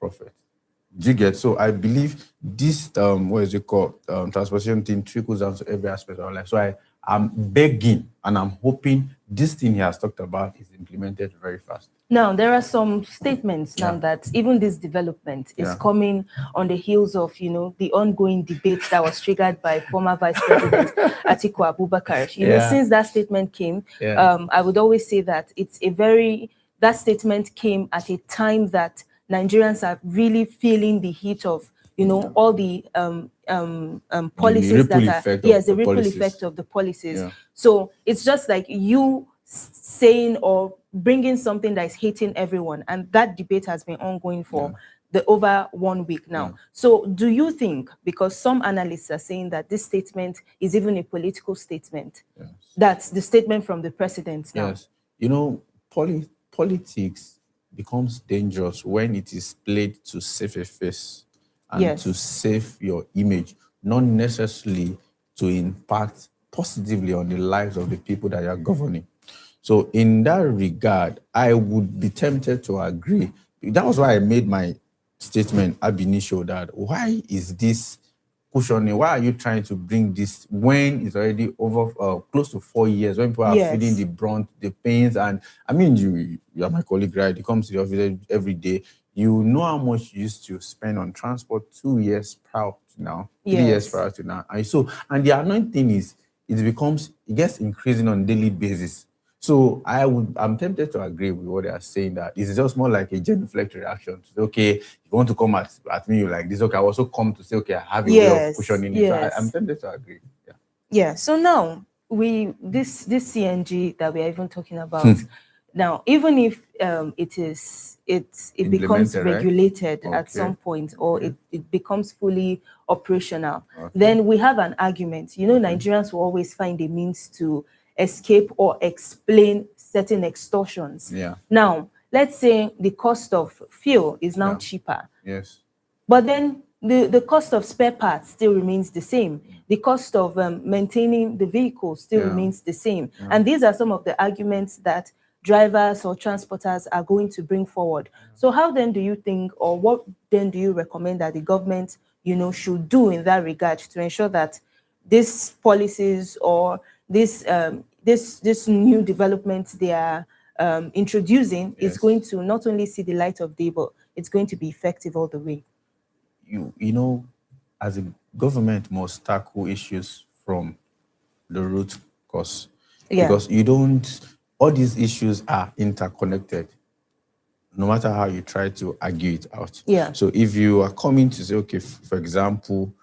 profit. Do you get? So I believe this what is it called? Transportation thing trickles down to every aspect of our life. So I'm begging and I'm hoping this thing he has talked about is implemented very fast. Now, there are some statements now that even this development is coming on the heels of, the ongoing debate that was triggered by former Vice President Atiku Abubakar. Since that statement came, I would always say that that statement came at a time that Nigerians are really feeling the heat of, all the policies the ripple effect of the policies. So it's just like you saying or bringing something that is hitting everyone, and that debate has been ongoing for the over 1 week now. So do you think, because some analysts are saying that this statement is even a political statement, that's the statement from the president now? Politics becomes dangerous when it is played to save a face and to save your image, not necessarily to impact positively on the lives of the people that you are governing. So in that regard, I would be tempted to agree. That was why I made my statement ab initio that why is this cushioning? Why are you trying to bring this when it's already over close to 4 years, when people are feeling the brunt, the pains? And I mean, you are my colleague, right? You come to the office every day. You know how much you used to spend on transport 2 years prior to now, 3 years prior to now. And the annoying thing is, it gets increasing on a daily basis. So I'm tempted to agree with what they are saying, that it's just more like a genuflect reaction. Okay, if you want to come at me like this, okay, I also come to say, okay, I have a way of cushioning it. So I'm tempted to agree. So now this CNG that we are even talking about now, even if it becomes regulated at some point, or it becomes fully operational, then we have an argument. Nigerians will always find a means to escape or explain certain extortions. Now, let's say the cost of fuel is now cheaper. But then the cost of spare parts still remains the same. The cost of maintaining the vehicle still remains the same. And these are some of the arguments that drivers or transporters are going to bring forward. So how then do you think, or what then do you recommend that the government, should do in that regard to ensure that these policies or this new development they are introducing is going to not only see the light of day, but it's going to be effective all the way? As a government must tackle issues from the root cause. Because all these issues are interconnected, no matter how you try to argue it out. So if you are coming to say, okay, for example,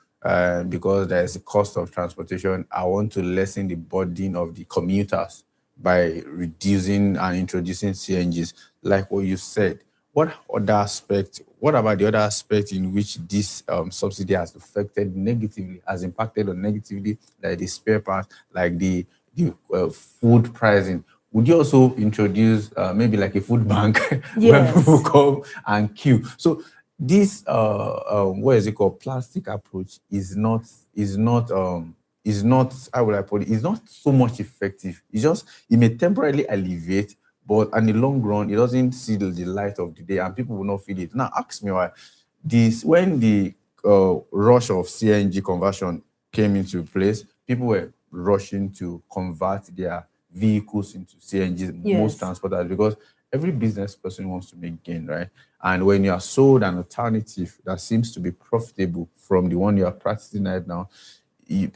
because there's a cost of transportation, I want to lessen the burden of the commuters by reducing and introducing CNGs, like what you said. What about the other aspect in which this subsidy has impacted on negatively, like the spare parts, like the food pricing? Would you also introduce maybe like a food bank where people come and queue? So this what is it called, plastic approach is not how would I put it, is not so much effective. It may temporarily alleviate, but in the long run it doesn't see the light of the day and people will not feel it. Now ask me why. When the rush of CNG conversion came into place, people were rushing to convert their vehicles into CNG, most transporters, because every business person wants to make gain, right? And when you are sold an alternative that seems to be profitable from the one you are practicing right now,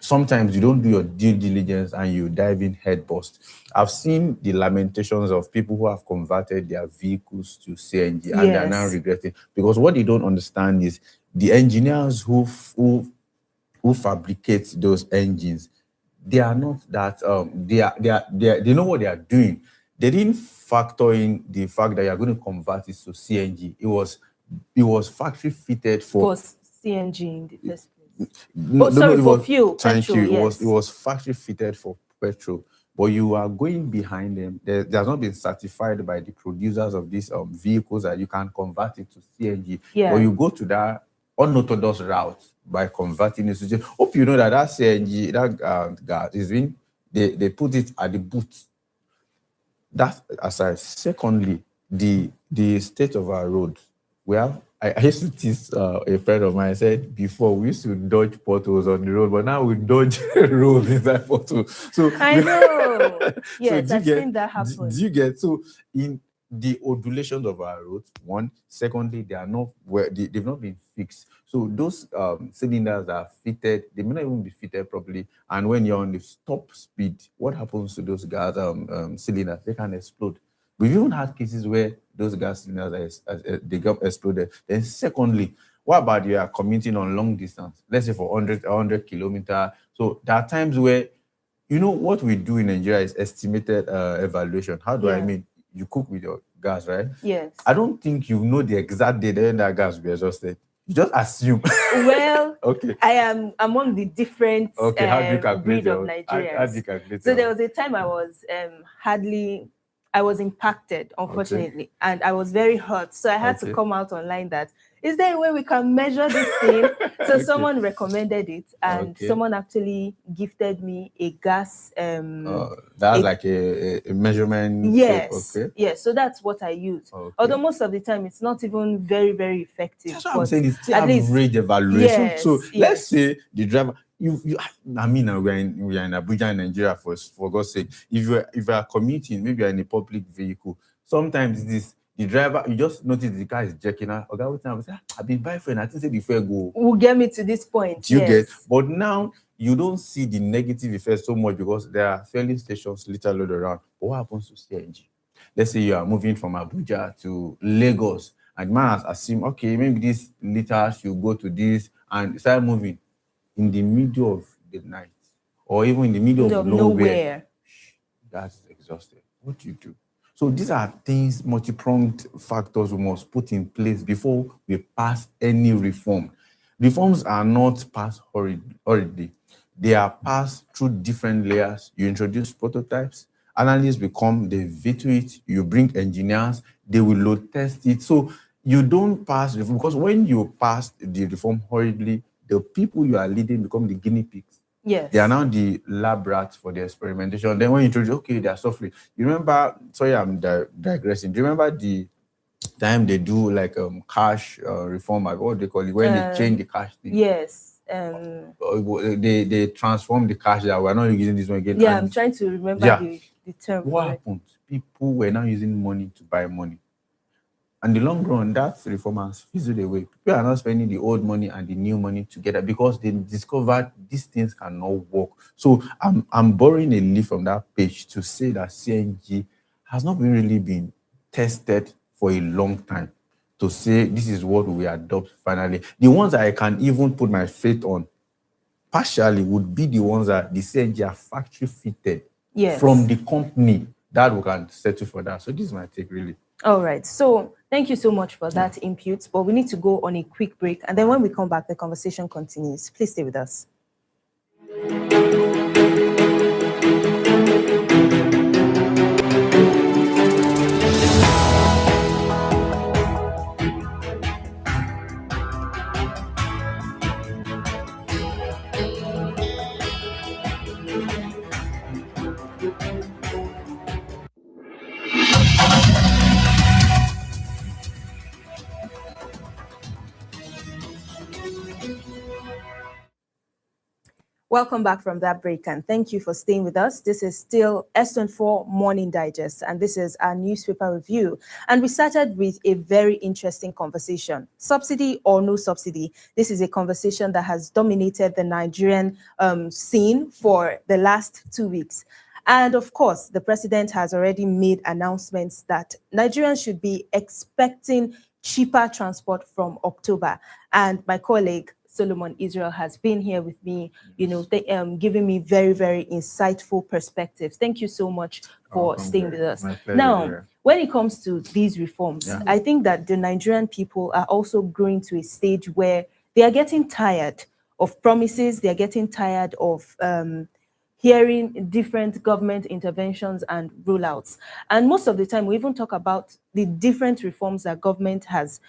sometimes you don't do your due diligence and you dive in headfirst. I've seen the lamentations of people who have converted their vehicles to CNG and they are now regretting, because what they don't understand is the engineers who fabricate those engines, they are not that they know what they are doing. They didn't factor in the fact that you are going to convert it to CNG. It was factory fitted for CNG in the first place. For fuel. Thank petrol, you. It was factory fitted for petrol, but you are going behind them. They has not been certified by the producers of these vehicles that you can convert it to CNG. But you go to that unorthodox route by converting it to. Hope you know that CNG, that gas is being they put it at the boot. That aside, secondly, the state of our roads. We have I used to tease a friend of mine. I said before we used to dodge potholes on the road, but now we dodge roads inside potholes. So I know. so Yes, I've seen that happen. do you get so in the ondulations of our roads? One, secondly, they are not where they've not been fixed. So those cylinders are fitted, they may not even be fitted properly. And when you're on the top speed, what happens to those gas cylinders? They can explode. We've even had cases where those gas cylinders they got exploded. Then secondly, what about you are commuting on long distance? Let's say for 100 kilometer. So there are times where what we do in Nigeria is estimated evaluation. How do I mean? You cook with your gas, right? Yes. I don't think you know the exact date when that gas will be exhausted. You just assume. Well, okay. I am among the different how do you calculate breed of Nigerians. How do you calculate so there was a time I was I was impacted, unfortunately, and I was very hurt. So I had to come out online that, is there a way we can measure this thing? So someone recommended it, and someone actually gifted me a gas. That's like a measurement. Yes. Tape. Okay. Yes. So that's what I use. Although most of the time it's not even very, very effective. That's what I'm saying. It's still average evaluation. Yes, so let's say the driver. I mean, we are in Abuja, in Nigeria, for God's sake. If you are commuting, maybe you're in a public vehicle. Sometimes the driver, you just notice the car is jerking out. Okay, what time? I've been buying friend. I think say the fare go. Will get me to this point. Do you get? But now you don't see the negative effect so much because there are filling stations little around. But what happens to CNG? Let's say you are moving from Abuja to Lagos, and man has assumed, okay, maybe this liter should go to this, and start moving. In the middle of the night or even in the middle of nowhere, that's exhausted. What do you do? So these are things, multi-pronged factors we must put in place before we pass any reform. Reforms are not passed hurriedly. They are passed through different layers. You introduce prototypes, analysts will come, they veto it, you bring engineers, they will load test it. So you don't pass reform, because when you pass the reform hurriedly, the people you are leading become the guinea pigs. Yes. They are now the lab rats for the experimentation. Then when you introduce, okay, they are suffering. You remember, sorry, I'm digressing. Do you remember the time they do like cash reform, like what they call it, when they change the cash thing? Yes. They transform the cash that we're not using this one again. Yeah, I'm trying to remember the term. What happened? People were now using money to buy money. And the long run, that reform has fizzled away. People are not spending the old money and the new money together because they discovered these things cannot work. So I'm borrowing a leaf from that page to say that CNG has not really been tested for a long time to say this is what we adopt finally. The ones that I can even put my faith on partially would be the ones that the CNG are factory fitted from the company that we can settle for that. So this is my take, really. All right. So thank you so much for that input, but we need to go on a quick break. And then when we come back, the conversation continues. Please stay with us. Welcome back from that break, and thank you for staying with us. This is still S24 Morning Digest, and this is our newspaper review. And we started with a very interesting conversation. Subsidy or no subsidy? This is a conversation that has dominated the Nigerian scene for the last 2 weeks. And of course, the president has already made announcements that Nigerians should be expecting cheaper transport from October. And my colleague, Solomon Israel, has been here with me, giving me very, very insightful perspectives. Thank you so much for staying with us. Now, when it comes to these reforms, I think that the Nigerian people are also growing to a stage where they are getting tired of promises. They are getting tired of hearing different government interventions and rollouts. And most of the time, we even talk about the different reforms that government has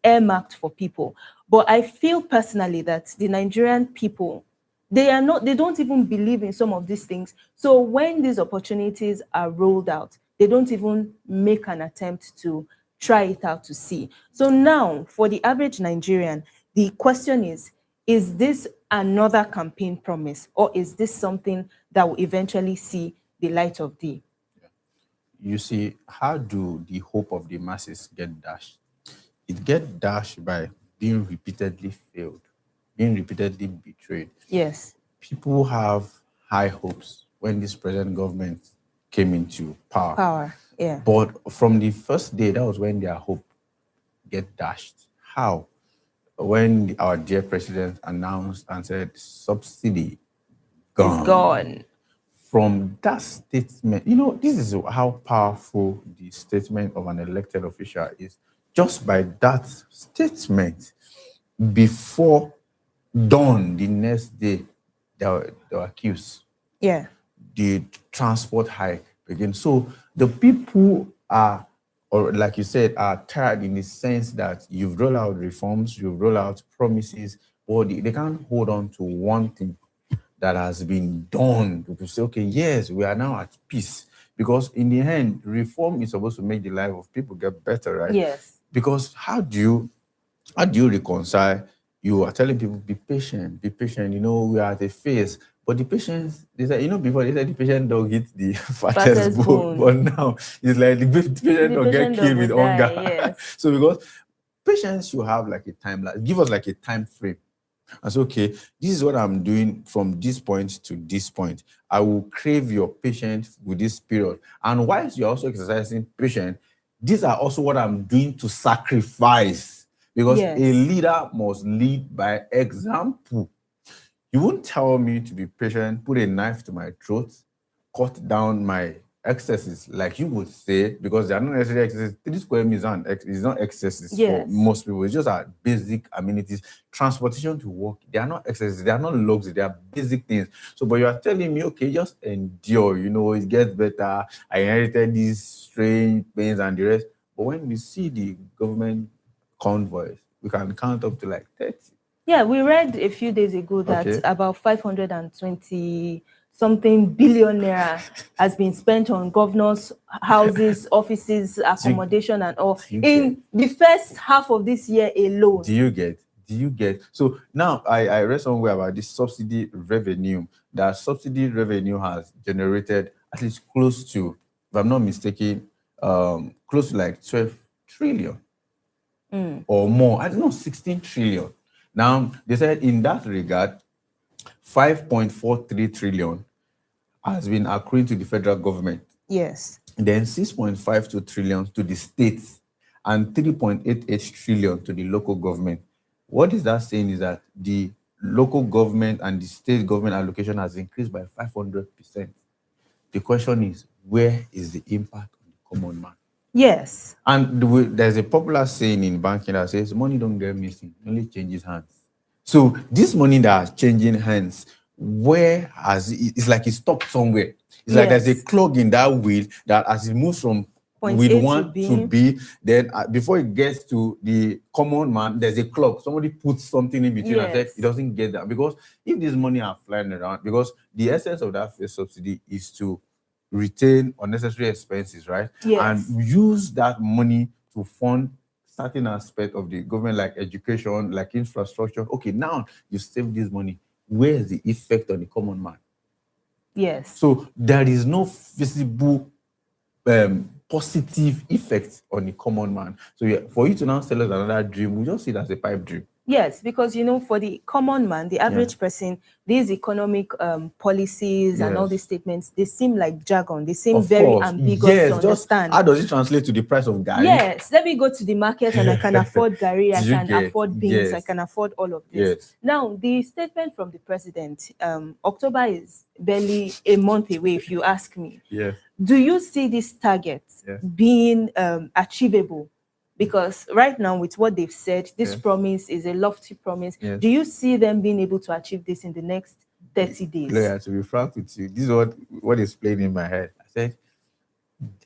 earmarked for people. But I feel personally that the Nigerian people, they don't even believe in some of these things. So when these opportunities are rolled out, they don't even make an attempt to try it out to see. So now, for the average Nigerian, the question is this another campaign promise, or is this something that will eventually see the light of day? You see, how do the hope of the masses get dashed? It gets dashed by being repeatedly failed, being repeatedly betrayed. Yes. People have high hopes when this present government came into power. Yeah. But from the first day, that was when their hope get dashed. How? When our dear president announced and said subsidy gone. It's gone. From that statement, you know, this is how powerful the statement of an elected official is. Just by that statement, before dawn the next day, they were accused. Yeah. The transport hike again. So the people are, or like you said, are tired in the sense that you've rolled out reforms, you've rolled out promises, but they can't hold on to one thing that has been done to say, okay, yes, we are now at peace. Because in the end, reform is supposed to make the life of people get better, right? Yes. Because how do you reconcile? You are telling people, be patient, you know, we are at a phase. But the patients, they said, you know, before they said the patient don't hit the fattest bone. But now it's like the patient don't get killed with hunger. Yes. So because patients should have like a timeline, give us like a time frame. I say, okay, this is what I'm doing from this point to this point. I will crave your patience with this period. And whilst you're also exercising patience, these are also what I'm doing to sacrifice. Because a leader must lead by example. You won't tell me to be patient, put a knife to my throat, cut down my excesses, like you would say, because they are not necessarily excesses. 3 square meters is not excesses for most people. It's just our basic amenities. Transportation to work, they are not excesses, they are not luxury, they are basic things. So, but you are telling me, okay, just endure, you know, it gets better. I inherited these strange pains and the rest. But when we see the government convoys, we can count up to like 30. Yeah, we read a few days ago that about 520 something billion naira has been spent on governors' houses, offices, accommodation, and all in the first half of this year alone. Do you get? So now I read somewhere about this subsidy revenue. That subsidy revenue has generated at least close to, if I'm not mistaken, close to like 12 trillion or more. I don't know, 16 trillion. Now, they said in that regard, 5.43 trillion has been accruing to the federal government. Yes. Then 6.52 trillion to the states and 3.88 trillion to the local government. What is that saying is that the local government and the state government allocation has increased by 500%. The question is, where is the impact on the common man? Yes. And there's a popular saying in banking that says, money don't get missing, it only changes hands. So this money that is changing hands, where has it's like it stopped somewhere. It's like there's a clog in that wheel that as it moves from wheel 1 to B, then before it gets to the common man, there's a clog. Somebody puts something in between and says it doesn't get that. Because if this money are flying around, because the essence of that first subsidy is to retain unnecessary expenses, right? Yes. And use that money to fund certain aspect of the government, like education, like infrastructure. Okay, now you save this money. Where is the effect on the common man? Yes. So there is no visible positive effect on the common man. So for you to now sell us another dream, we just see it as a pipe dream. Yes, because, you know, for the common man, the average person, these economic policies and all these statements, they seem like jargon. They seem very ambiguous to understand. How does it translate to the price of Gary? Yes, let me go to the market and I can afford Gary, I can afford beans, I can afford all of this. Now, the statement from the president, October is barely a month away, if you ask me. Yes. Do you see this target being achievable? Because right now, with what they've said, this promise is a lofty promise. Do you see them being able to achieve this in the next 30 days? Claire, to be frank with you, this is what is playing in my head. I said,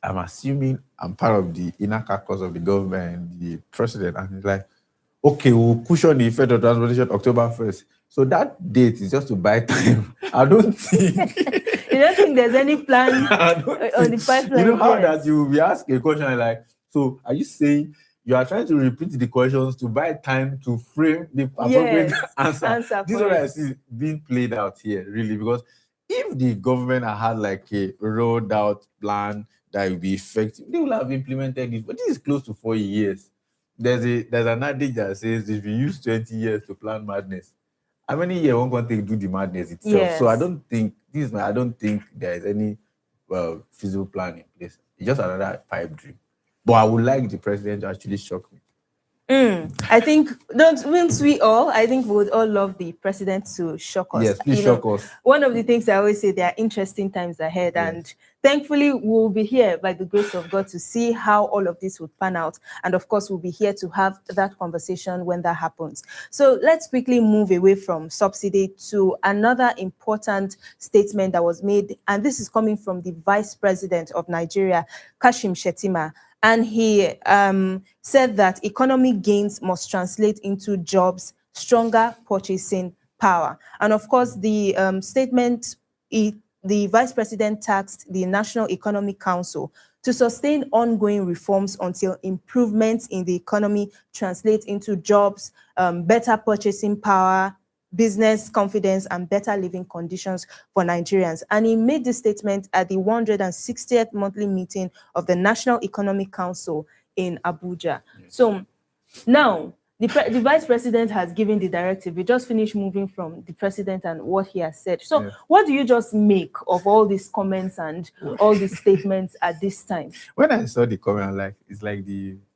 I'm assuming I'm part of the inner caucus of the government and the president. And it's like, okay, we'll push on the federal transportation October 1st. So that date is just to buy time. I don't think... You don't think there's any plan on the pipeline? You know how that you will be asked a question like, So are you saying you are trying to repeat the questions to buy time to frame the appropriate answer? This is what I see being played out here, really, because if the government had like a rolled out plan that will be effective, they will have implemented it. But this is close to 4 years. There's an adage that says if you use 20 years to plan madness, how many years one can take to do the madness itself? Yes. So I don't think there is any feasible plan in place. It's just another pipe dream. But I would like the president to actually shock me. I think wouldn't we all? I think we would all love the president to shock us. Yes, please shock us. One of the things I always say, there are interesting times ahead, yes. And thankfully we'll be here by the grace of God to see how all of this would pan out. And of course, we'll be here to have that conversation when that happens. So let's quickly move away from subsidy to another important statement that was made, and this is coming from the Vice President of Nigeria, Kashim Shettima. And he said that economic gains must translate into jobs, stronger purchasing power. And of course, the statement, the Vice President tasked the National Economic Council to sustain ongoing reforms until improvements in the economy translate into jobs, better purchasing power, business confidence, and better living conditions for Nigerians. And he made this statement at the 160th monthly meeting of the National Economic Council in Abuja. Yes. So now the Vice President has given the directive. We just finished moving from the President and what he has said. So yes. What do you just make of all these comments and all these statements at this time? When I saw the comment, it's like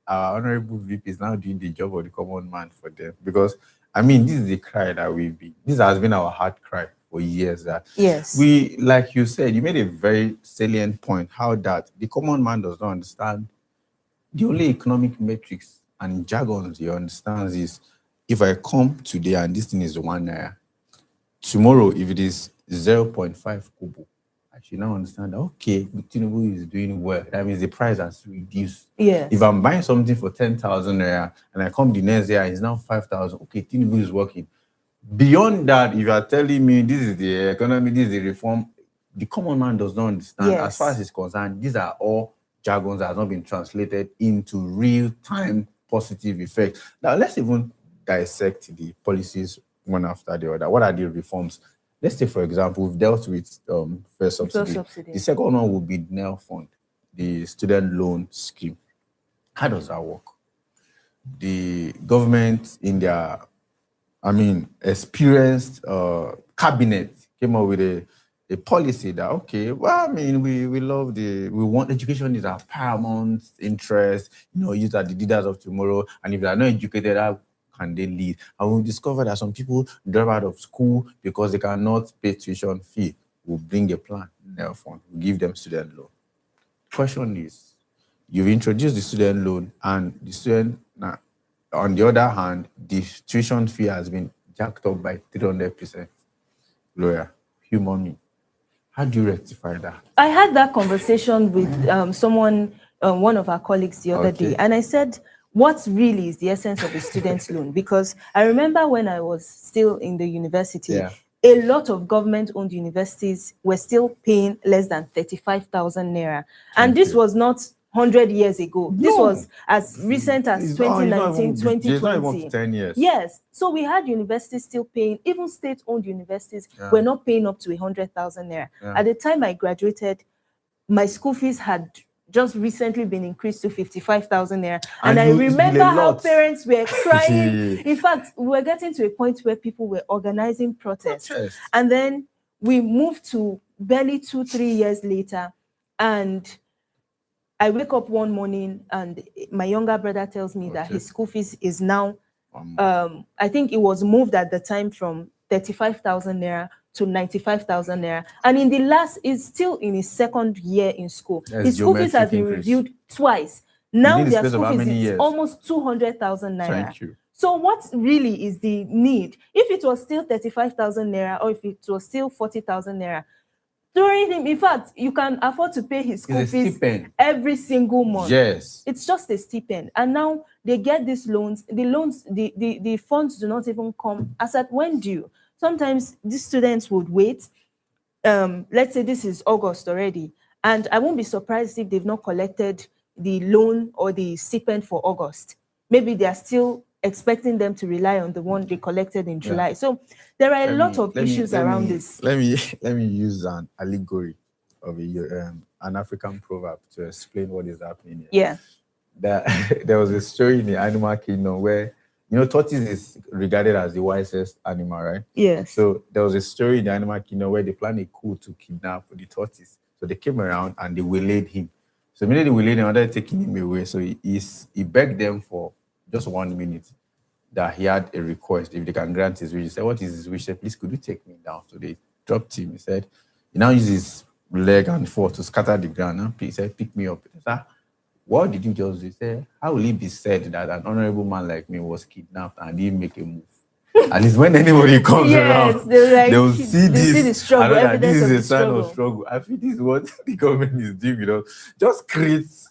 our Honorable VP is now doing the job of the common man for them, because I mean, this is the cry that this has been our heart cry for years. That yes, we, like you said, you made a very salient point, how that the common man does not understand. The only economic metrics and jargons he understands is, if I come today and this thing is 1 naira, tomorrow if it is 0.5 kobo, I should now understand that, okay, Tinubu is doing well. That means the price has reduced. Yes. If I'm buying something for 10,000 naira and I come the next year, it's now 5,000. Okay, Tinubu is working. Beyond that, if you are telling me this is the economy, this is the reform, the common man does not understand. Yes. As far as it's concerned, these are all jargons that have not been translated into real-time positive effects. Now, let's even dissect the policies one after the other. What are the reforms? Let's say, for example, we've dealt with first subsidy. The second one would be the NEL fund, the student loan scheme. How does that work? The government, in their, experienced cabinet, came up with a policy that, okay, well, we want education is our paramount interest. Youth are the leaders of tomorrow, and if they are not educated, how can they lead? And we discovered that some people drop out of school because they cannot pay tuition fee. We'll bring a plan, NEL fund, we'll give them student loan. Question is, you've introduced the student loan, and the student, on the other hand, the tuition fee has been jacked up by 300%. Lawyer, humor me. How do you rectify that? I had that conversation with someone, one of our colleagues the other day, and I said, what really is the essence of a student loan? Because I remember when I was still in the university, a lot of government-owned universities were still paying less than 35,000 naira. And this was not 100 years ago. No. This was as recent as 2019, 2020. It's not even 10 years. Yes. So we had universities still paying, even state-owned universities were not paying up to 100,000 naira. At the time I graduated, my school fees had just recently been increased to 55,000 naira. And I remember how parents were crying. In fact, we were getting to a point where people were organizing protests. And then we moved to barely 2-3 years later, and I wake up one morning and my younger brother tells me that his school fees is now, I think it was moved at the time from 35,000 naira to 95,000 naira. And in the last, is still in his second year in school. His school fees has been reviewed twice. Now their school fees is almost 200,000 naira. Thank you. So what really is the need? If it was still 35,000 naira or if it was still 40,000 naira, during him, in fact, you can afford to pay his school fees every single month. Yes. It's just a stipend. And now they get these loans. The funds do not even come as at when due. Sometimes these students would wait. Let's say this is August already, and I won't be surprised if they've not collected loan or the stipend for August. Maybe they are still expecting them to rely on the one they collected in July. So there are a lot of issues around this. Let me use an allegory of an African proverb to explain what is happening here. Yeah. There was a story in the animal kingdom where, tortoise is regarded as the wisest animal, right? Yes. So there was a story in the animal kingdom where they planned a coup to kidnap the tortoise. So they came around and they waylaid him. So immediately they waylaid him, they're taking him away. So he begged them for just 1 minute that he had a request if they can grant his wish. He said, "What is his wish?" He said, "Please, could you take me down?" So they dropped him. He said, he now uses his leg and foot to scatter the ground. He said, "Pick me up." He said, "What did you just do?" He said, "How will it be said that an honorable man like me was kidnapped and didn't make a move?" At least when anybody comes around, they will see the struggle. This is a sign of struggle. I feel this is what the government is doing, just creates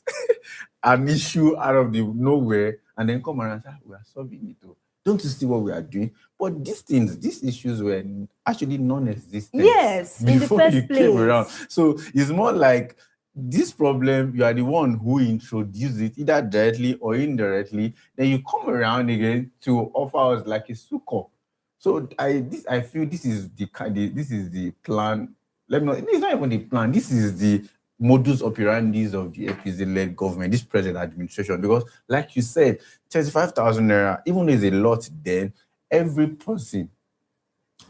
an issue out of the nowhere and then come around and say, "We are solving it. Don't you see what we are doing?" But these issues were actually non-existent. Yes, in the first place. Came around. So it's more like this problem, you are the one who introduced it, either directly or indirectly. Then you come around again to offer us like a succor. So I feel this is the plan. It's not even the plan. This is the modus operandi of the APC-led government, this present administration. Because, like you said, 35,000 naira, even though it's a lot, then every person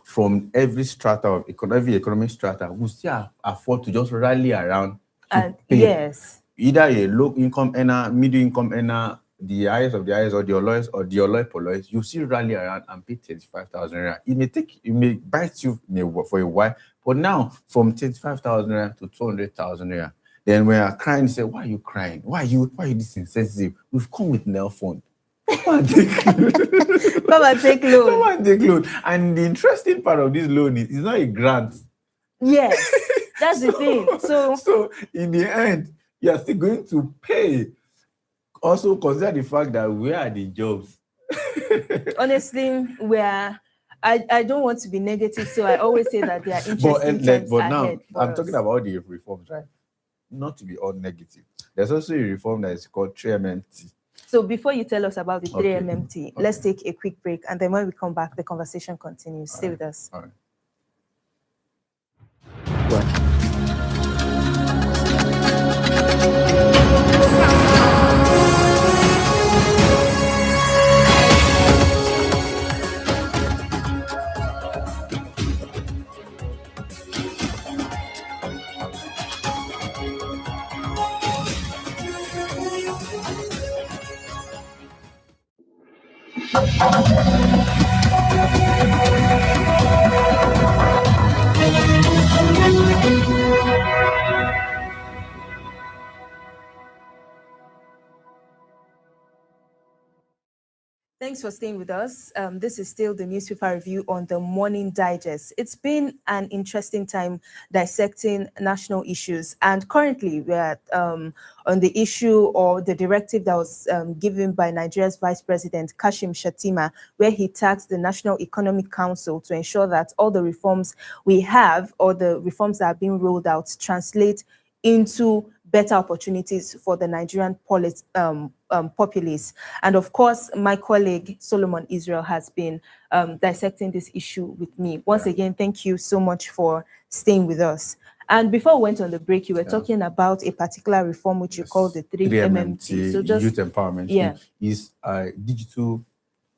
from every strata of every economic strata will still afford to just rally around to pay. Yes. Either a low income earner, middle income earner, the highest of the highest, or the Olois or the Oloi, you still rally around and pay 35,000 naira. It may bite you for a while, but now from 35,000 naira to 200,000 naira, then when you're crying, you say, "Why are you crying? Why are you this insensitive? We've come with nail phone. Come and take loan. Come and take loan. Come and take loan." And the interesting part of this loan is it's not a grant. Yes, that's the thing. So in the end, you are still going to pay. Also consider the fact that where are the jobs? Honestly, I don't want to be negative, so I always say that there are interesting times but now ahead I'm talking about the reforms, right? Not to be all negative. There's also a reform that is called 3MMT. So before you tell us about the 3MMT, let's take a quick break, and then when we come back, the conversation continues. Stay with us. All right. Thanks for staying with us. This is still the newspaper review on the Morning Digest. It's been an interesting time dissecting national issues. And currently, we're on the issue or the directive that was given by Nigeria's Vice President Kashim Shettima, where he tasked the National Economic Council to ensure that all the reforms we have or the reforms that are being rolled out translate into better opportunities for the Nigerian populace. And of course, my colleague Solomon Israel has been dissecting this issue with me. Once again, thank you so much for staying with us. And before we went on the break, you were talking about a particular reform which you call the 3MMT. So just youth empowerment is digital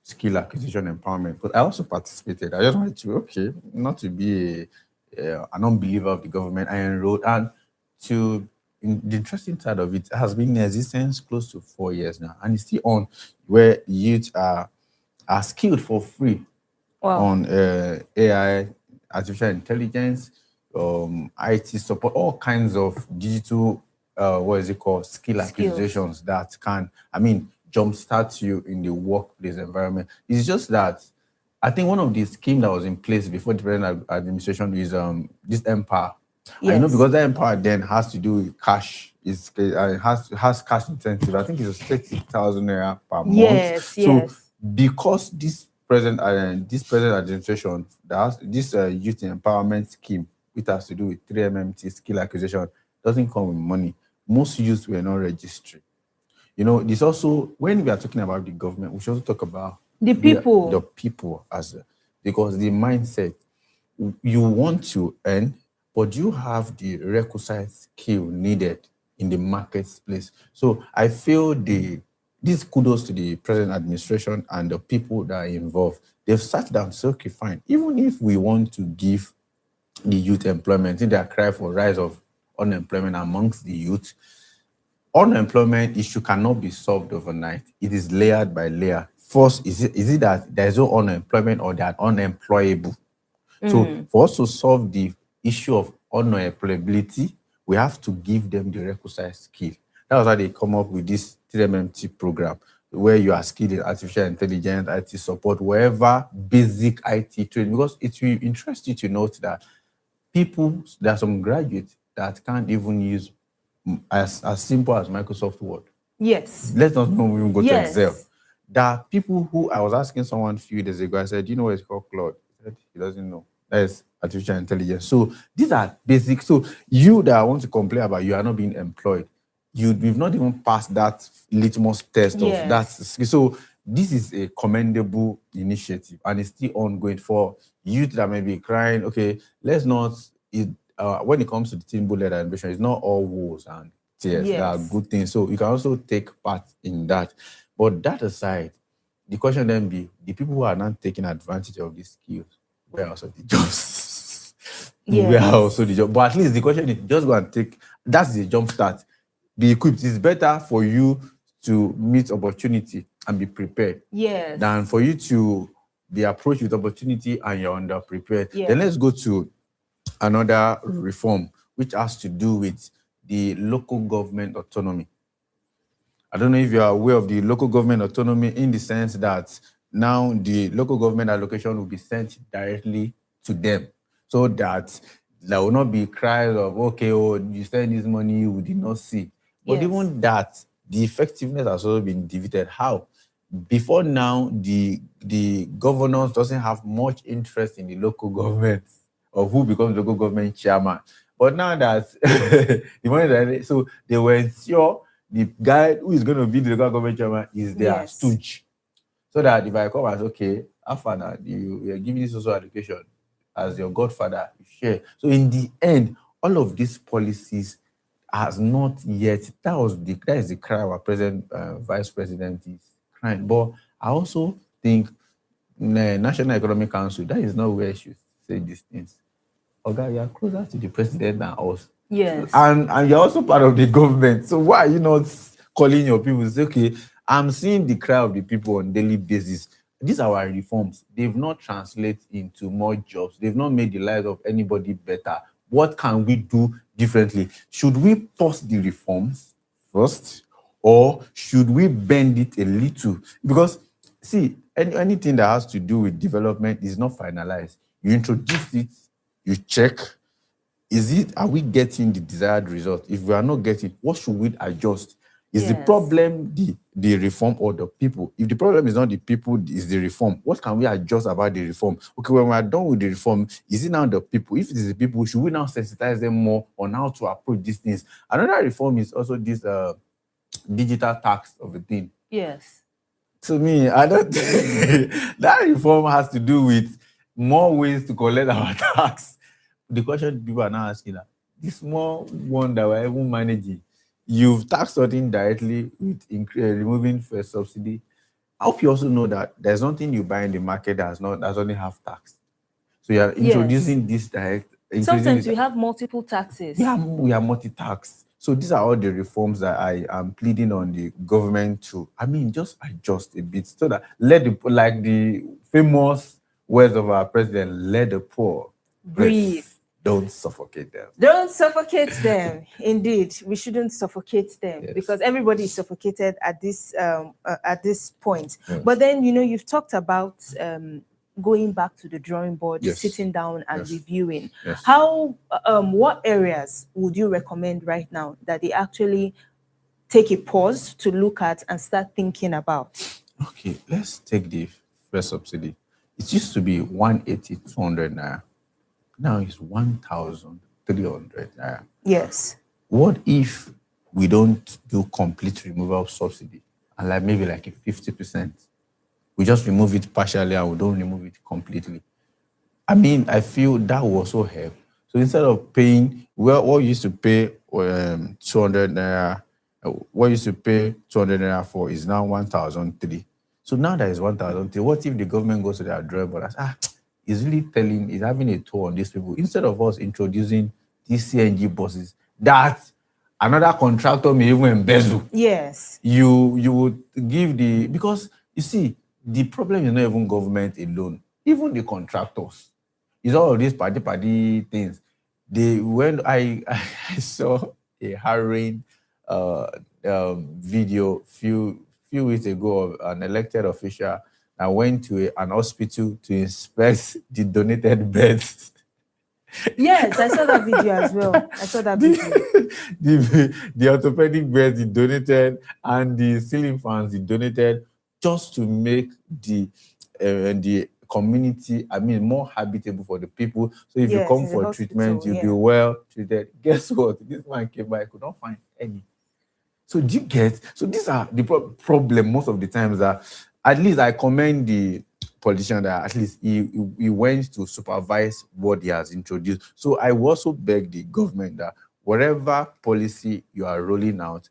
skill acquisition empowerment. But I also participated. I just wanted to, not to be an unbeliever of the government. I enrolled, and the interesting side of it has been in existence close to 4 years now, and it's still on, where youth are skilled for free on AI, artificial intelligence, IT support, all kinds of digital, skill acquisitions that can, jumpstart you in the workplace environment. It's just that I think one of the schemes that was in place before the present administration is this Empower. Yes. Because that Empower then has to do with cash. Has cash incentive. I think it's 30,000 naira per month. Yes. Because this present administration, this youth empowerment scheme, which has to do with 3MMT skill acquisition, doesn't come with money. Most youths were not registered. This also, when we are talking about the government, we should also talk about the people. The people because the mindset, you want to earn, but you have the requisite skill needed in the marketplace. So I feel this kudos to the present administration and the people that are involved. They've sat down, so okay, fine. Even if we want to give the youth employment, in their cry for rise of unemployment amongst the youth, unemployment issue cannot be solved overnight. It is layered by layer. First, is it that there is no unemployment or they are unemployable? So for us to solve the issue of unemployability, we have to give them the requisite skill. That was how they come up with this 3MMT program, where you are skilled in artificial intelligence, IT support, wherever basic IT training, because it will interest you to note that there are some graduates that can't even use as simple as Microsoft Word. Yes. Let's not even go to Excel. There are people who, I was asking someone a few days ago, I said, you know what it's called, Claude? He said he doesn't know. That is artificial intelligence. So these are basic. So you that I want to complain about, you are not being employed. We've not even passed that litmus test of that. So this is a commendable initiative, and it's still ongoing for youth that may be crying. Okay, let's not. When it comes to the Tinubu-led administration, it's not all woes and tears. There are good things. So you can also take part in that. But that aside, the question then be, the people who are not taking advantage of these skills, where are also the jobs? Where are also the jobs? But at least the question is, just go and take, that's the jump start. Be equipped. It's better for you to meet opportunity and be prepared than for you to be approached with opportunity and you're underprepared. Then let's go to another reform, which has to do with the local government autonomy. I don't know if you are aware of the local government autonomy, in the sense that now the local government allocation will be sent directly to them, so that there will not be cries of, okay, you send this money, we did not see. But even that, the effectiveness has also been debated. How? Before now, the governors doesn't have much interest in the local government or who becomes local government chairman. But now that the money that so they were ensure the guy who is going to be the local government chairman is their stooge. So that if I come as, okay, after you are giving this social education as your godfather, you share. So in the end, all of these policies has not yet, that is the cry our present vice president is crying. But I also think National Economic Council, that is not where you should say these things. Okay, you are closer to the president than us. And you're also part of the government. So why are you not calling your people and say, okay, I'm seeing the cry of the people on a daily basis. These are our reforms. They've not translated into more jobs. They've not made the lives of anybody better. What can we do differently? Should we pause the reforms first, or should we bend it a little? Because, see, anything that has to do with development is not finalized. You introduce it, you check, are we getting the desired result? If we are not getting, what should we adjust? Is the problem the reform or the people? If the problem is not the people, is the reform. What can we adjust about the reform? Okay, when we are done with the reform, is it now the people? If it is the people, should we now sensitize them more on how to approach these things? Another reform is also this digital tax of a thing. To me, I don't think that reform has to do with more ways to collect our tax. The question people are now asking that this small one that we're even managing, you've taxed something directly with removing first subsidy. I hope you also know that there's nothing you buy in the market that doesn't have tax. So you're introducing this direct. Sometimes we have multiple taxes. Yeah, we are multi-tax. So these are all the reforms that I am pleading on the government to, just adjust a bit, so that like the famous words of our president, let the poor breathe. Don't suffocate them. Don't suffocate them. Indeed, we shouldn't suffocate them, because everybody is suffocated at this point. But then, you've talked about going back to the drawing board, sitting down and reviewing. How, what areas would you recommend right now that they actually take a pause to look at and start thinking about? Okay, let's take the first subsidy. It used to be 180, 200 naira. Now it's 1,300 naira. Yes. What if we don't do complete removal of subsidy, and like maybe like a 50%. We just remove it partially and we don't remove it completely. I mean, I feel that will also help. So instead of paying, well, what you used to pay 200 naira, what you used to pay 200 naira for is now 1,003. So now that is 1,003. What if the government goes to their drawing board and says, it's really telling, it's having a toll on these people. Instead of us introducing these CNG buses that another contractor may even embezzle. Yes. You would give the, because you see, the problem is not even government alone, even the contractors. It's all of these party things. When I saw a harrowing video few weeks ago of an elected official that went to an hospital to inspect the donated beds. Yes, I saw that video as well. I saw that video. The orthopedic beds he donated and the ceiling fans he donated just to make the community, I mean, more habitable for the people. So if you come for treatment, you'll be well treated. Guess what? This man came by, could not find any. So do you get? So these are the problem most of the times that at least I commend the politician that at least he went to supervise what he has introduced. So I also beg the government that whatever policy you are rolling out,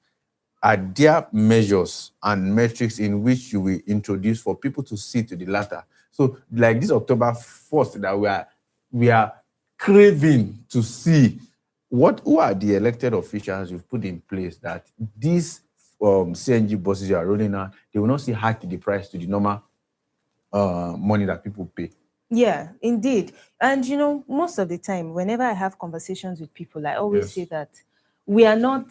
are there measures and metrics in which you will introduce for people to see to the latter? So like this October 1st that we are craving to see who are the elected officials you've put in place that these CNG buses you are rolling out, they will not see hike the price to the normal money that people pay. Yeah, indeed. And you know, most of the time, whenever I have conversations with people, I always say that we are not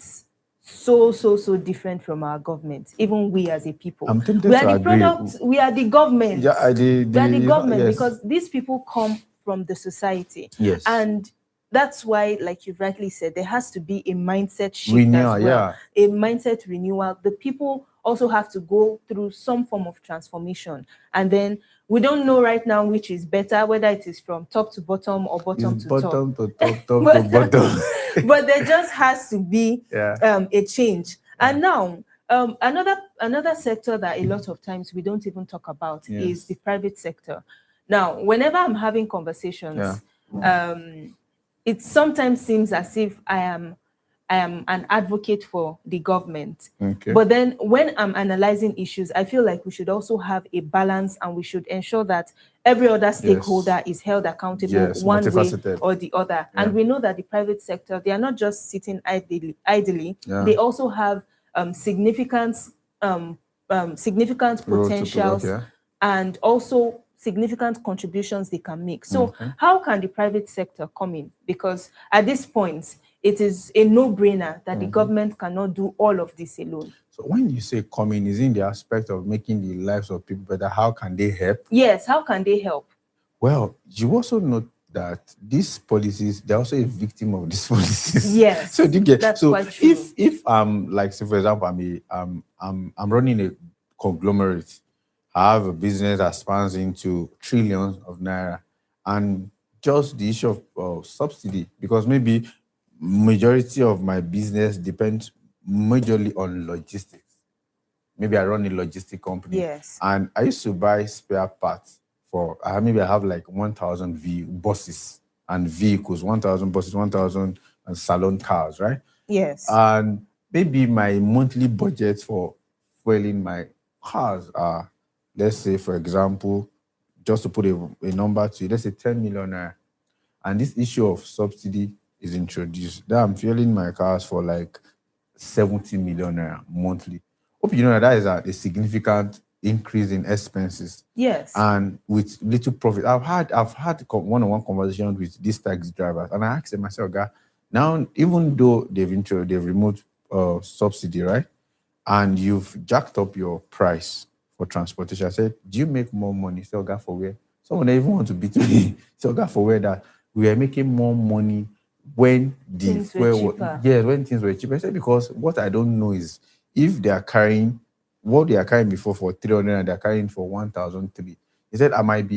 so different from our government, even we as a people. We are the product, we are the government. Yeah, we are the government because these people come from the society. Yes. And that's why, like you rightly said, there has to be a mindset shift as well. A mindset renewal. The people also have to go through some form of transformation. And then we don't know right now which is better, whether it is from top to bottom or bottom to top. To bottom. But there just has to be a change. And now, another sector that a lot of times we don't even talk about is the private sector. Now, whenever I'm having conversations, it sometimes seems as if I am an advocate for the government. Okay. But then when I'm analyzing issues, I feel like we should also have a balance and we should ensure that every other stakeholder is held accountable one way or the other. And we know that the private sector, they are not just sitting idly. They also have significant potentials and also significant contributions they can make. So how can the private sector come in? Because at this point, it is a no-brainer that the government cannot do all of this alone. So when you say come in, is in the aspect of making the lives of people better, how can they help? Yes, how can they help? Well, you also note that these policies, they're also a victim of these policies. Yes. So you get that's quite true. If like say for example, I'm running a conglomerate. I have a business that spans into trillions of naira, and just the issue of subsidy, because maybe majority of my business depends majorly on logistics. Maybe I run a logistic company, and I used to buy spare parts for maybe I have like 1,000 buses and vehicles, 1,000 buses, 1,000 salon cars, right? Yes. And maybe my monthly budget for fueling my cars are, let's say, for example, just to put a number to you, let's say 10 million naira. And this issue of subsidy is introduced. That I'm fueling my cars for like 70 million naira monthly. Hope you know that is a significant increase in expenses. Yes. And with little profit. I've had one-on-one conversation with these taxi drivers, and I asked them myself, guy, now even though they've removed subsidy, right? And you've jacked up your price for transportation. I said, do you make more money? Say, God, for where? Someone even want to beat me. Say, God, for where that we are making more money when things were cheaper. When things were cheaper. I said, because what I don't know is if they are carrying what they are carrying before for 300 and they're carrying for 1,003. He said, I might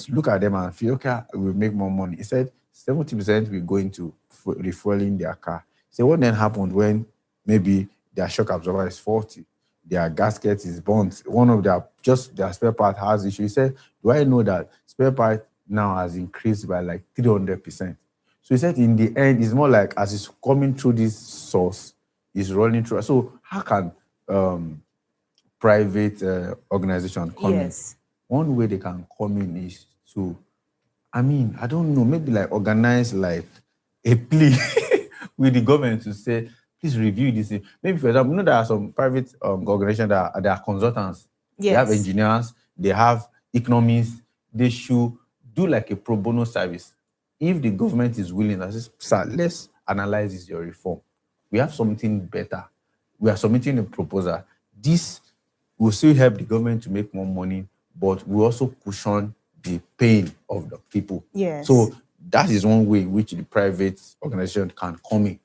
look at them and feel, okay, we'll make more money. He said, 70% will go into refueling their car. So what then happened when maybe their shock absorber is faulty, their gasket is burnt, one of their spare part has issue. He said, do I know that spare part now has increased by like 300%? So he said in the end, it's more like as it's coming through this source, it's rolling through. So how can private organization come in? One way they can come in is to, I don't know, maybe like organize like a plea with the government to say, please review this. Maybe, for example, there are some private organizations that are consultants. They have engineers, they have economists. They should do like a pro bono service. If the government is willing, I say, sir, let's analyze this, your reform. We have something better. We are submitting a proposal. This will still help the government to make more money, but we also cushion the pain of the people. So that is one way in which the private organization can come in.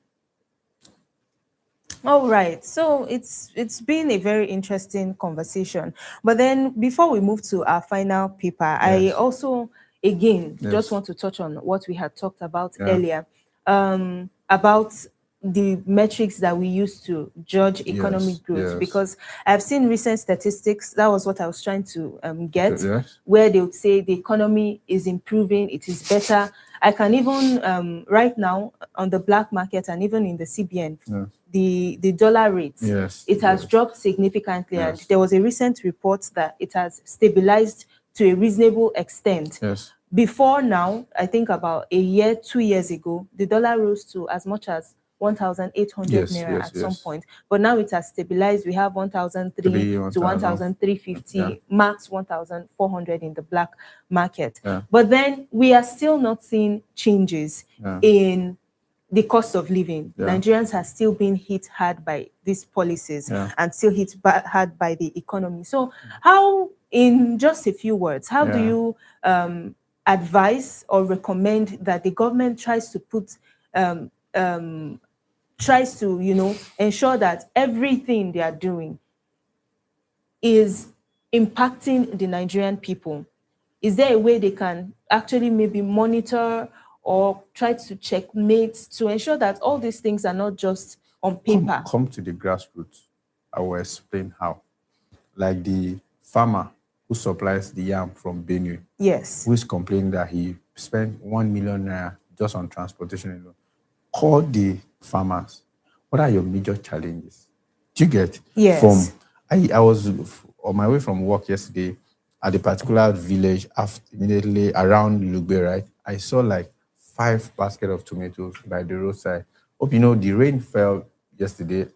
All right. So it's been a very interesting conversation. But then before we move to our final paper, I also again just want to touch on what we had talked about earlier, about the metrics that we use to judge economic growth, because I've seen recent statistics. That was what I was trying to get, where they would say the economy is improving, it is better. I can even right now on the black market and even in the CBN, the dollar rate, it has dropped significantly. And there was a recent report that it has stabilized to a reasonable extent. Before now, I think about a year, 2 years ago, the dollar rose to as much as 1,800 naira at some point, but now it has stabilized. We have 1,003 to 1,350, max 1,400 in the black market. But then we are still not seeing changes in the cost of living. Nigerians have still been hit hard by these policies and still hit hard by the economy. So how, in just a few words, how do you advise or recommend that the government tries to put ensure that everything they are doing is impacting the Nigerian people? Is there a way they can actually maybe monitor or try to checkmate to ensure that all these things are not just on paper? Come to the grassroots. I will explain how. Like the farmer who supplies the yam from Benue, who is complaining that he spent 1 million naira just on transportation alone. Call the farmers. What are your major challenges? Do you get? I was on my way from work yesterday at a particular village immediately around Lugbe, right? I saw like 5 baskets of tomatoes by the roadside. Hope you know the rain fell yesterday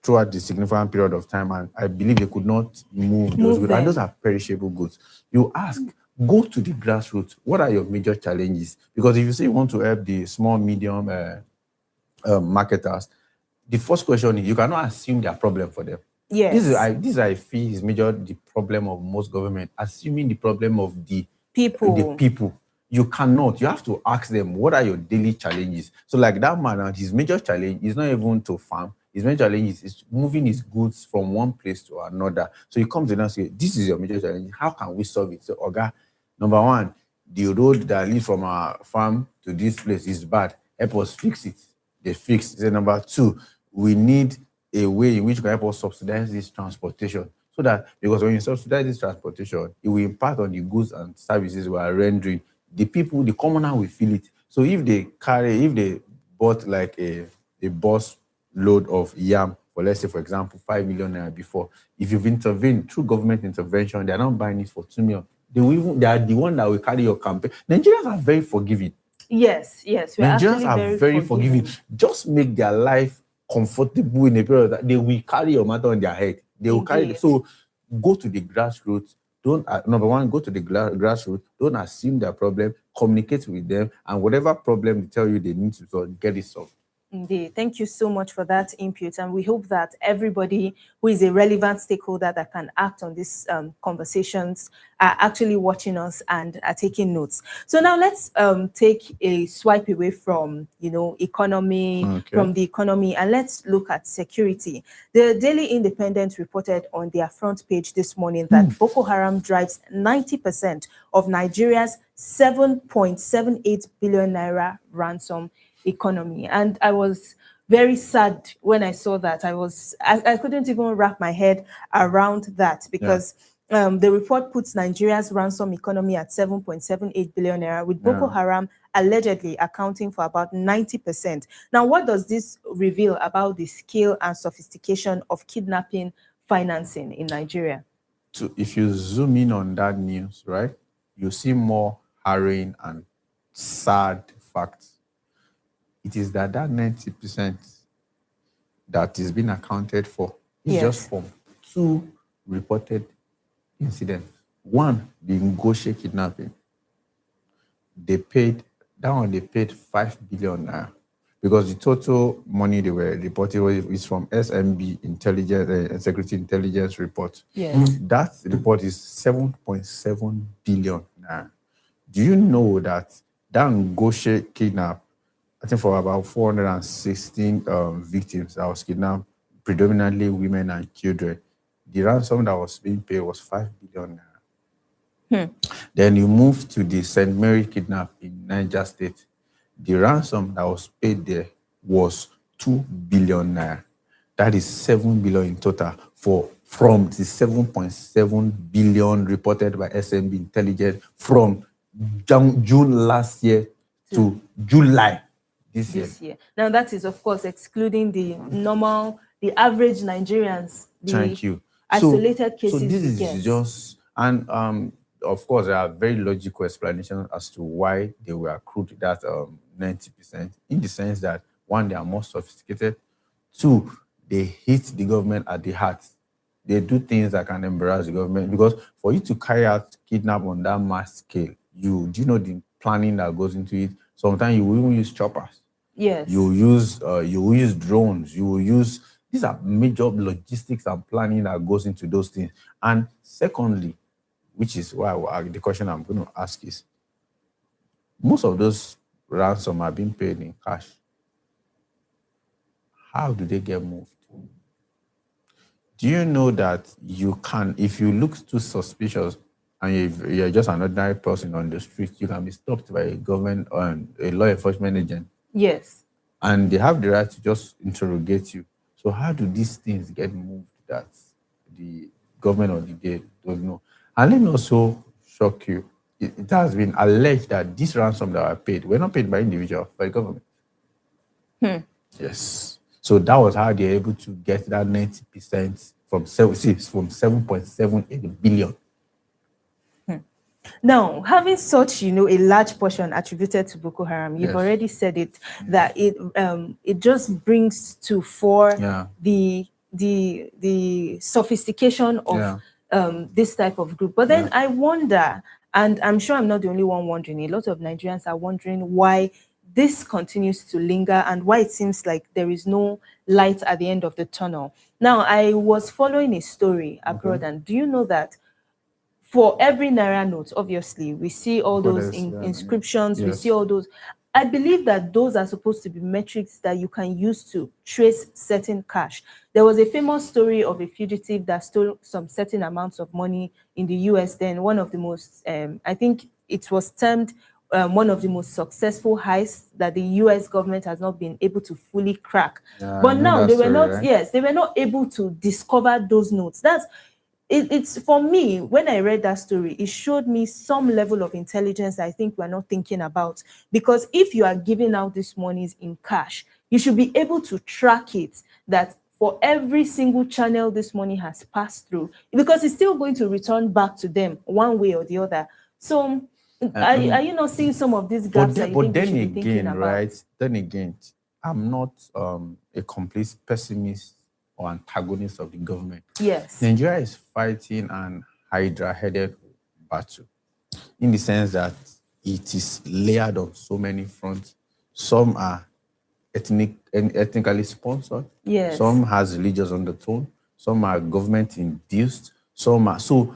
throughout the significant period of time, and I believe they could not move those goods. And those are perishable goods. You ask, go to the grassroots. What are your major challenges? Because if you say you want to help the small, medium marketers, the first question is you cannot assume their problem for them. This I feel is major the problem of most government, assuming the problem of the people. You cannot. You have to ask them, what are your daily challenges? So like that man, and his major challenge is not even to farm. His major challenge is moving his goods from one place to another. So he comes in and says, this is your major challenge. How can we solve it? So, Oga, number one, the road that leads from our farm to this place is bad. Help us fix it. They fix it. Number two, we need a way in which you can help us subsidize this transportation. So that, because when you subsidize this transportation, it will impact on the goods and services we are rendering. The people, the commoner will feel it. So if they bought like a bus load of yam for, let's say, for example, 5 million naira before, if you've intervened through government intervention, they're not buying it for 2 million. They are the one that will carry your campaign. Nigerians are very forgiving. Yes. Nigerians are very forgiving. Just make their life comfortable in a period that they will carry your matter on their head. They will carry it. So go to the grassroots. Don't number one, go to the grassroots. Don't assume their problem. Communicate with them, and whatever problem they tell you they need to solve, get it solved. Indeed. Thank you so much for that input. And we hope that everybody who is a relevant stakeholder that can act on these conversations are actually watching us and are taking notes. So now let's take a swipe away from, economy, from the economy, and let's look at security. The Daily Independent reported on their front page this morning that Boko Haram drives 90% of Nigeria's 7.78 billion naira ransom economy. And I was very sad when I saw that. I couldn't even wrap my head around that, because the report puts Nigeria's ransom economy at 7.78 billion naira, with Boko Haram allegedly accounting for about 90%. Now, what does this reveal about the scale and sophistication of kidnapping financing in Nigeria? So if you zoom in on that news, right, you see more harrowing and sad facts. It is that 90% that is being accounted for is just from 2 reported incidents. One, the Ngoshe kidnapping. They paid 5 billion naira, because the total money they were reporting is from SMB intelligence, security intelligence report. That report is 7.7 billion naira. Do you know that Ngoshe kidnap, I think for about 416 victims that was kidnapped, predominantly women and children, the ransom that was being paid was 5 billion naira. Then you move to the St. Mary kidnap in Niger State. The ransom that was paid there was 2 billion naira. That is 7 billion in total from the 7.7 billion reported by SMB Intelligence from June last year to July this year. Now, that is, of course, excluding the average Nigerians. Thank you. Isolated cases. So this is just, and of course, there are very logical explanations as to why they were accrued that 90%, in the sense that, one, they are more sophisticated. 2, they hit the government at the heart. They do things that can embarrass the government, because for you to carry out kidnap on that mass scale, do you know the planning that goes into it? Sometimes you will even use choppers. Yes. You will use drones. You will use, these are major logistics and planning that goes into those things. And secondly, which is why the question I'm going to ask is, most of those ransom are being paid in cash. How do they get moved? Do you know that you can, if you look too suspicious and if you're just an ordinary person on the street, you can be stopped by a government or a law enforcement agent? Yes. And they have the right to just interrogate you. So how do these things get moved that the government or the day doesn't know? And let me also shock you. It has been alleged that this ransom that were paid were not paid by individuals, by the government. Yes. So that was how they're able to get that 90% from 7.78 billion. Now, having such, a large portion attributed to Boko Haram, you've already said it, that it just brings to fore the sophistication of this type of group. But then I wonder, and I'm sure I'm not the only one wondering, a lot of Nigerians are wondering why this continues to linger and why it seems like there is no light at the end of the tunnel. Now, I was following a story abroad, and do you know that for every Naira note, obviously, we see all those inscriptions, we see all those. I believe that those are supposed to be metrics that you can use to trace certain cash. There was a famous story of a fugitive that stole some certain amounts of money in the US. Then one of the most, I think it was termed one of the most successful heists that the US government has not been able to fully crack. But now they were not, they were not able to discover those notes. It's for me, when I read that story, it showed me some level of intelligence I think we're not thinking about. Because if you are giving out these monies in cash, you should be able to track it, that for every single channel this money has passed through, because it's still going to return back to them one way or the other. So are you not seeing some of these gaps that you think we should be thinking about? Right, then again, I'm not a complete pessimist or antagonist of the government. Yes. Nigeria is fighting an hydra-headed battle, in the sense that it is layered on so many fronts. Some are ethnically sponsored. Yes. Some has religious undertone. Some are government induced. Some are so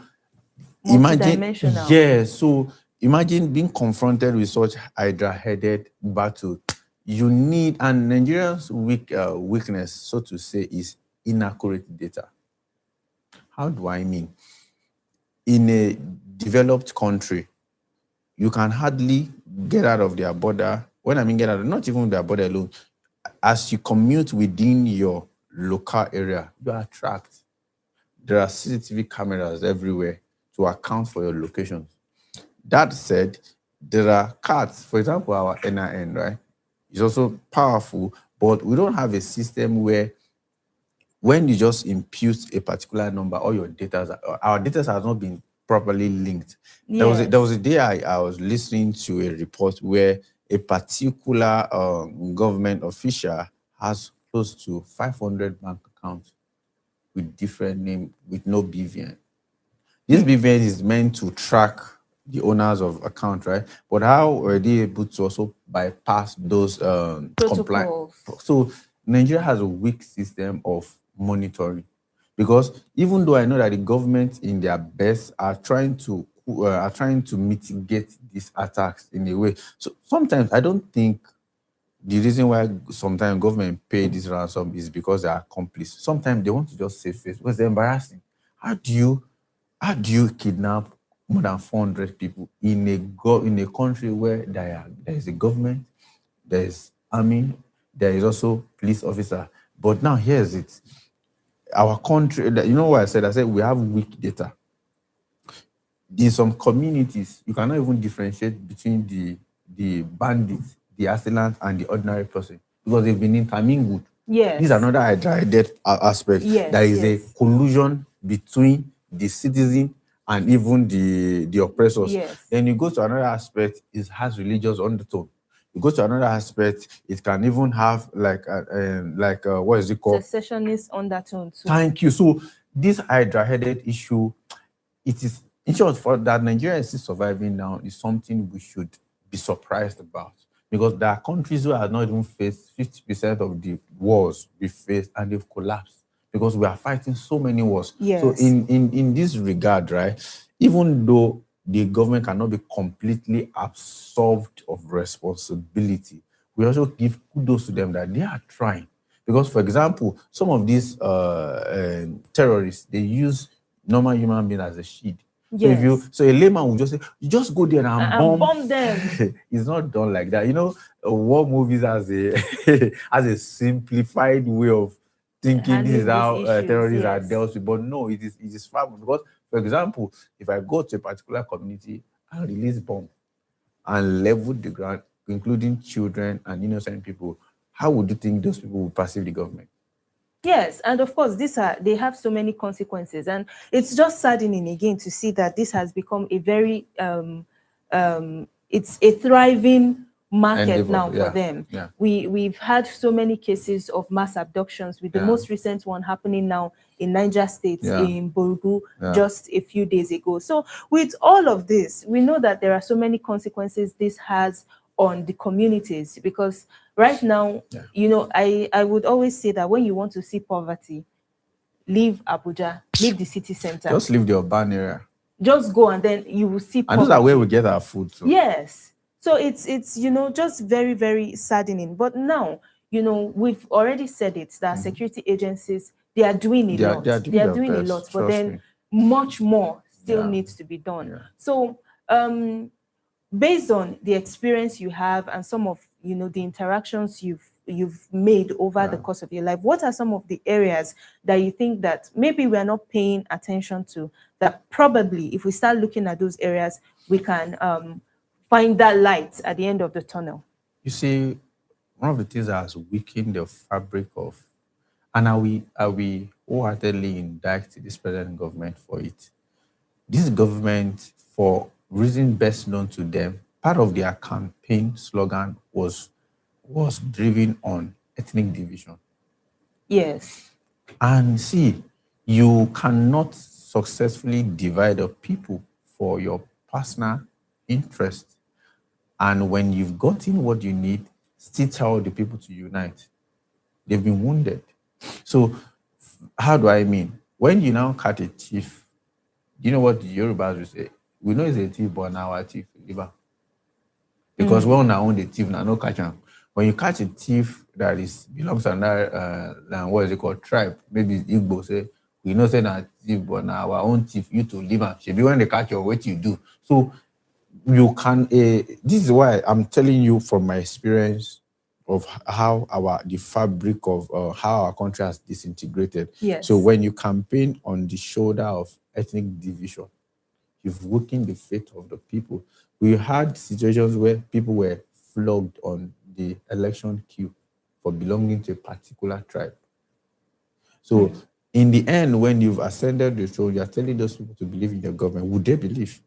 multidimensional. So imagine being confronted with such hydra-headed battle. You need, and Nigeria's weakness, so to say, is inaccurate data. How do I mean? In a developed country, you can hardly get out of their border. When I mean get out, not even their border alone, as you commute within your local area, you are tracked. There are CCTV cameras everywhere to account for your locations. That said, there are cards, for example, our NIN, right? It's also powerful, but we don't have a system where when you just impute a particular number, all your data, our data has not been properly linked. There was a day I was listening to a report where a particular government official has close to 500 bank accounts with different name, with no BVN. This BVN is meant to track the owners of account, right? But how were they able to also bypass those compliance? So Nigeria has a weak system of monitoring, because even though I know that the government in their best are trying to mitigate these attacks in a way. So sometimes I don't think the reason why sometimes government pay this ransom is because they are accomplices. Sometimes they want to just save face because they're embarrassing. How do you kidnap more than 400 people in a country where there is a government, there is army, there is also police officer? But now here's it. Our country, you know what I said? I said we have weak data. In some communities, you cannot even differentiate between the bandits, the assailant, and the ordinary person because they've been intermingled. Yes. This is another hidden aspect. Yes, there is a collusion between the citizen and even the oppressors. Yes. Then you go to another aspect, it has religious undertone. You go to another aspect, it can even have what is it called? Secessionist undertone too. Thank you. So this hydra-headed issue, it is, in short, for that Nigeria is still surviving now, is something we should be surprised about. Because there are countries who have not even faced 50% of the wars we faced, and they've collapsed because we are fighting so many wars. Yes. So in this regard, right, even though the government cannot be completely absolved of responsibility, we also give kudos to them that they are trying. Because, for example, some of these terrorists, they use normal human beings as a shield. Yes. So a layman will just say, you just go there and bomb them. It's not done like that. You know, war movies has a simplified way of thinking. This is how terrorists are dealt with. But no, it is far more. Because, for example, if I go to a particular community and release bomb and level the ground, including children and innocent people, how would you think those people will perceive the government? Yes, and of course, they have so many consequences, and it's just saddening again to see that this has become a very it's a thriving market now for them. Yeah. We've had so many cases of mass abductions, with the most recent one happening now in Niger State, in Borugu, just a few days ago. So with all of this, we know that there are so many consequences this has on the communities, because right now, you know, I would always say that when you want to see poverty, leave Abuja, leave the city center. Just leave the urban area. Just go and then you will see poverty. And those are where we get our food too. Yes. So it's you know, just very, very saddening. But now, you know, we've already said it, that security agencies, they are doing a lot. They are doing a lot, but then much more still needs to be done. Yeah. So based on the experience you have and some of, you know, the interactions you've made over the course of your life, what are some of the areas that you think that maybe we're not paying attention to, that probably if we start looking at those areas, we can find that light at the end of the tunnel? You see, one of the things that has weakened the fabric of, and are we wholeheartedly indict this present government for it? This government, for reason best known to them, part of their campaign slogan was driven on ethnic division. Yes. And see, you cannot successfully divide up people for your personal interest. And when you've gotten what you need, still tell the people to unite. They've been wounded. So how do I mean? When you now catch a thief, you know what the Yorubas will say? We know it's a thief, but now our thief liver. Because we now own the thief, now no catch him. When you catch a thief that belongs to another what is it called, tribe, maybe it's Igbo, say, we know say that thief, but now our own thief, you to live and should be when they catch you, what you do. So you can, this is why I'm telling you from my experience, of how the fabric of how our country has disintegrated. Yes. So when you campaign on the shoulder of ethnic division, you've weakened the faith of the people. We had situations where people were flogged on the election queue for belonging to a particular tribe. So in the end, when you've ascended the throne, you're telling those people to believe in your government. Would they believe?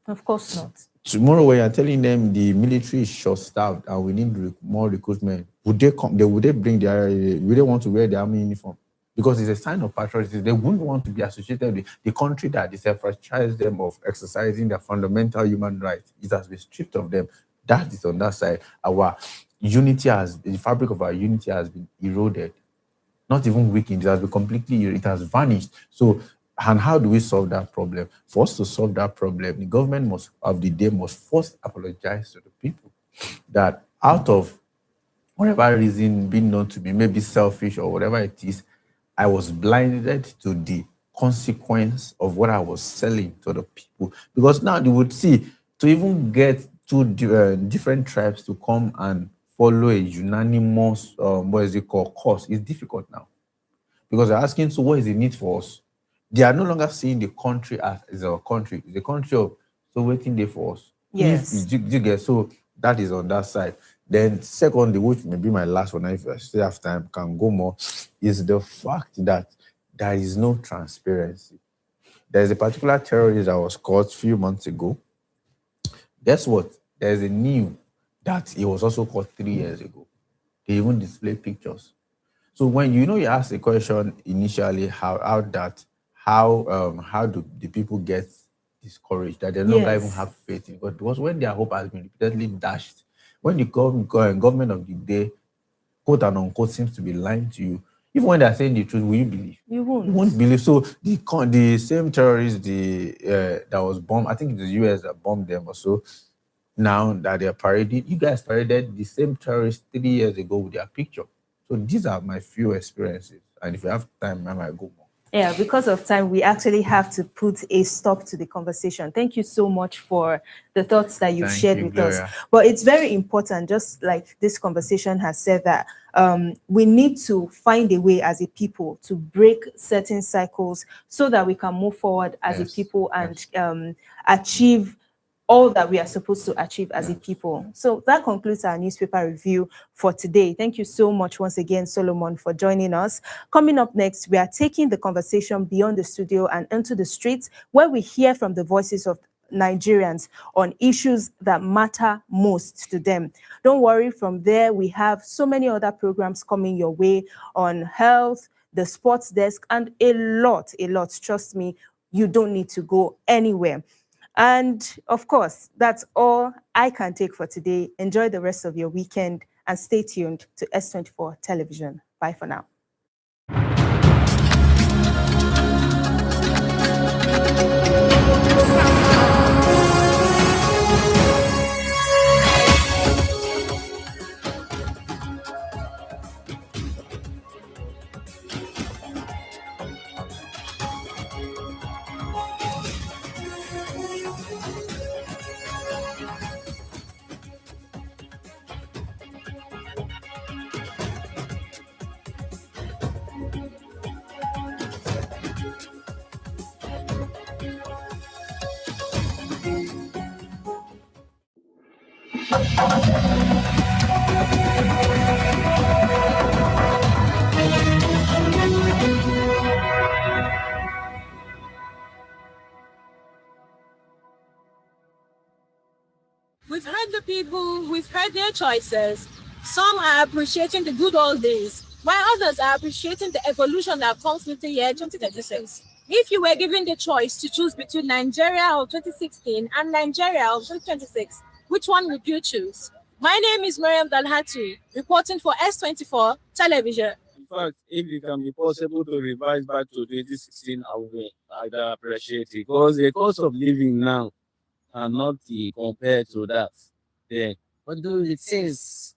Of course not. Tomorrow, when you're telling them the military is short-staffed and we need more recruitment, would they come? Would they bring their? Would they want to wear the army uniform? Because it's a sign of patriotism. They wouldn't want to be associated with the country that disenfranchised them of exercising their fundamental human rights. It has been stripped of them. That is on that side. Our unity the fabric of our unity has been eroded, not even weakened. It has been completely, it has vanished. So, and how do we solve that problem? For us to solve that problem, the government must first apologize to the people that out of whatever reason being known to be maybe selfish or whatever it is, I was blinded to the consequence of what I was selling to the people. Because now they would see, to even get two different tribes to come and follow a unanimous, what is it called, course is difficult now. Because they're asking, so what is the need for us? They are no longer seeing the country as a country. It's a country of, so waiting there for us. Yes. If you get, so that is on that side. Then secondly, which may be my last one, if I still have time, can go more, is the fact that there is no transparency. There's a particular terrorist that was caught a few months ago. Guess what? There's a new that he was also caught 3 years ago. They even display pictures. So when you ask the question initially, how do the people get discouraged that they no longer even have faith in God? Because when their hope has been repeatedly dashed, when the government of the day, quote and unquote, seems to be lying to you, even when they're saying the truth, will you believe? You won't. You won't believe. So the same terrorist that was bombed, I think it was the US that bombed them or so. Now that they're paraded, you guys paraded the same terrorists 3 years ago with their picture. So these are my few experiences. And if you have time, I might go more. Yeah, because of time, we actually have to put a stop to the conversation. Thank you so much for the thoughts that you've shared with us. But it's very important, just like this conversation has said, that we need to find a way as a people to break certain cycles so that we can move forward as a people and achieve all that we are supposed to achieve as a people. So that concludes our newspaper review for today. Thank you so much once again, Solomon, for joining us. Coming up next, we are taking the conversation beyond the studio and into the streets, where we hear from the voices of Nigerians on issues that matter most to them. Don't worry, from there, we have so many other programs coming your way on health, the sports desk, and a lot. Trust me, you don't need to go anywhere. And of course, that's all I can take for today. Enjoy the rest of your weekend and stay tuned to S24 television. Bye for now. We've heard the people, we've heard their choices. Some are appreciating the good old days, while others are appreciating the evolution that comes with the year 2036. If you were given the choice to choose between Nigeria of 2016 and Nigeria of 2026, which one would you choose? My name is Mariam Dalhatu, reporting for S24 television. In fact, if it can be possible to revise back to 2016, I'd appreciate it, because the cost of living now cannot be compared to that. Then, although the things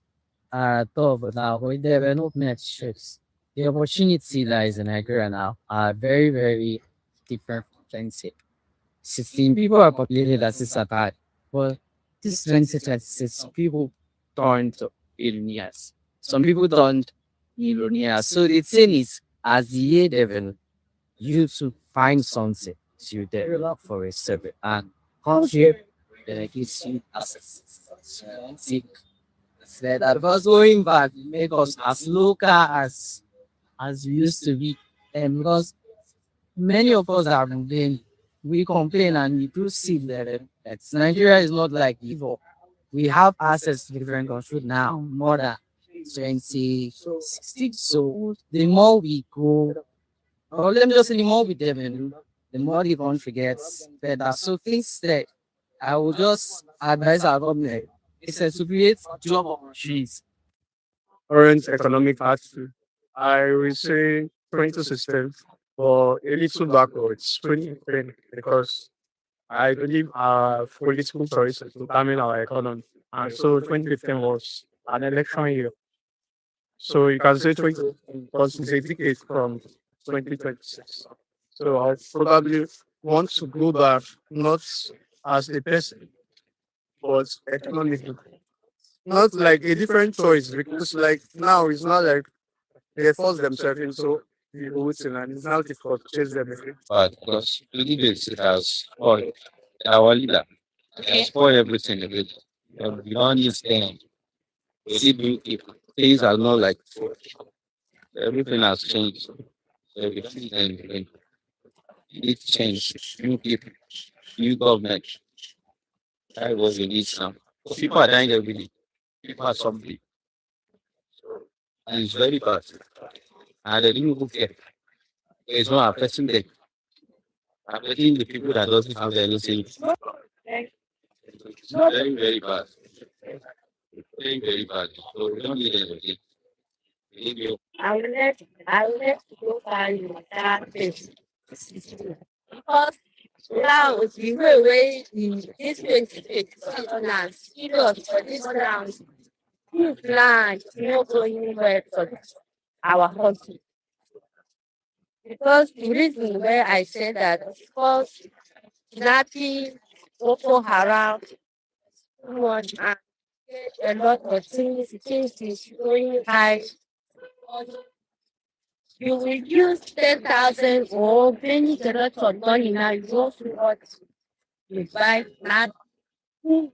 are tough now, with the development shifts, the opportunity that is in Nigeria now are very, very different from 2016. People are populated as it's a bad, but this 2026 people don't billionaires. Some people turned millionaires. So the thing is, as the year develops, you to find something to develop for a survey and culture gives you access. So I think that was going back make us as local as we used to be. And because many of us are complaining, we complain and we do see that Nigeria is not like before. We have access to different countries now, more than 2060. So the more we go, or let me just say the more we develop, the more the country gets better. So things that I would just advise our government is to create job opportunities. Current economic attitude, I will say 2016 or a little backwards, 2010, because I believe our political choices determine our economy. And so 2015 was an election year. So you can say 2015 because it's a decade from 2026. So I probably want to go back not as a person, but economically. Not like a different choice because like now it's not like they force themselves into the routine and it's now difficult to chase them again. But because leaders has spoiled our leader, has spoiled everything a bit. We don't understand. We see people. Things are not like before. Everything has changed. Everything and it changed. New people, new government. That was the need now. People are dying every day. People are suffering. And it's very bad. And they didn't even care. It's not affecting them. Affecting the people that doesn't have anything. It's very, very bad. Very, very bad. So we don't need anything. We need you. I will let go by that place. Because now we will wait in this 2020 now, serious for this round. You plan, going well for our country. Because the reason where I say that, because kidnapping, Boko Haram, too much, and a lot of things is going high. You will use 10,000 or any lot of money now, you go to what you buy, not food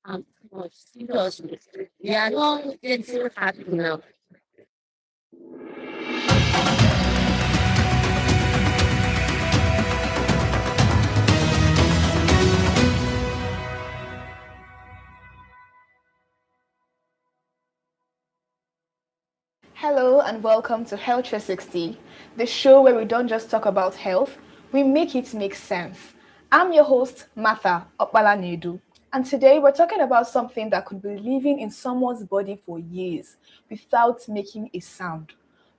and much. Seriously, we are not getting happy now. Hello and welcome to Health 360, the show where we don't just talk about health, we make it make sense. I'm your host, Martha Opalanedu, and today we're talking about something that could be living in someone's body for years without making a sound.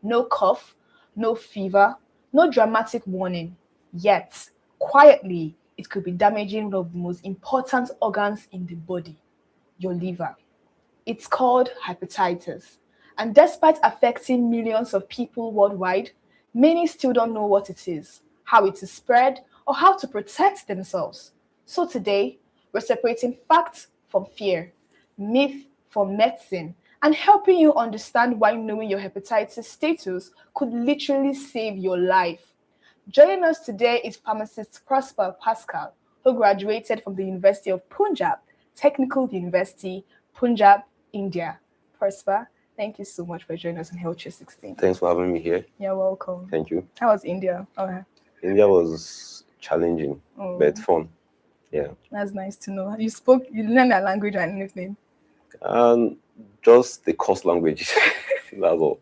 No cough, no fever, no dramatic warning. Yet, quietly, it could be damaging one of the most important organs in the body, your liver. It's called hepatitis. And despite affecting millions of people worldwide, many still don't know what it is, how it is spread, or how to protect themselves. So today, we're separating facts from fear, myth from medicine, and helping you understand why knowing your hepatitis status could literally save your life. Joining us today is pharmacist Prosper Pascal, who graduated from the University of Punjab, Technical University, Punjab, India. Prosper, thank you so much for joining us in Health 360. Thanks for having me here. You're welcome. Thank you. How was India? Okay. India was challenging, but fun. Yeah. That's nice to know. You learned that language or anything? Just the course language. That's all.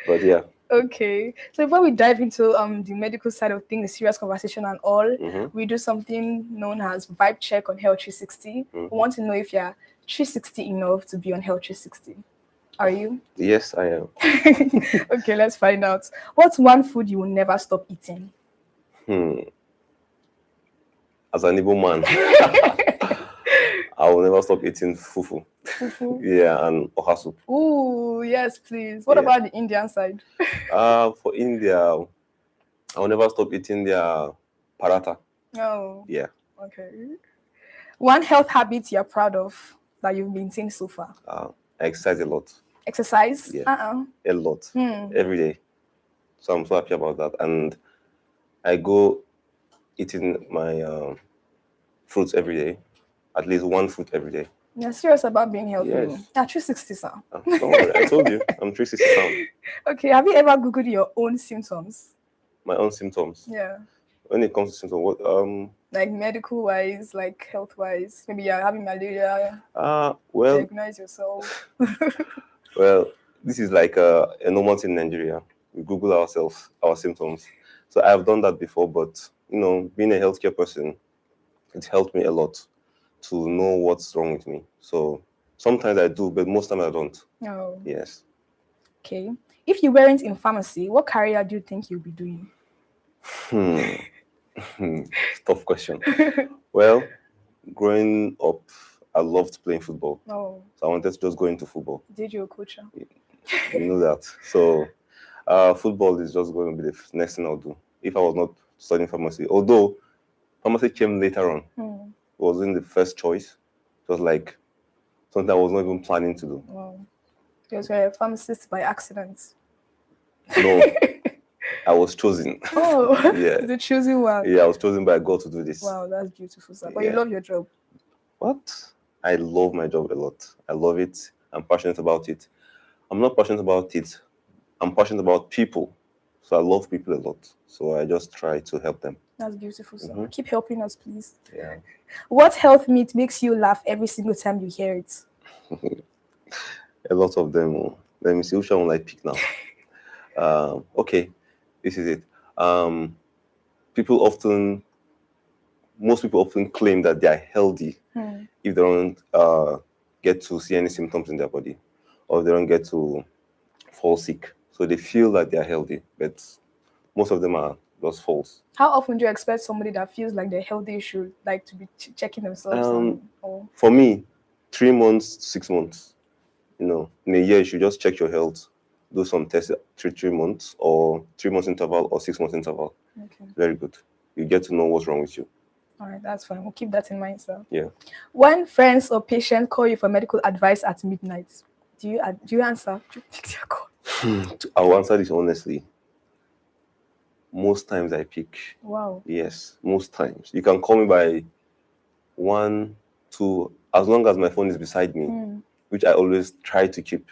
But yeah. Okay. So before we dive into the medical side of things, the serious conversation and all, we do something known as vibe check on Health 360. We want to know if you're 360 enough to be on Health 360. Are you? Yes, I am. Okay, let's find out. What's one food you will never stop eating? As an Igbo man, I will never stop eating fufu. Fufu? Yeah, and oha soup. Ooh, yes, please. What about the Indian side? For India, I will never stop eating their paratha. Oh. Yeah. Okay. One health habit you're proud of? that you've maintained so far? I exercise a lot. Exercise? Yeah. A lot. Every day. So I'm so happy about that. And I go eating my fruits every day. At least one fruit every day. You're serious about being healthy? Yes. You're 360, sir. Don't worry, I told you, I'm 360 pounds. Okay, have you ever Googled your own symptoms? My own symptoms? Yeah. When it comes to symptoms, what? Like medical-wise, like health-wise? Maybe you're having malaria? Well... Diagnose yourself? Well, this is like a normal thing in Nigeria. We Google ourselves, our symptoms. So I've done that before, but, being a healthcare person, it helped me a lot to know what's wrong with me. So sometimes I do, but most times I don't. Oh. Yes. Okay. If you weren't in pharmacy, what career do you think you'll be doing? Tough question. Well, growing up, I loved playing football. Oh. So I wanted to just go into football. Did you, coach? You know that. So football is just going to be the next thing I'll do if I was not studying pharmacy. Although pharmacy came later on. It wasn't the first choice. It was like something I was not even planning to do. Wow. You were a pharmacist by accident. No, I was chosen. Oh, yeah. The chosen one. Yeah, I was chosen by God to do this. Wow, that's beautiful, sir. But you love your job. What? I love my job a lot. I love it. I'm passionate about it. I'm not passionate about it. I'm passionate about people. So I love people a lot. So I just try to help them. That's beautiful, sir. Keep helping us, please. Yeah. What health myth makes you laugh every single time you hear it? A lot of them. Let me see which one will I pick now. Okay, this is it. Most people often claim that they are healthy if they don't get to see any symptoms in their body, or if they don't get to fall sick. So they feel that they are healthy, but most of them are just false. How often do you expect somebody that feels like they're healthy should like to be checking themselves? For me, 3 months, 6 months. In a year, you should just check your health, do some tests 3 months, or 3 months interval, or 6 months interval. Okay. Very good. You get to know what's wrong with you. All right, that's fine. We'll keep that in mind, sir. Yeah. When friends or patients call you for medical advice at midnight, do you answer? Do you pick their call? I'll answer this honestly. Most times I pick. Wow. Yes, most times. You can call me by 1, 2, as long as my phone is beside me, which I always try to keep,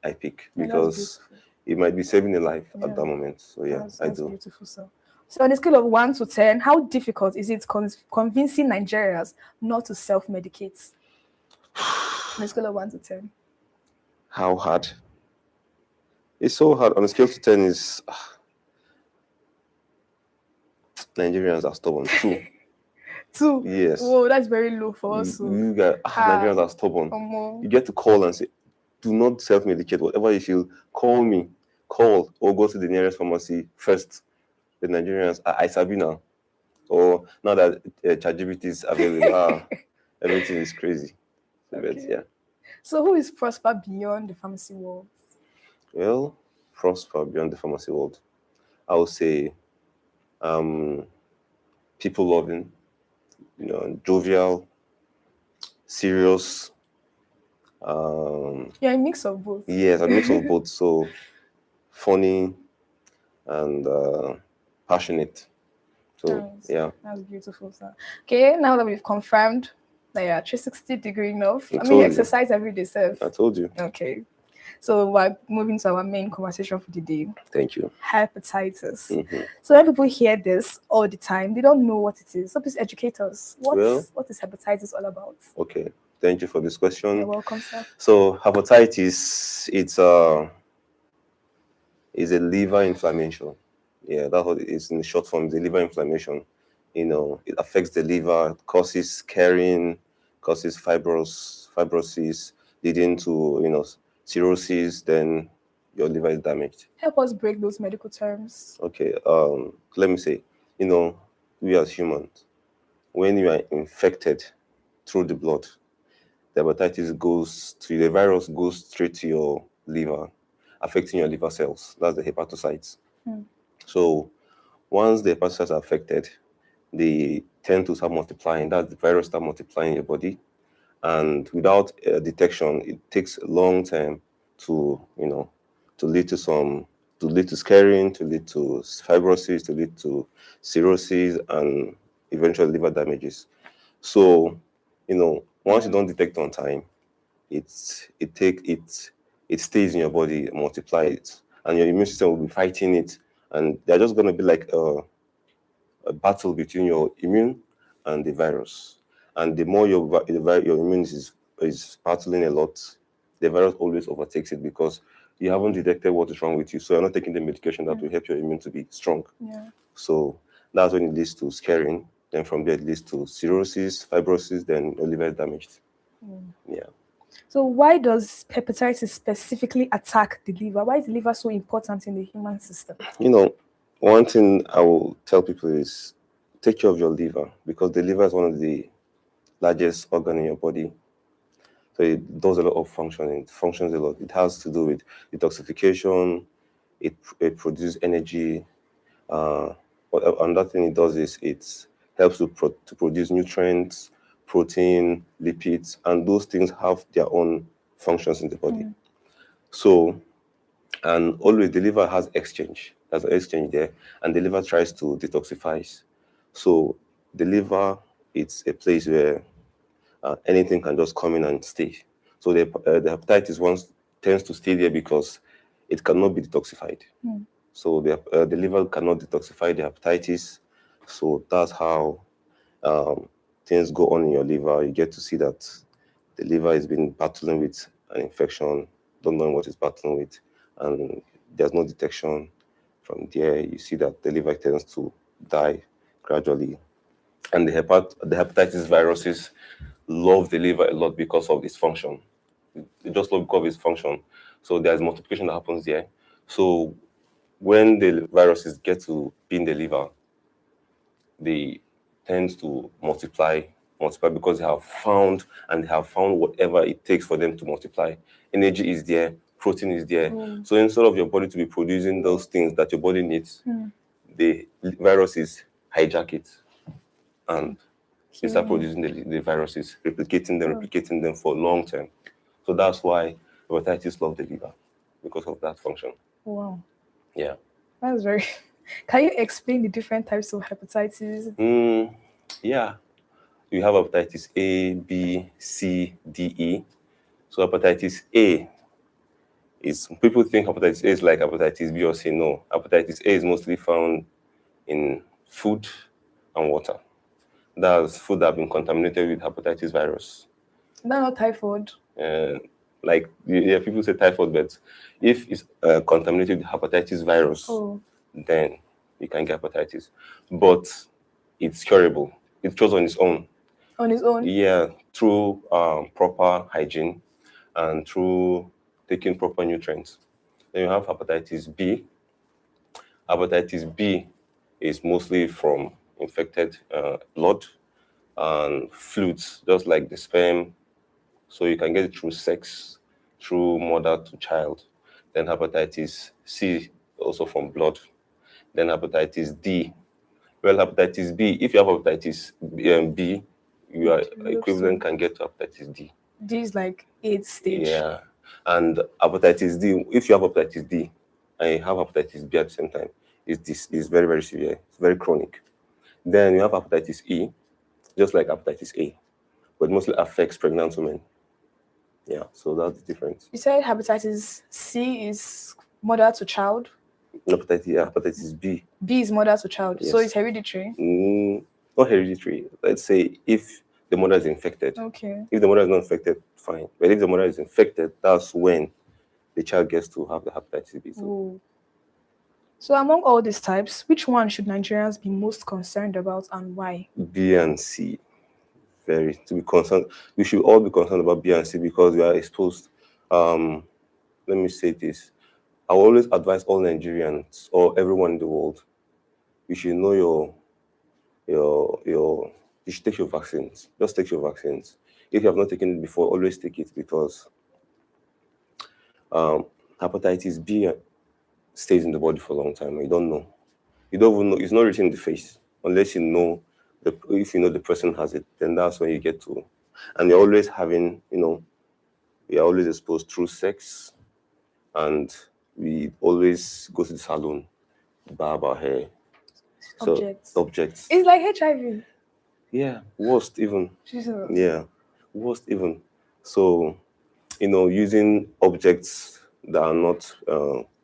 I pick, because it might be saving a life at that moment. So yeah, I do. That's beautiful, sir. So on a scale of 1 to 10, how difficult is it convincing Nigerians not to self-medicate? On a scale of 1 to 10. How hard? It's so hard. On a scale to 10 is... Nigerians are stubborn. 2. 2? Yes. Oh, that's very low for us. Nigerians are stubborn. You get to call and say, do not self-medicate. Whatever you feel, call me. Call or go to the nearest pharmacy first. The Nigerians are Isabina. Or now that ChatGPT is available, everything is crazy. Okay. But, yeah. So who is prosper beyond the pharmacy world? Well, prosper beyond the pharmacy world, I would say people loving, jovial, serious. Yeah, a mix of both. Yes, a mix of both. So funny and passionate. So yeah, that's beautiful, sir. Okay, now that we've confirmed that you're 360-degree enough, you exercise every day, sir. I told you. Okay. So we're moving to our main conversation for the day. Thank you. Hepatitis. So when people hear this all the time, they don't know what it is. So please educate us. What is hepatitis all about? Okay. Thank you for this question. You're welcome, sir. So hepatitis, it's a liver inflammation. Yeah, that's what it is in short form, the liver inflammation. It affects the liver, causes scarring, causes fibrosis, leading to, cirrhosis, then your liver is damaged. Help us break those medical terms. Okay, let me say, we as humans, when you are infected through the blood, the virus goes straight to your liver, affecting your liver cells. That's the hepatocytes. So once the hepatocytes are affected, they tend to start multiplying. That's the virus start multiplying in your body, and without detection, it takes a long time to, to lead to scarring, to lead to fibrosis, to lead to cirrhosis, and eventually liver damages. So, once you don't detect on time, it stays in your body, multiply it, and your immune system will be fighting it, and they're just going to be like a battle between your immune and the virus. And the more your immune is battling a lot, the virus always overtakes it because you haven't detected what is wrong with you. So you're not taking the medication that will help your immune to be strong. Yeah. So that's when it leads to scarring. Then from there it leads to cirrhosis, fibrosis, then your liver is damaged. Yeah. So why does hepatitis specifically attack the liver? Why is the liver so important in the human system? One thing I will tell people is take care of your liver, because the liver is one of the largest organ in your body. So it does a lot of functioning. It functions a lot. It has to do with detoxification. It produces energy. Another thing it does is it helps to produce nutrients, protein, lipids, and those things have their own functions in the body. So, and always the liver has exchange. There's an exchange there, and the liver tries to detoxify. So the liver, it's a place where anything can just come in and stay. So the hepatitis once tends to stay there because it cannot be detoxified. So the liver cannot detoxify the hepatitis. So that's how things go on in your liver. You get to see that the liver has been battling with an infection, don't know what it's battling with, and there's no detection. From there, you see that the liver tends to die gradually. And the hepatitis viruses love the liver a lot because of its function. They just love because of its function. So there's multiplication that happens there. So when the viruses get to be in the liver, they tend to multiply because they have found whatever it takes for them to multiply. Energy is there, protein is there. So instead of your body to be producing those things that your body needs, the viruses hijack it and start producing the viruses, replicating them for long term. So that's why hepatitis love the liver, because of that function. Wow. Yeah. That's very... Can you explain the different types of hepatitis? Yeah. You have hepatitis A, B, C, D, E. So hepatitis A is, people think hepatitis A is like hepatitis B or C. No. Hepatitis A is mostly found in food and water. That's food that have been contaminated with hepatitis virus. That's not typhoid. Like, yeah, people say typhoid, but if it's contaminated with hepatitis virus, then you can get hepatitis. But it's curable. It cures on its own. On its own? Yeah, through proper hygiene and through taking proper nutrients. Then you have hepatitis B. Hepatitis B is mostly from infected blood and fluids, just like the sperm. So you can get it through sex, through mother to child. Then hepatitis C, also from blood. Then hepatitis D. Well, hepatitis B, if you have hepatitis B, your equivalent can get to hepatitis D. D is like 8th stage. Yeah. And hepatitis D, if you have hepatitis D and you have hepatitis B at the same time, is very, very severe. It's very chronic. Then you have hepatitis E, just like hepatitis A, but mostly affects pregnant women. Yeah, so that's the difference. You said hepatitis C is mother to child? Hepatitis B. B is mother to child, yes. So it's hereditary? Not hereditary. Let's say if the mother is infected. Okay. If the mother is not infected, fine. But if the mother is infected, that's when the child gets to have the hepatitis B. So among all these types, which one should Nigerians be most concerned about and why? B and C. To be concerned, we should all be concerned about B and C because we are exposed. Let me say this. I will always advise all Nigerians or everyone in the world, you should know you should take your vaccines. Just take your vaccines. If you have not taken it before, always take it because hepatitis B stays in the body for a long time. You don't know. You don't even know. It's not written in the face unless you know if you know the person has it. Then that's when you get to And you're always having, we are always exposed through sex, and we always go to the salon, barb our hair. So objects. It's like HIV. Yeah, worst even. Jesus. Yeah, worst even. So, using objects that are not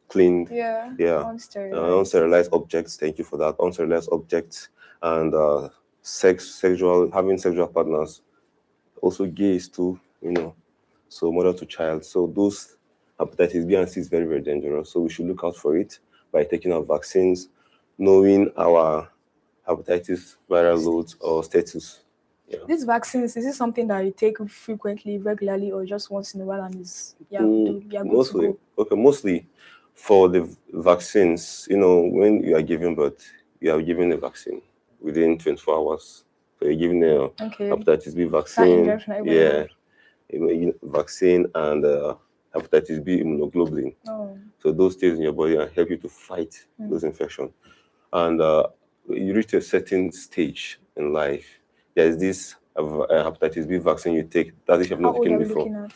cleaned. Yeah. Yeah. Unsterilized objects. Thank you for that. Unsterilized objects, and having sexual partners. Also gays too. So mother to child. So those hepatitis B and C is very, very dangerous. So we should look out for it by taking our vaccines, knowing our hepatitis viral loads or status. Yeah. These vaccines, is it something that you take frequently, regularly, or just once in a while and good mostly to go? Okay, mostly for the vaccines, when you are giving birth, you are given a vaccine within 24 hours. So you're giving a hepatitis B vaccine. Yeah. Vaccine and hepatitis B immunoglobulin. So those stays in your body and help you to fight those infections. And you reach a certain stage in life, there's this hepatitis B vaccine you take that you have not taken before.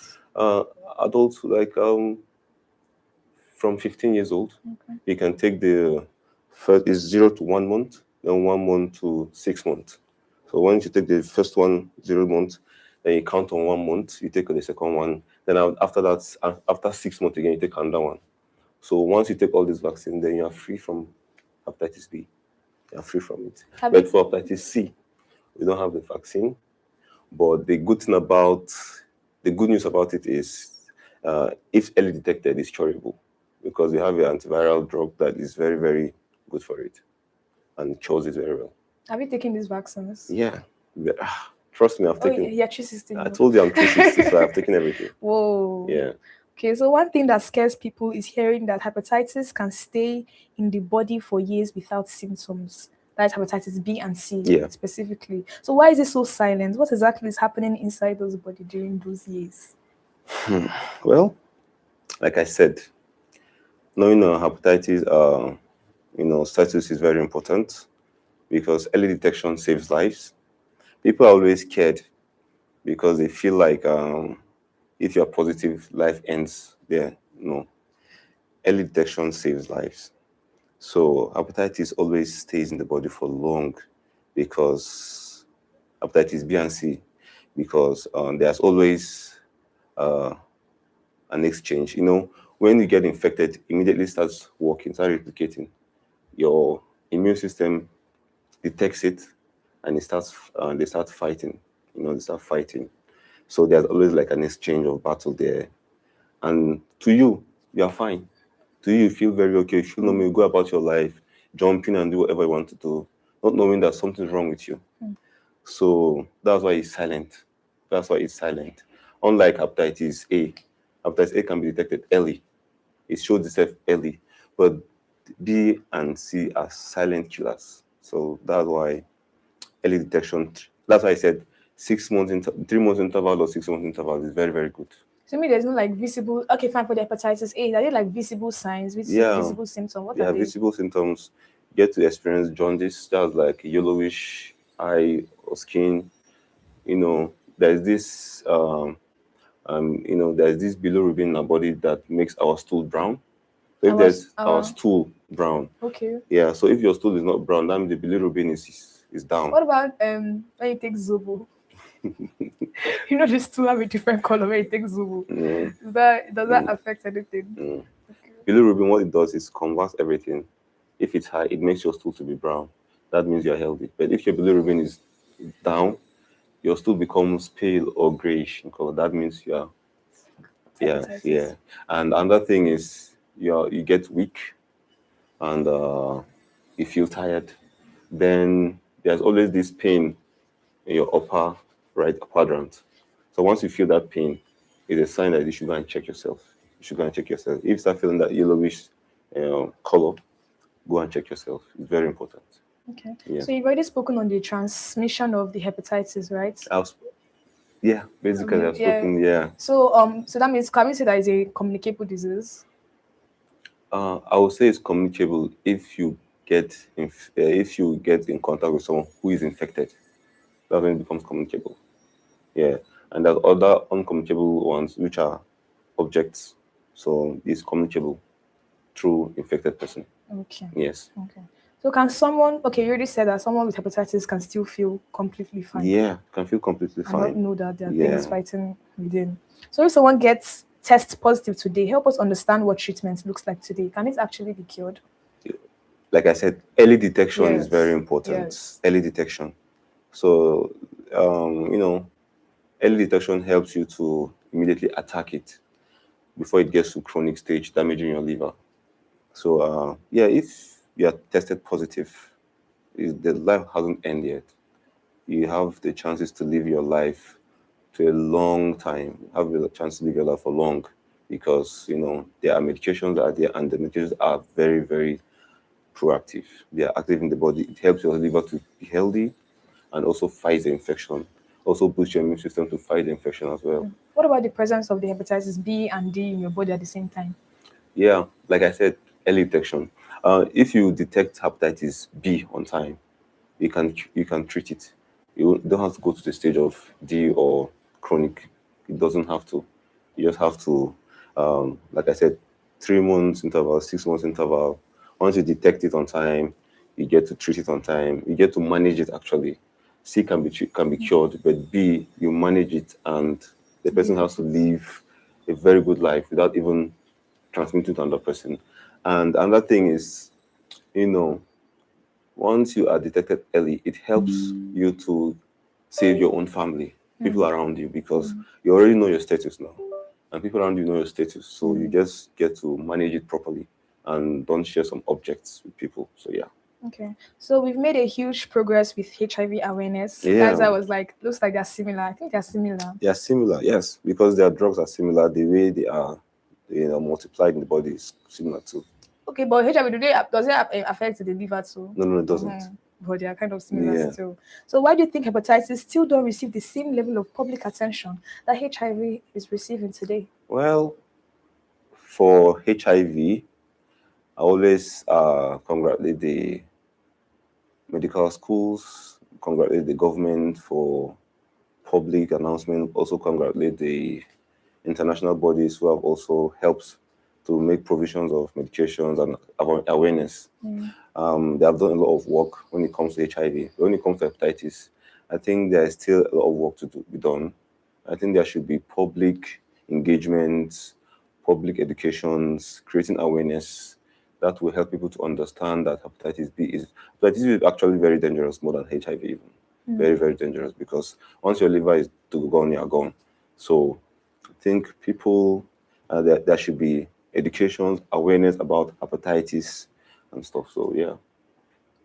Adults like from 15 years old, you can take the first is 0 to 1 month, then 1 month to 6 months. So once you take the first one 0 months, then you count on 1 month, you take the second one, then after that, after 6 months again, you take another one. So once you take all these vaccines, then you are free from hepatitis B. You are free from it. But for hepatitis C, we don't have the vaccine. But the good news about it is, if early detected, it's curable, because we have an antiviral drug that is very, very good for it and cures it very well. Have you taken these vaccines? Yeah. Trust me, I've taken. Yeah, 360. I told you I'm 360, so I've taken everything. Whoa. Yeah. Okay, so one thing that scares people is hearing that hepatitis can stay in the body for years without symptoms. That's hepatitis B and C specifically. So why is it so silent? What exactly is happening inside those body during those years? Well, like I said, knowing hepatitis, status is very important, because early detection saves lives. People are always scared because they feel like if you're positive, life ends there. No. Early detection saves lives. So hepatitis always stays in the body for long, because hepatitis B and C, because there's always an exchange. When you get infected, immediately starts working, starts replicating. Your immune system detects it, and they start fighting. They start fighting. So there's always like an exchange of battle there. And to you, are fine. To you feel very okay. You feel normal. You go about your life, jumping and do whatever you want to do, not knowing that something's wrong with you. So that's why it's silent. Unlike hepatitis A. Hepatitis A can be detected early. It shows itself early. But B and C are silent killers. So that's why early detection, that's why I said 6 months, 3 months interval or 6 months interval is very, very good. So me, there's no like visible, okay, fine, for the hepatitis A, are there like visible signs, visible symptoms? What are they? Visible symptoms. You get to experience jaundice, that's like yellowish eye or skin. There's this there's this bilirubin in our body that makes our stool brown. So if there's our stool brown. Okay. Yeah, so if your stool is not brown, that means the bilirubin is down. What about when you take Zobo? The stool have a different color when you take Zobo. Does that affect anything? Okay. Bilirubin, what it does is converts everything. If it's high, it makes your stool to be brown. That means you're healthy. But if your bilirubin is down, your stool becomes pale or grayish in color. That means you're yeah. And another thing is you get weak, and you feel tired. Then there's always this pain in your upper right quadrant. So once you feel that pain, it's a sign that you should go and check yourself. If you start feeling that yellowish color, go and check yourself. It's very important. Okay. Yeah. So you've already spoken on the transmission of the hepatitis, right? Basically I've spoken. Yeah. So that means, can we say that it's a communicable disease? I would say it's communicable if you get in contact with someone who is infected. That's when it becomes communicable. Yeah, and there's other uncommunicable ones, which are objects. So it's communicable through infected person. Okay. Yes. Okay. So can someone, okay, you already said that someone with hepatitis can still feel completely fine. Yeah, can feel completely and not fine. know that there are things fighting within. So if someone gets test positive today, help us understand what treatment looks like today. Can it actually be cured? Like I said, early detection is very important. Yes. Early detection. So, early detection helps you to immediately attack it before it gets to chronic stage, damaging your liver. So, if you are tested positive, the life hasn't ended yet. You have the chances to live your life to a long time. You have the chance to live your life for long because, there are medications that are there, and the medications are very, very proactive. They are active in the body. It helps your liver to be healthy and also fights the infection. Also boosts your immune system to fight the infection as well. What about the presence of the hepatitis B and D in your body at the same time? Yeah, like I said, early detection. If you detect hepatitis B on time, you can treat it. You don't have to go to the stage of D or chronic. It doesn't have to. You just have to, like I said, 3 months interval, 6 months interval. Once you detect it on time, you get to treat it on time. You get to manage it actually. C can be cured, but B, you manage it, and the person has to live a very good life without even transmitting to another person. And another thing is, you know, once you are detected early, it helps you to save your own family, people around you, because you already know your status now, and people around you know your status. So you just get to manage it properly and don't share some objects with people. So yeah. Okay. So we've made a huge progress with HIV awareness. Yeah. As I was like, looks like they're similar. I think they're similar. They are similar, yes, because their drugs are similar. The way they are, multiplied in the body is similar too. Okay, but HIV, does it affect the liver too? No, it doesn't. But they are kind of similar Yeah. still. So why do you think hepatitis still don't receive the same level of public attention that HIV is receiving today? Well, for HIV, I always congratulate the medical schools, congratulate the government for public announcement, also congratulate the international bodies who have also helped to make provisions of medications and awareness. They have done a lot of work when it comes to HIV. When it comes to hepatitis, I think there is still a lot of work to be done. I think there should be public engagement, public educations, creating awareness that will help people to understand that hepatitis B is actually very dangerous, more than HIV even. Very, very dangerous, because once your liver is gone, you are gone. So I think people, there should be education, awareness about hepatitis and stuff. So yeah.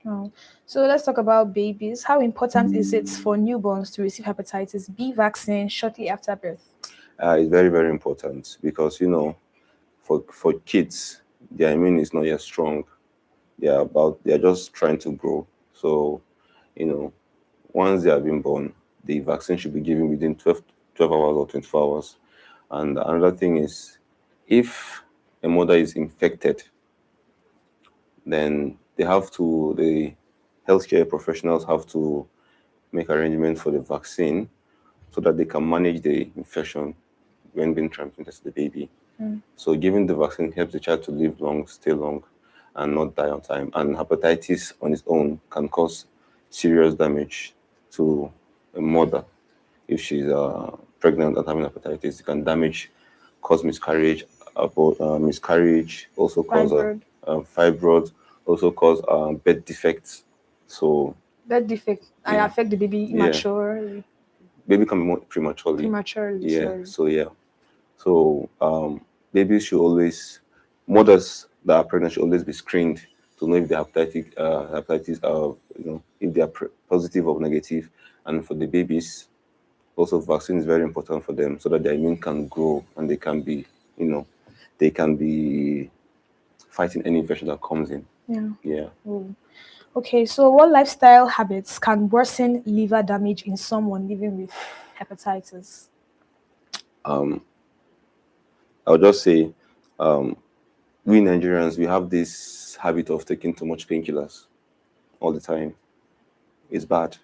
Oh. So let's talk about babies. How important is it for newborns to receive hepatitis B vaccine shortly after birth? It's very, very important because, for kids, their immune is not yet strong. They're just trying to grow. So, you know, once they have been born, the vaccine should be given within 12 hours or 24 hours. And another thing is, if a mother is infected, then the healthcare professionals have to make arrangements for the vaccine so that they can manage the infection when being transmitted to the baby. So giving the vaccine helps the child to live long, stay long, and not die on time. And hepatitis on its own can cause serious damage to a mother if she's pregnant and having hepatitis. It can cause miscarriage, miscarriage, also cause fibroid, also cause birth defects. So That defect I affect the baby immature. Baby can be more prematurely. Prematurely, Yeah. sorry. So yeah. So babies should mothers that are pregnant should always be screened to know if they have hepatitis, if they are positive or negative. And for the babies, also vaccine is very important for them so that their immune can grow and they can be fighting any infection that comes in. Yeah. Yeah. Oh. Okay, so what lifestyle habits can worsen liver damage in someone living with hepatitis? I'll just say, we Nigerians, we have this habit of taking too much painkillers all the time. It's bad.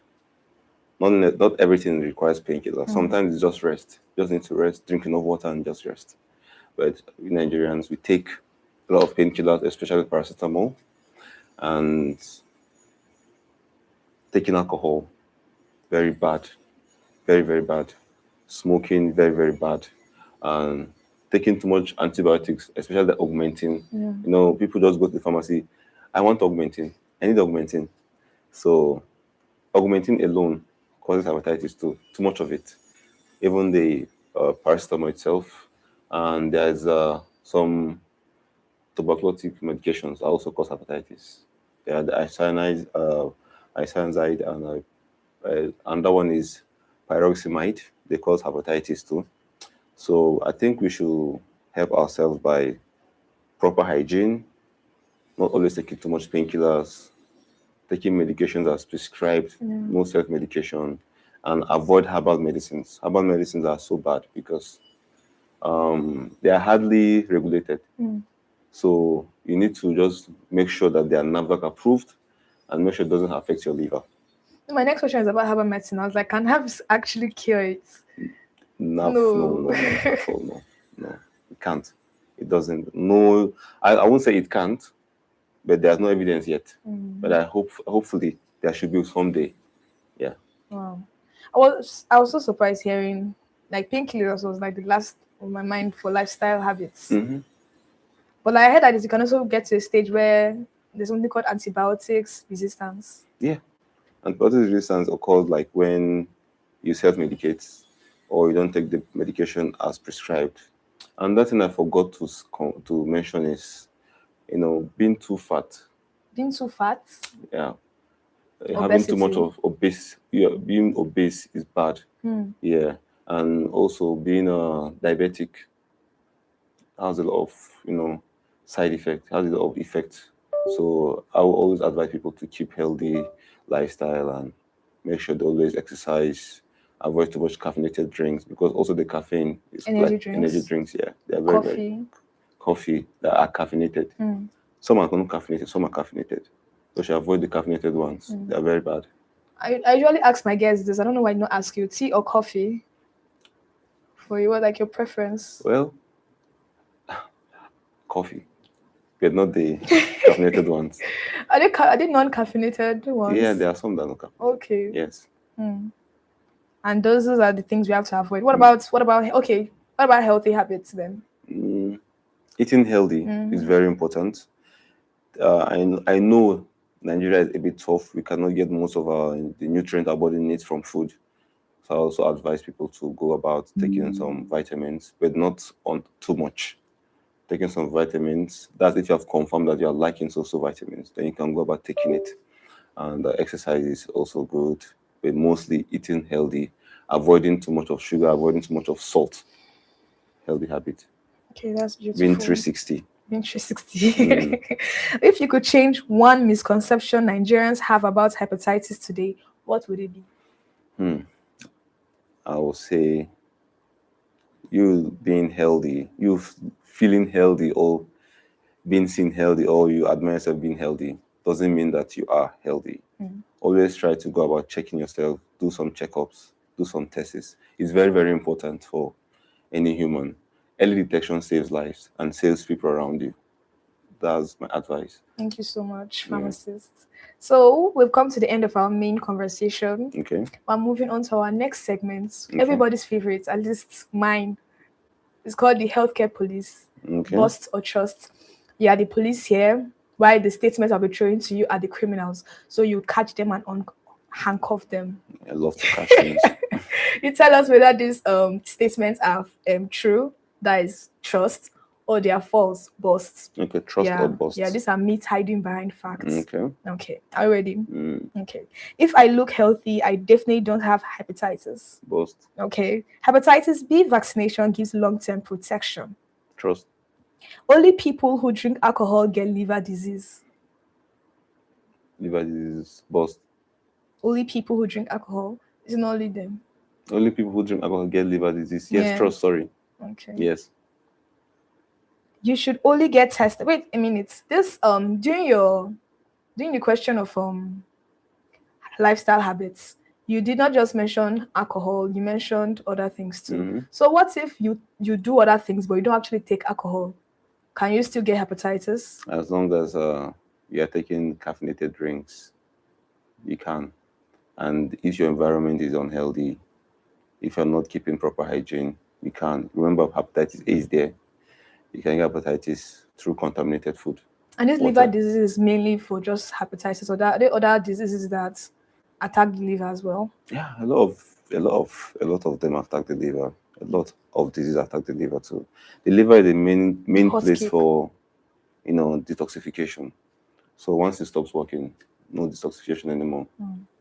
not everything requires painkillers. Sometimes it's just rest. You just need to rest, drink enough water, and just rest. But we Nigerians, we take a lot of painkillers, especially paracetamol, and taking alcohol, very bad, very, very bad. Smoking, very, very bad. And taking too much antibiotics, especially the augmentin. People just go to the pharmacy. I want augmentin. I need augmentin. So augmentin alone causes hepatitis too. Too much of it. Even the paracetamol itself. And there's some tuberculotic medications that also cause hepatitis. There are the isoniazid, and that one is pyroxamide. They cause hepatitis too. So I think we should help ourselves by proper hygiene, not always taking too much painkillers, taking medications as prescribed, no self-medication, and avoid herbal medicines. Herbal medicines are so bad because they are hardly regulated. So you need to just make sure that they are NAFDAC approved and make sure it doesn't affect your liver. My next question is about herbal medicine. I was like, can herbs actually cure it? No, it can't. It doesn't. No, I won't say it can't, but there's no evidence yet. But hopefully there should be someday. Yeah. Wow. I was so surprised hearing like painkillers was like the last on my mind for lifestyle habits. But I heard that you can also get to a stage where there's something called antibiotics resistance. Yeah. Antibiotics resistance occurs like when you self-medicate or you don't take the medication as prescribed. And that thing I forgot to mention is, being too fat. Being too fat? Yeah. Obesity. Having too much of obese. Yeah, being obese is bad. Yeah. And also being diabetic has a lot of, side effects, has a lot of effects. So I will always advise people to keep healthy lifestyle and make sure they always exercise, avoid too much caffeinated drinks, because also the caffeine is energy drinks. Yeah, they are very coffee that are caffeinated. Some are not caffeinated, some are caffeinated. So should avoid the caffeinated ones. They are very bad. I usually ask my guests this. I don't know why I not ask you, tea or coffee? For you, what like your preference? Well, coffee, but not the caffeinated ones. Are they non-caffeinated ones? Yeah, there are some that are not caffeinated. Okay. Yes. And those are the things we have to avoid. What about healthy habits then? Eating healthy is very important. I know Nigeria is a bit tough. We cannot get most of the nutrients our body needs from food. So I also advise people to go about taking some vitamins, but not on too much. Taking some vitamins, that's if you have confirmed that you are liking also vitamins, then you can go about taking it. And exercise is also good, but mostly eating healthy, avoiding too much of sugar, avoiding too much of salt. Healthy habit. Okay, that's beautiful. Being 360. Being 360. If you could change one misconception Nigerians have about hepatitis today, what would it be? I will say you being healthy, you feeling healthy or being seen healthy or you admire yourself being healthy doesn't mean that you are healthy. Always try to go about checking yourself, do some checkups, do some tests. It's very, very important for any human. Early detection saves lives and saves people around you. That's my advice. Thank you so much, pharmacist. So we've come to the end of our main conversation. Okay. We're moving on to our next segment. Okay. Everybody's favorite, at least mine. It's called the healthcare police. Okay. Bust or trust. You are the police here, while the statements I'll be throwing to you are the criminals. So you catch them and handcuff them. I love to catch things. You tell us whether these statements are true, that is trust, or they are false, busts. Okay, trust or busts. Yeah, these are myths hiding behind facts. Okay. Are you ready? Okay. If I look healthy, I definitely don't have hepatitis. Bust. Okay. Hepatitis B vaccination gives long-term protection. Trust. Only people who drink alcohol get liver disease. Liver disease, bust. Only people who drink alcohol. It's not only them. Only people who drink alcohol get liver disease. Yes, trust, sorry. Okay. Yes. You should only get tested. Wait a minute. This during the question of lifestyle habits, you did not just mention alcohol, you mentioned other things too. Mm-hmm. So what if you do other things, but you don't actually take alcohol? Can you still get hepatitis? As long as you are taking caffeinated drinks, you can. And if your environment is unhealthy, if you're not keeping proper hygiene, you can. Remember, hepatitis A is there. You can get hepatitis through contaminated food. And this liver disease is mainly for just hepatitis, or are there other diseases that attack the liver as well? Yeah, a lot of them attack the liver. A lot of diseases attack the liver too. The liver is the main place for, detoxification. So once it stops working, no detoxification anymore.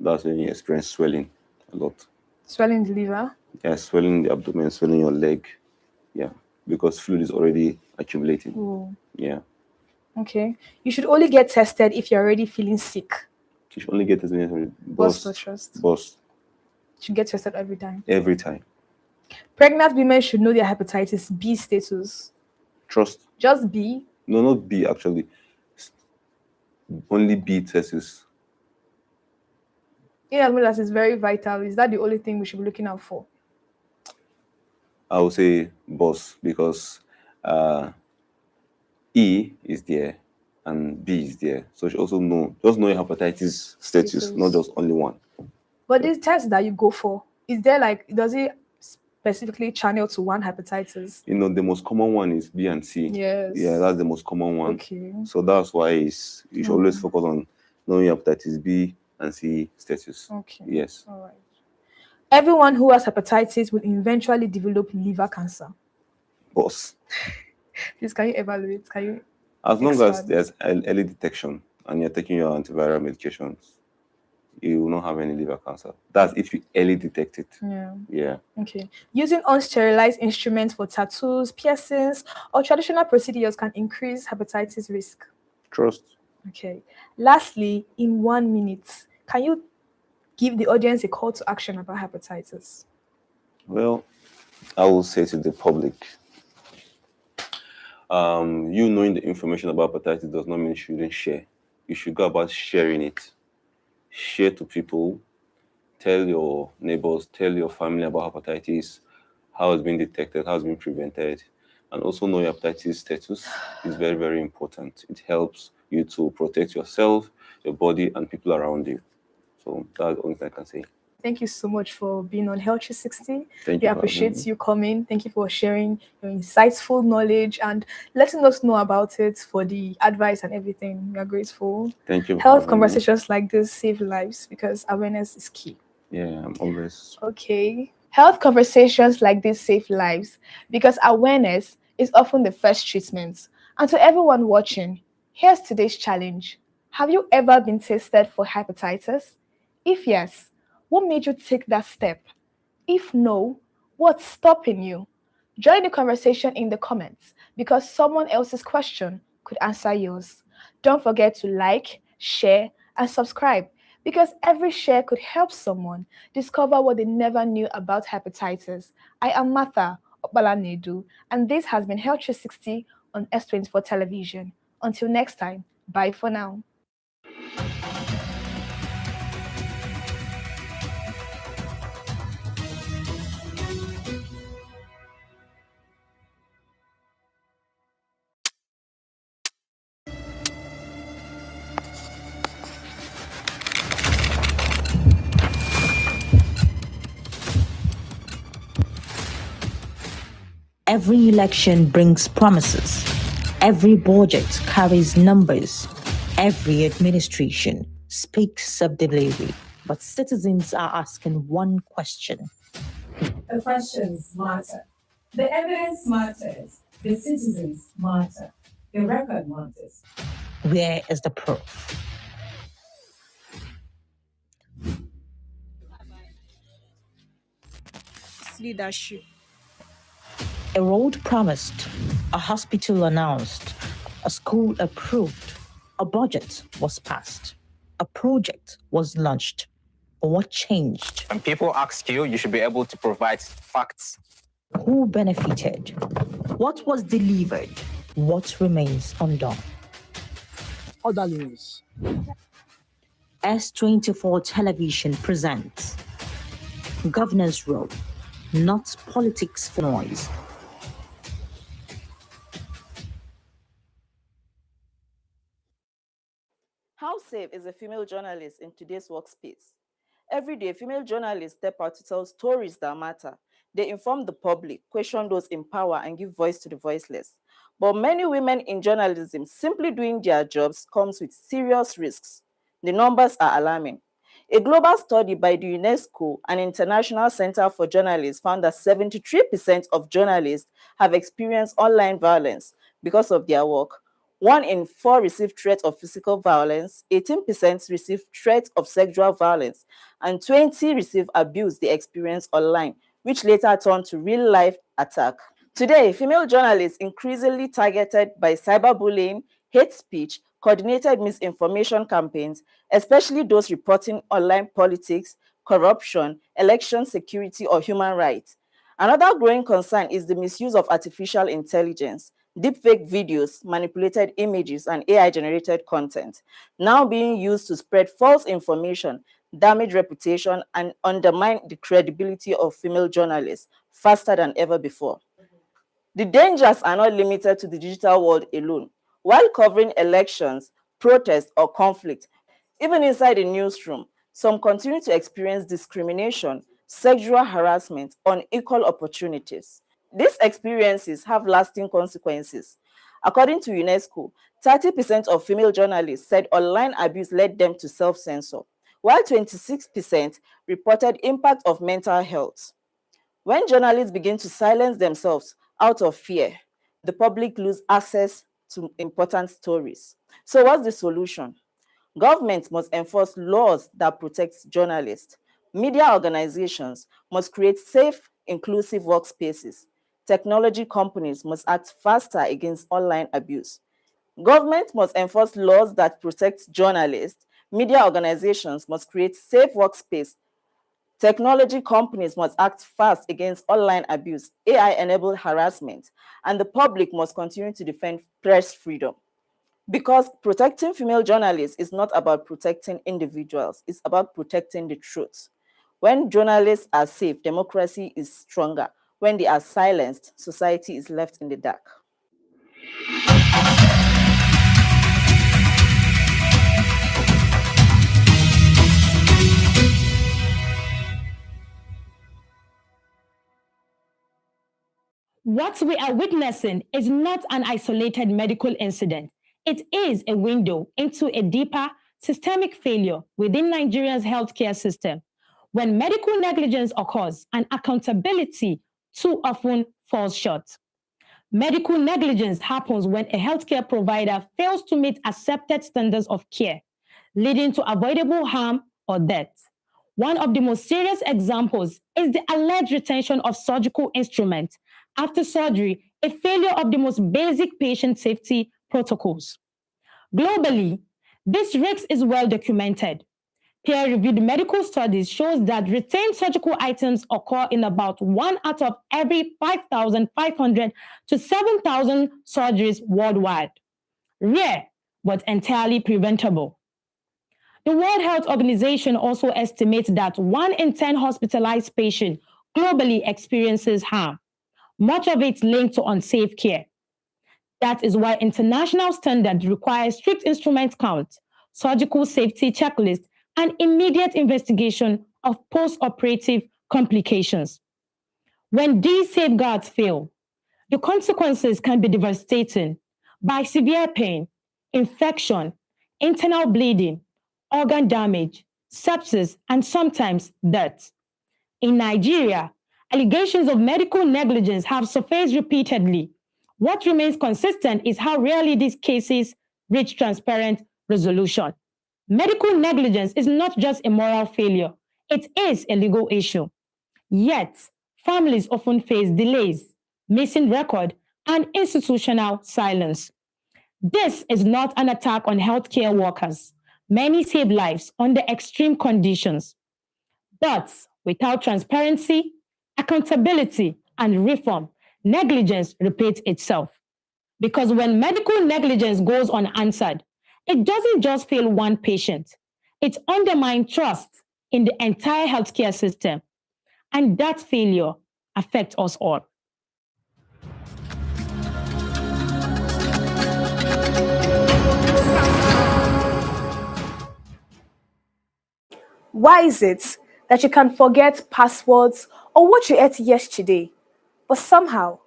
That's when you experience swelling a lot. Swelling the liver? Yeah, swelling the abdomen, swelling your leg. Yeah, because fluid is already accumulating. Oh. Yeah. Okay. You should only get tested if you're already feeling sick. You should only get tested. Boss for trust. Boss. You should get tested every time. Every time. Pregnant women should know their hepatitis B status. Trust. Just B? No, not B actually. Only B status. Yeah, that is very vital. Is that the only thing we should be looking out for? I would say boss, because E is there and B is there. So you should also know your hepatitis status, not just only one. But these tests that you go for, is there does it specifically channel to one hepatitis? The most common one is B and C. Yes. Yeah, that's the most common one. Okay. So that's why you should always focus on knowing hepatitis B and C status. Okay. Yes. All right. Everyone who has hepatitis will eventually develop liver cancer. Boss. Please, can you evaluate? Can you? As long as there's early detection and you're taking your antiviral medications, you will not have any liver cancer. That's if you early detect it. Yeah. Yeah. Okay. Using unsterilized instruments for tattoos, piercings, or traditional procedures can increase hepatitis risk. Trust. Okay. Lastly, in 1 minute, can you give the audience a call to action about hepatitis? Well, I will say to the public, you knowing the information about hepatitis does not mean you shouldn't share. You should go about sharing it. Share to people. Tell your neighbors, tell your family about hepatitis, how it's been detected, how it's been prevented, and also know your hepatitis status is very, very important. It helps you to protect yourself, your body, and people around you. So that's the only thing I can say. Thank you so much for being on Health 360. Thank we you. appreciate you coming. Thank you for sharing your insightful knowledge and letting us know about it, for the advice and everything. We are grateful. Thank you. Health conversations like this save lives because awareness is key. Yeah, I'm always. Okay. Health conversations like this save lives because awareness is often the first treatment. And to everyone watching, here's today's challenge. Have you ever been tested for hepatitis? If yes, what made you take that step? If no, what's stopping you? Join the conversation in the comments because someone else's question could answer yours. Don't forget to like, share, and subscribe because every share could help someone discover what they never knew about hepatitis. I am Martha Opalanedu, and this has been Health 360 on S24 television. Until next time, bye for now. Every election brings promises. Every budget carries numbers. Every administration speaks of delivery. But citizens are asking one question. The questions matter. The evidence matters. The citizens matter. The record matters. Where is the proof? Leadership. A road promised, a hospital announced, a school approved, a budget was passed, a project was launched. But what changed? When people ask you, you should be able to provide facts. Who benefited? What was delivered? What remains undone? Other news. S24 television presents governance role, not politics for noise. How safe is a female journalist in today's workspace? Every day, female journalists step out to tell stories that matter. They inform the public, question those in power, and give voice to the voiceless. But many women in journalism simply doing their jobs comes with serious risks. The numbers are alarming. A global study by the UNESCO and International Center for Journalists found that 73% of journalists have experienced online violence because of their work. 1 in 4 receive threats of physical violence, 18% receive threats of sexual violence, and 20 receive abuse they experience online, which later turn to real-life attack. Today, female journalists increasingly targeted by cyberbullying, hate speech, coordinated misinformation campaigns, especially those reporting online politics, corruption, election security, or human rights. Another growing concern is the misuse of artificial intelligence, deepfake videos, manipulated images, and AI-generated content, now being used to spread false information, damage reputation, and undermine the credibility of female journalists faster than ever before. The dangers are not limited to the digital world alone. While covering elections, protests, or conflict, even inside the newsroom, some continue to experience discrimination, sexual harassment, unequal opportunities. These experiences have lasting consequences. According to UNESCO, 30% of female journalists said online abuse led them to self-censor, while 26% reported impact of mental health. When journalists begin to silence themselves out of fear, the public lose access to important stories. So what's the solution? Governments must enforce laws that protect journalists. Media organizations must create safe, inclusive workspaces. Technology companies must act faster against online abuse. Government must enforce laws that protect journalists. Media organizations must create safe workspace. Technology companies must act fast against online abuse, AI-enabled harassment, and the public must continue to defend press freedom. Because protecting female journalists is not about protecting individuals, it's about protecting the truth. When journalists are safe, democracy is stronger. When they are silenced, society is left in the dark. What we are witnessing is not an isolated medical incident. It is a window into a deeper systemic failure within Nigeria's healthcare system. When medical negligence occurs and accountability too often falls short. Medical negligence happens when a healthcare provider fails to meet accepted standards of care, leading to avoidable harm or death. One of the most serious examples is the alleged retention of surgical instruments after surgery, a failure of the most basic patient safety protocols. Globally, this risk is well documented. Peer-reviewed medical studies shows that retained surgical items occur in about 1 out of every 5,500 to 7,000 surgeries worldwide. Rare, but entirely preventable. The World Health Organization also estimates that 1 in 10 hospitalized patients globally experiences harm, much of it linked to unsafe care. That is why international standards require strict instrument count, surgical safety checklists, and immediate investigation of post-operative complications. When these safeguards fail, the consequences can be devastating by severe pain, infection, internal bleeding, organ damage, sepsis, and sometimes death. In Nigeria, allegations of medical negligence have surfaced repeatedly. What remains consistent is how rarely these cases reach transparent resolution. Medical negligence is not just a moral failure, it is a legal issue. Yet, families often face delays, missing record, and institutional silence. This is not an attack on healthcare workers. Many save lives under extreme conditions. But without transparency, accountability, and reform, negligence repeats itself. Because when medical negligence goes unanswered, it doesn't just fail one patient, it undermines trust in the entire healthcare system. And that failure affects us all. Why is it that you can forget passwords or what you ate yesterday, but somehow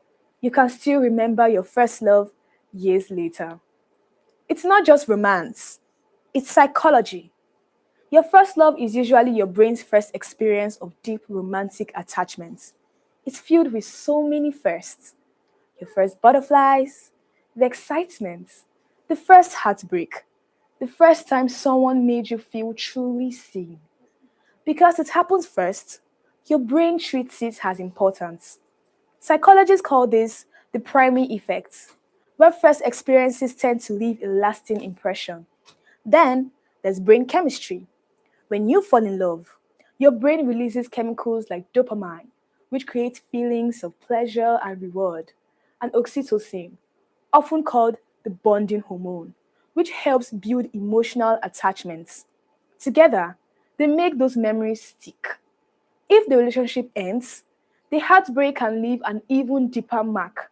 you can still remember your first love years later? It's not just romance, it's psychology. Your first love is usually your brain's first experience of deep romantic attachments. It's filled with so many firsts. Your first butterflies, the excitement, the first heartbreak, the first time someone made you feel truly seen. Because it happens first, your brain treats it as important. Psychologists call this the primary effect, where first experiences tend to leave a lasting impression. Then there's brain chemistry. When you fall in love, your brain releases chemicals like dopamine, which create feelings of pleasure and reward, and oxytocin, often called the bonding hormone, which helps build emotional attachments. Together, they make those memories stick. If the relationship ends, the heartbreak can leave an even deeper mark.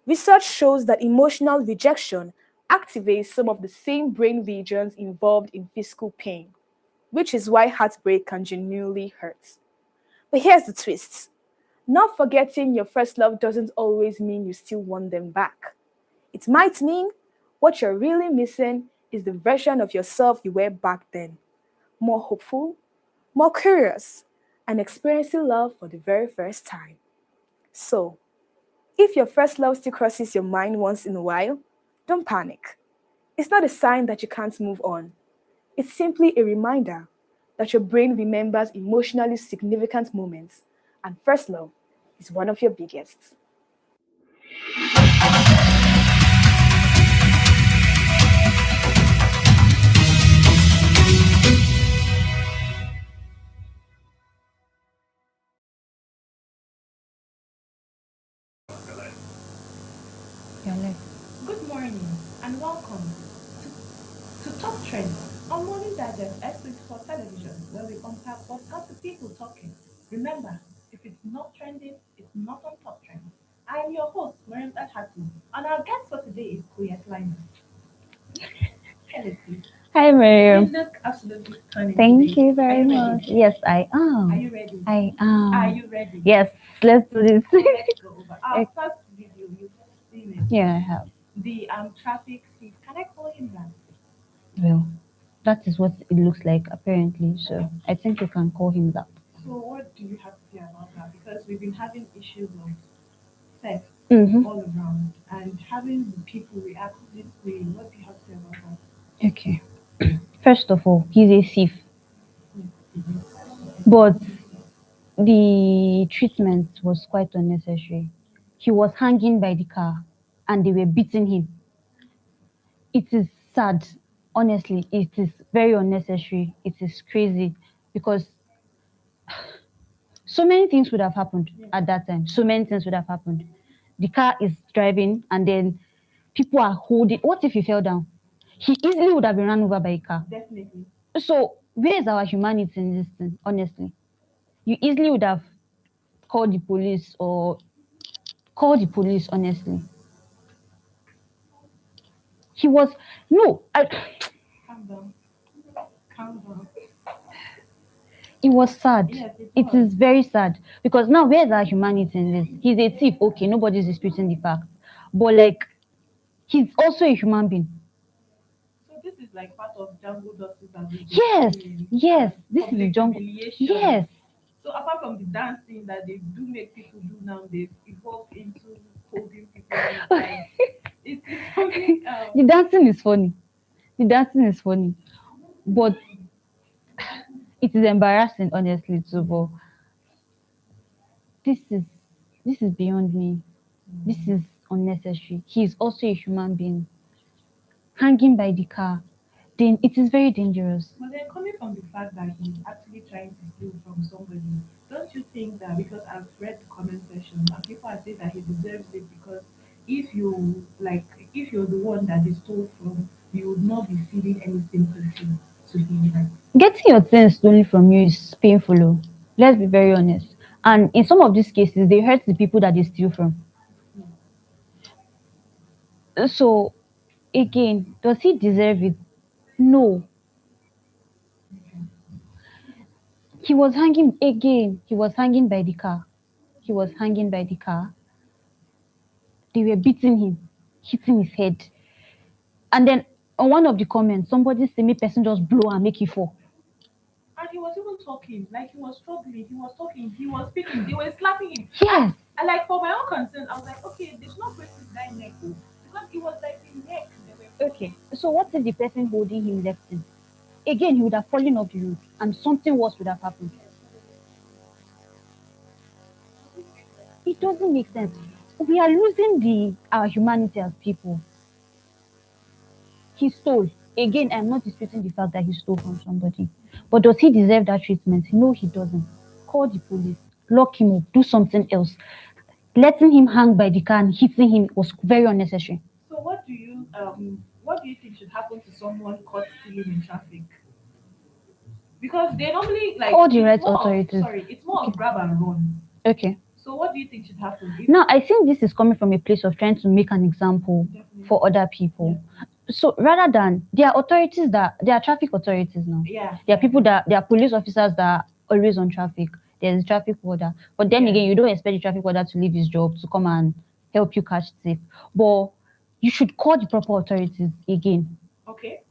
Research shows that emotional rejection activates some of the same brain regions involved in physical pain, which is why heartbreak can genuinely hurt. But here's the twist: not forgetting your first love doesn't always mean you still want them back. It might mean what you're really missing is the version of yourself you were back then, more hopeful, more curious, and experiencing love for the very first time. So, if your first love still crosses your mind once in a while, don't panic. It's not a sign that you can't move on. It's simply a reminder that your brain remembers emotionally significant moments, and first love is one of your biggest. Good morning and welcome to Top Trends on Morning Digest S24 television, where we unpack what got the people talking. Remember, if it's not trending, it's not on Top Trends. I am your host, Mariam Hatu, and our guest for today is Kuyet Liner. Hello, please. Hi, You Miriam. look absolutely stunning Thank today. you very much. Yes, I am. Are you ready? I am. Are you ready? Yes, let's do this. Let's go over. Our first video, you've seen it. Yeah, I have. The traffic thief. Can I call him that? Well, that is what it looks like, apparently. So I think you can call him that. So what do you have to say about that? Because we've been having issues of theft all around, and having the people react this way. What do you have to say about that? Okay. First of all, he's a thief. But the treatment was quite unnecessary. He was hanging by the car and they were beating him. It is sad. Honestly, it is very unnecessary. It is crazy because so many things would have happened at that time. So many things would have happened. The car is driving and then people are holding. What if he fell down? He easily would have been run over by a car. Definitely. So where is our humanity in this thing, honestly? You easily would have called the police or call the police, honestly. He was, no, Calm down. Calm down. it was sad. Yes, it is very sad because now where's our humanity in this? He's a thief, okay, nobody's disputing the fact. But like, he's also a human being. So this is like part of jungle justice that we Yes, this is a jungle. Yes. So apart from the dancing that they do make people do now, they've evolved into holding people. It's something. The dancing is funny. The dancing is funny, but it is embarrassing, honestly, too. But this is beyond me. This is unnecessary. He is also a human being. Hanging by the car, then it is very dangerous. But then coming from the fact that he's actually trying to steal from somebody, don't you think that because I've read the comment section and people are saying that he deserves it because if you're the one that they stole from, you would not be feeling any sympathy to him. Getting your things stolen from you is painful. Let's be very honest. And in some of these cases, they hurt the people that they steal from. So, again, does he deserve it? No. He was hanging again. He was hanging by the car. He was hanging by the car. They were beating him, hitting his head. And then on one of the comments, somebody said, "Me person just blow and make it fall." And he was even talking, like he was struggling, he was talking, he was speaking, they were slapping him. Yes. And like for my own concern, I was like, okay, it's not break this guy neck, oh, because it was like the neck. Okay. So what if the person holding him left him? Again, he would have fallen off the road and something worse would have happened. It doesn't make sense. We are losing our humanity as people. He stole. Again, I'm not disputing the fact that he stole from somebody. But does he deserve that treatment? No, he doesn't. Call the police. Lock him up. Do something else. Letting him hang by the car and hitting him was very unnecessary. So what do you think should happen to someone caught stealing in traffic? Because they normally like call the right authorities. It's more of grab and run. Okay. So what do you think should happen? Now, I think this is coming from a place of trying to make an example for other people. Yeah. So rather than, there are traffic authorities now. Yeah. There are police officers that are always on traffic. There's a traffic warden. But then again, you don't expect the traffic warden to leave his job to come and help you catch thief. But you should call the proper authorities again. Okay.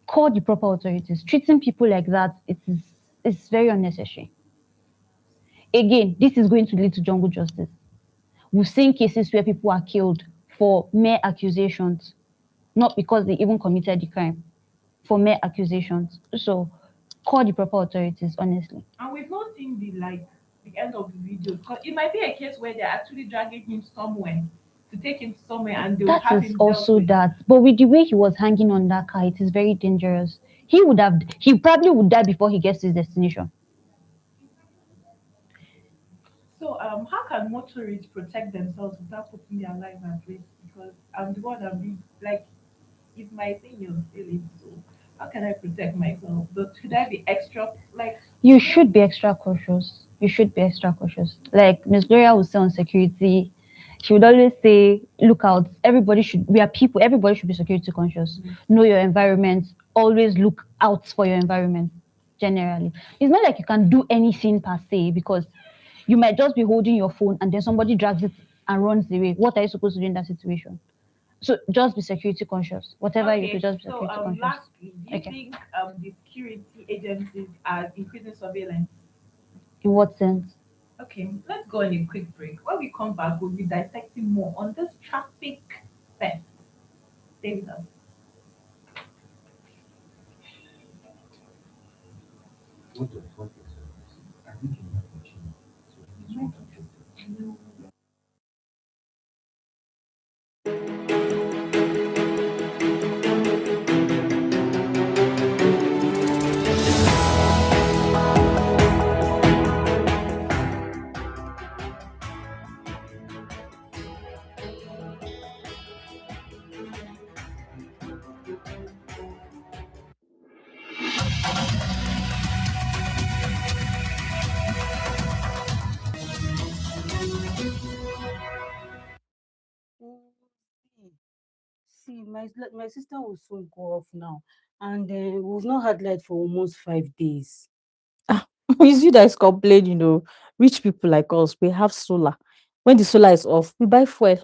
Call the proper authorities. Treating people like that, it's very unnecessary. Again, this is going to lead to jungle justice. We've seen cases where people are killed for mere accusations, not because they even committed the crime, for mere accusations. So call the proper authorities, honestly. And we've not seen the end of the video, because it might be a case where they're actually dragging him somewhere to take him somewhere, and they'll have him. That is also that. But with the way he was hanging on that car, it is very dangerous. He probably would die before he gets to his destination. So how can motorists protect themselves without putting their lives at risk? Because I'm the one that be like, it's my thing you're stealing, so how can I protect myself? But should I be extra You should be extra cautious. You should be extra cautious. Like Miss Gloria would say on security, she would always say, look out, we are people, everybody should be security conscious. Mm-hmm. Know your environment, always look out for your environment, generally. It's not like you can do anything per se, because you might just be holding your phone and then somebody drags it and runs away. What are you supposed to do in that situation? So just be security conscious. Whatever you do, just be security conscious. Lastly, do you think the security agencies are increasing surveillance? In what sense? Okay, let's go on a quick break. When we come back, we'll be dissecting more on this traffic theft. Stay with us. What the fuck is this? I think See, my sister will soon go off now, and we've not had light for almost 5 days. It's you that is complaining. Rich people like us, we have solar. When the solar is off, we buy fuel.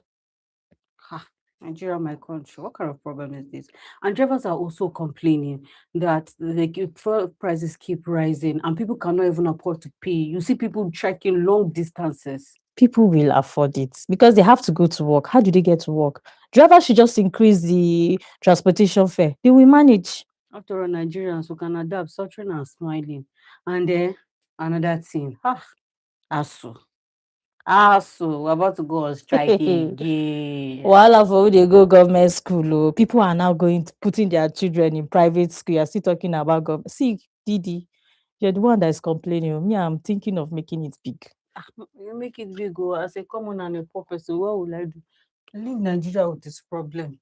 Nigeria, my country, what kind of problem is this? And drivers are also complaining that the fuel prices keep rising and people cannot even afford to pay. You see people trekking long distances. People will afford it because they have to go to work. How do they get to work? Drivers should just increase the transportation fare. They will manage. After all, Nigerians who can adapt, suffering and smiling. And then another thing, ASU, we're about to go on strike again. Wahala for who they go government school. People are now putting their children in private school. You're still talking about government. See, Didi, you're the one that is complaining. Me, I'm thinking of making it big. You make it big, as a common and a poor person, what will I do? Leave Nigeria with this problem.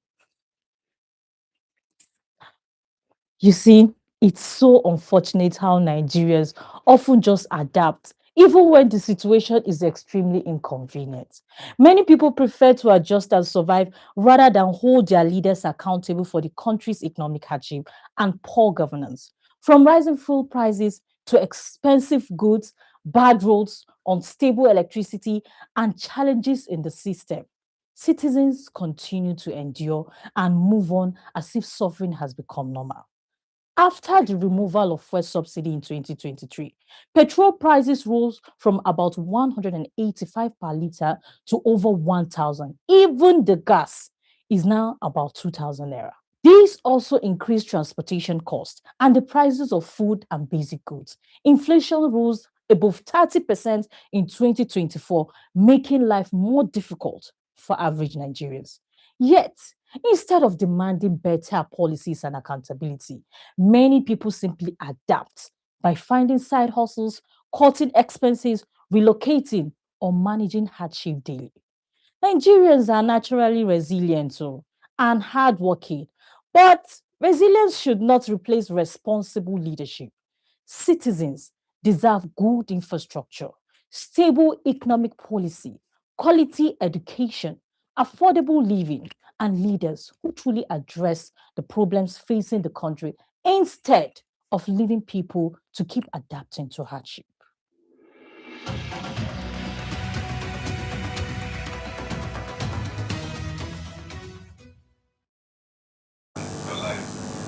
You see, it's so unfortunate how Nigerians often just adapt even when the situation is extremely inconvenient. Many people prefer to adjust and survive rather than hold their leaders accountable for the country's economic hardship and poor governance. From rising fuel prices to expensive goods, bad roads, unstable electricity, and challenges in the system, citizens continue to endure and move on as if suffering has become normal. After the removal of fuel subsidy in 2023, petrol prices rose from about 185 per litre to over 1,000. Even the gas is now about 2,000 naira. These also increased transportation costs and the prices of food and basic goods. Inflation rose above 30% in 2024, making life more difficult for average Nigerians. Yet, instead of demanding better policies and accountability, many people simply adapt by finding side hustles, cutting expenses, relocating, or managing hardship daily. Nigerians are naturally resilient and hardworking, but resilience should not replace responsible leadership. Citizens deserve good infrastructure, stable economic policy, quality education, affordable living, and leaders who truly address the problems facing the country instead of leaving people to keep adapting to hardship.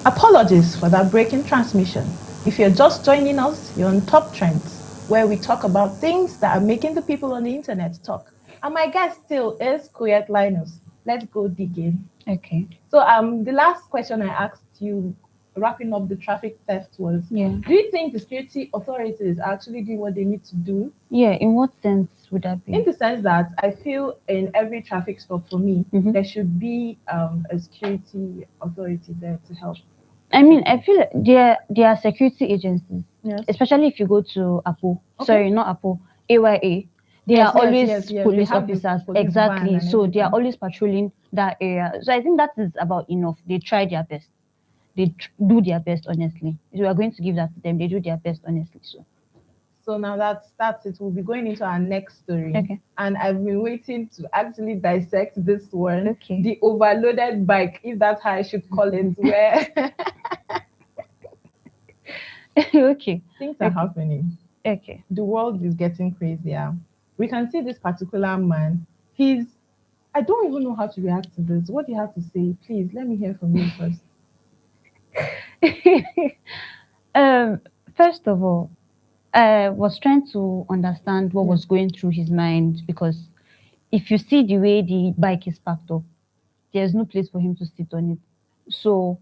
Apologies for that breaking transmission. If you're just joining us, you're on Top Trends, where we talk about things that are making the people on the internet talk. And my guest still is Kuyet Linus. Let's go dig in. Okay. So the last question I asked you, wrapping up the traffic theft, was, do you think the security authorities are actually doing what they need to do? Yeah, in what sense would that be? In the sense that I feel in every traffic stop for me, there should be a security authority there to help. I mean, I feel like there are security agencies, especially if you go to Apo. Sorry, not Apo, AYA. They are always police officers, exactly. So they are always patrolling that area. So I think that is about enough. They try their best. They do their best, honestly. If we are going to give that to them, they do their best, honestly. So now that's it. We'll be going into our next story. Okay. And I've been waiting to actually dissect this one. Okay. The overloaded bike, if that's how I should call it, where okay. Things are happening. Okay. The world is getting crazier. We can see this particular man. I don't even know how to react to this. What do you have to say? Please, let me hear from you first. First of all, I was trying to understand what was going through his mind, because if you see the way the bike is packed up, there's no place for him to sit on it. So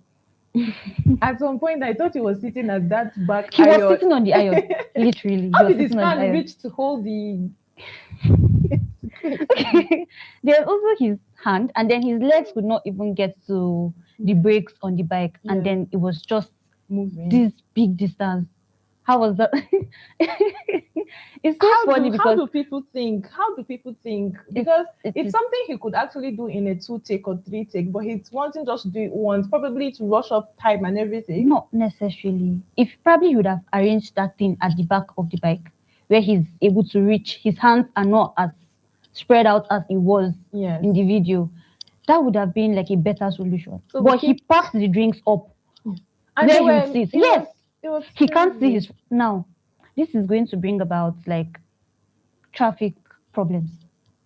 at some point, I thought he was sitting at that back. He was sitting on the iron, literally. How did his hand reach to hold the? There's also his hand, and then his legs could not even get to the brakes on the bike, and then it was just moving this big distance. How was that? It's so funny because how do people think? Because it's something he could actually do in a 2-take or 3-take, but he's wanting just to do it once, probably to rush up time and everything. Not necessarily. If probably he would have arranged that thing at the back of the bike, where he's able to reach, his hands are not as spread out as it was in the video. That would have been like a better solution. So but he packed the drinks up and where he sits. Yes. He can't see his now. This is going to bring about like traffic problems.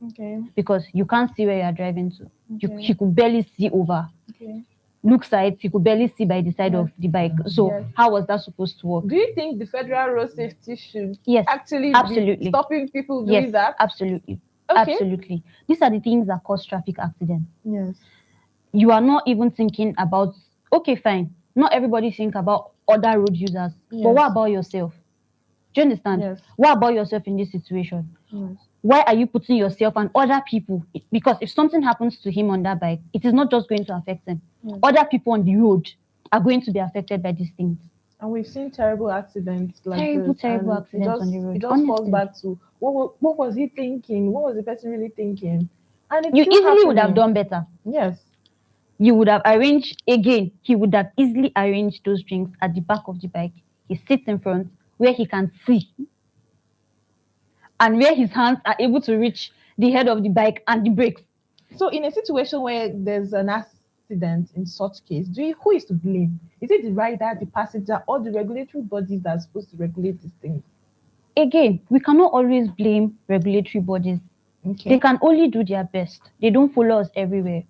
Okay. Because you can't see where you are driving to. He could barely see over. Okay. Look side, he could barely see by the side of the bike. So how was that supposed to work? Do you think the Federal Road Safety should actually be stopping people doing that? Absolutely. Okay. Absolutely. These are the things that cause traffic accidents. Yes. You are not even thinking about, okay, fine. Not everybody think about other road users. But what about yourself? Do you understand? Yes. What about yourself in this situation? Yes. Why are you putting yourself and other people? Because if something happens to him on that bike, it is not just going to affect him. Yes. Other people on the road are going to be affected by these things. And we've seen terrible accidents like terrible accidents on the road. It just falls back to what was he thinking? What was the person really thinking? And you easily would have done better. Yes. You would have arranged again. He would have easily arranged those drinks at the back of the bike. He sits in front where he can see. and where his hands are able to reach the head of the bike and the brakes. So in a situation where there's an accident in such case, who is to blame? Is it the rider, the passenger, or the regulatory bodies that are supposed to regulate these things? Again, we cannot always blame regulatory bodies. Okay. They can only do their best. They don't follow us everywhere.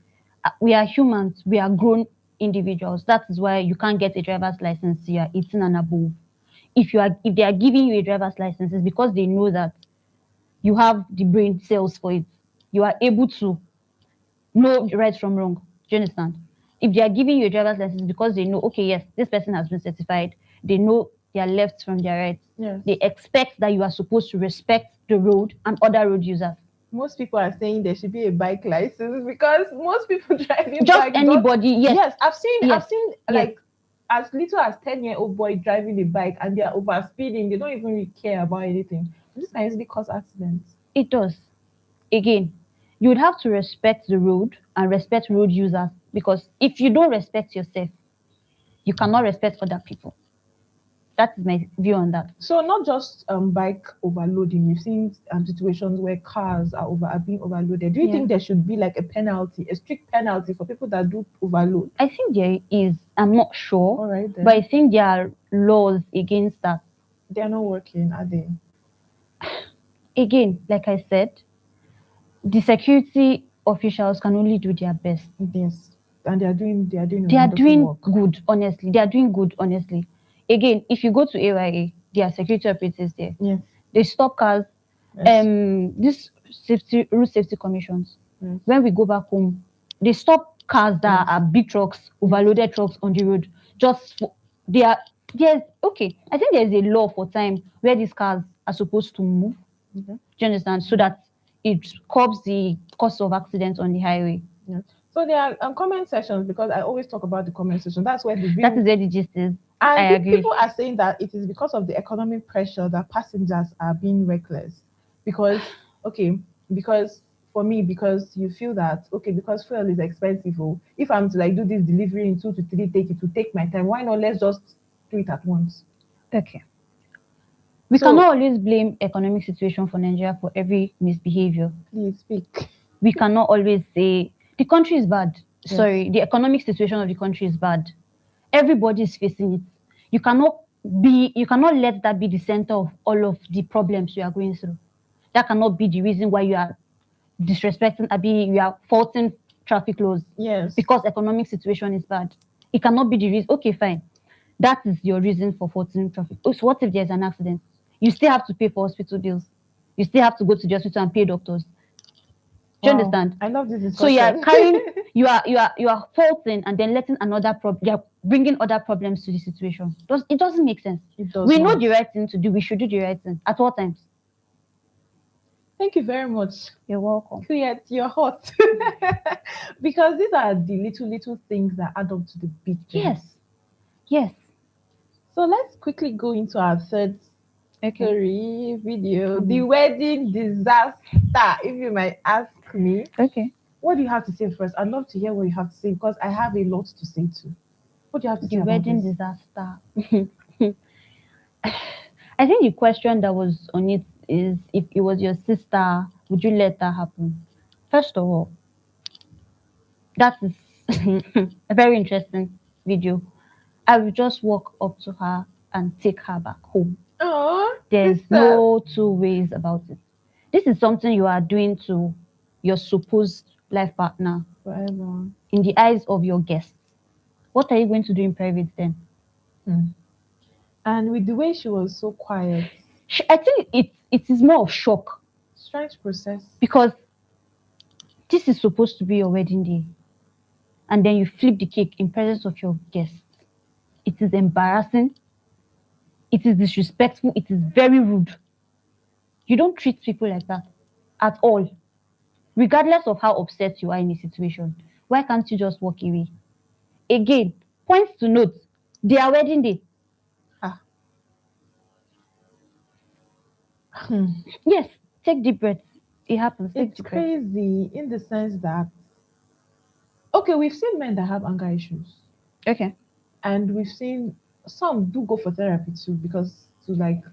We are humans. We are grown individuals. That is why you can't get a driver's license. You are 18 and above. If they are giving you a driver's license, it's because they know that you have the brain cells for it. You are able to know right from wrong. Do you understand? If they are giving you a driver's license because they know, okay, yes, this person has been certified. They know their left from their right. Yes. They expect that you are supposed to respect the road and other road users. Most people are saying there should be a bike license because most people driving just bike. Anybody, yes. Yes, I've seen yes. like as little as 10-year-old boy driving a bike and they are over speeding. They don't even really care about anything. This can easily cause accidents. It does. Again, you would have to respect the road and respect road users, because if you don't respect yourself, you cannot respect other people. That is my view on that. So not just bike overloading. We've seen situations where cars are being overloaded. Do you think there should be like a penalty, a strict penalty for people that do overload? I think there is. I'm not sure. All right, then. But I think there are laws against that. They are not working, are they? Again, like I said, the security officials can only do their best. Yes. And they are doing work. Good, honestly. They are doing good, honestly. Again, if you go to AYA, there are security operatives there. Yes. They stop cars. Yes. This road safety commissions. Yes. When we go back home, they stop cars that are big trucks, overloaded trucks on the road. Okay. I think there's a law for time where these cars are supposed to move. Okay. Do you understand? So that it curbs the cost of accidents on the highway. Yes. So there are comment sections, because I always talk about the comment section. That's where that is where the gist is. And I agree. People are saying that it is because of the economic pressure that passengers are being reckless. Because for me, because you feel that, okay, because fuel is expensive. If I'm to like do this delivery in 2 to 3 days, it will take my time. Why not? Let's just do it at once. Okay. We cannot always blame economic situation for Nigeria for every misbehavior. Please speak. We cannot always say the country is bad. Yes. Sorry, the economic situation of the country is bad. Everybody is facing it. You cannot let that be the center of all of the problems you are going through. That cannot be the reason why you are disrespecting, you are faulting traffic laws. Yes. Because economic situation is bad. It cannot be the reason. Okay, fine. That is your reason for faulting traffic. So what if there's an accident? You still have to pay for hospital bills. You still have to go to the hospital and pay doctors. Do you understand? I love this discussion. So you are carrying, you are faulting and then letting another problem. You are bringing other problems to the situation. It doesn't make sense. We know the right thing to do. We should do the right thing at all times. Thank you very much. You're welcome. You're hot. Because these are the little things that add up to the big things. Yes. So let's quickly go into our third story video, the wedding disaster, if you might ask me. Okay. What do you have to say first? I'd love to hear what you have to say, because I have a lot to say too. What do you have to say about this? The wedding disaster. I think the question that was on it is, if it was your sister, would you let that happen? First of all, that is a very interesting video. I will just walk up to her and take her back home. There's no two ways about it. This is something you are doing to your supposed life partner forever in the eyes of your guests. What are you going to do in private then? And with the way she was so quiet, I think it is more of shock. Strange process. Because this is supposed to be your wedding day, and then you flip the cake in presence of your guests. It is embarrassing. It is disrespectful. It is very rude. You don't treat people like that at all. Regardless of how upset you are in a situation, why can't you just walk away? Again, points to note, their wedding day. Yes, take deep breaths. It happens. It's crazy in the sense that, okay, we've seen men that have anger issues. Okay. And we've seen some do go for therapy too, because to like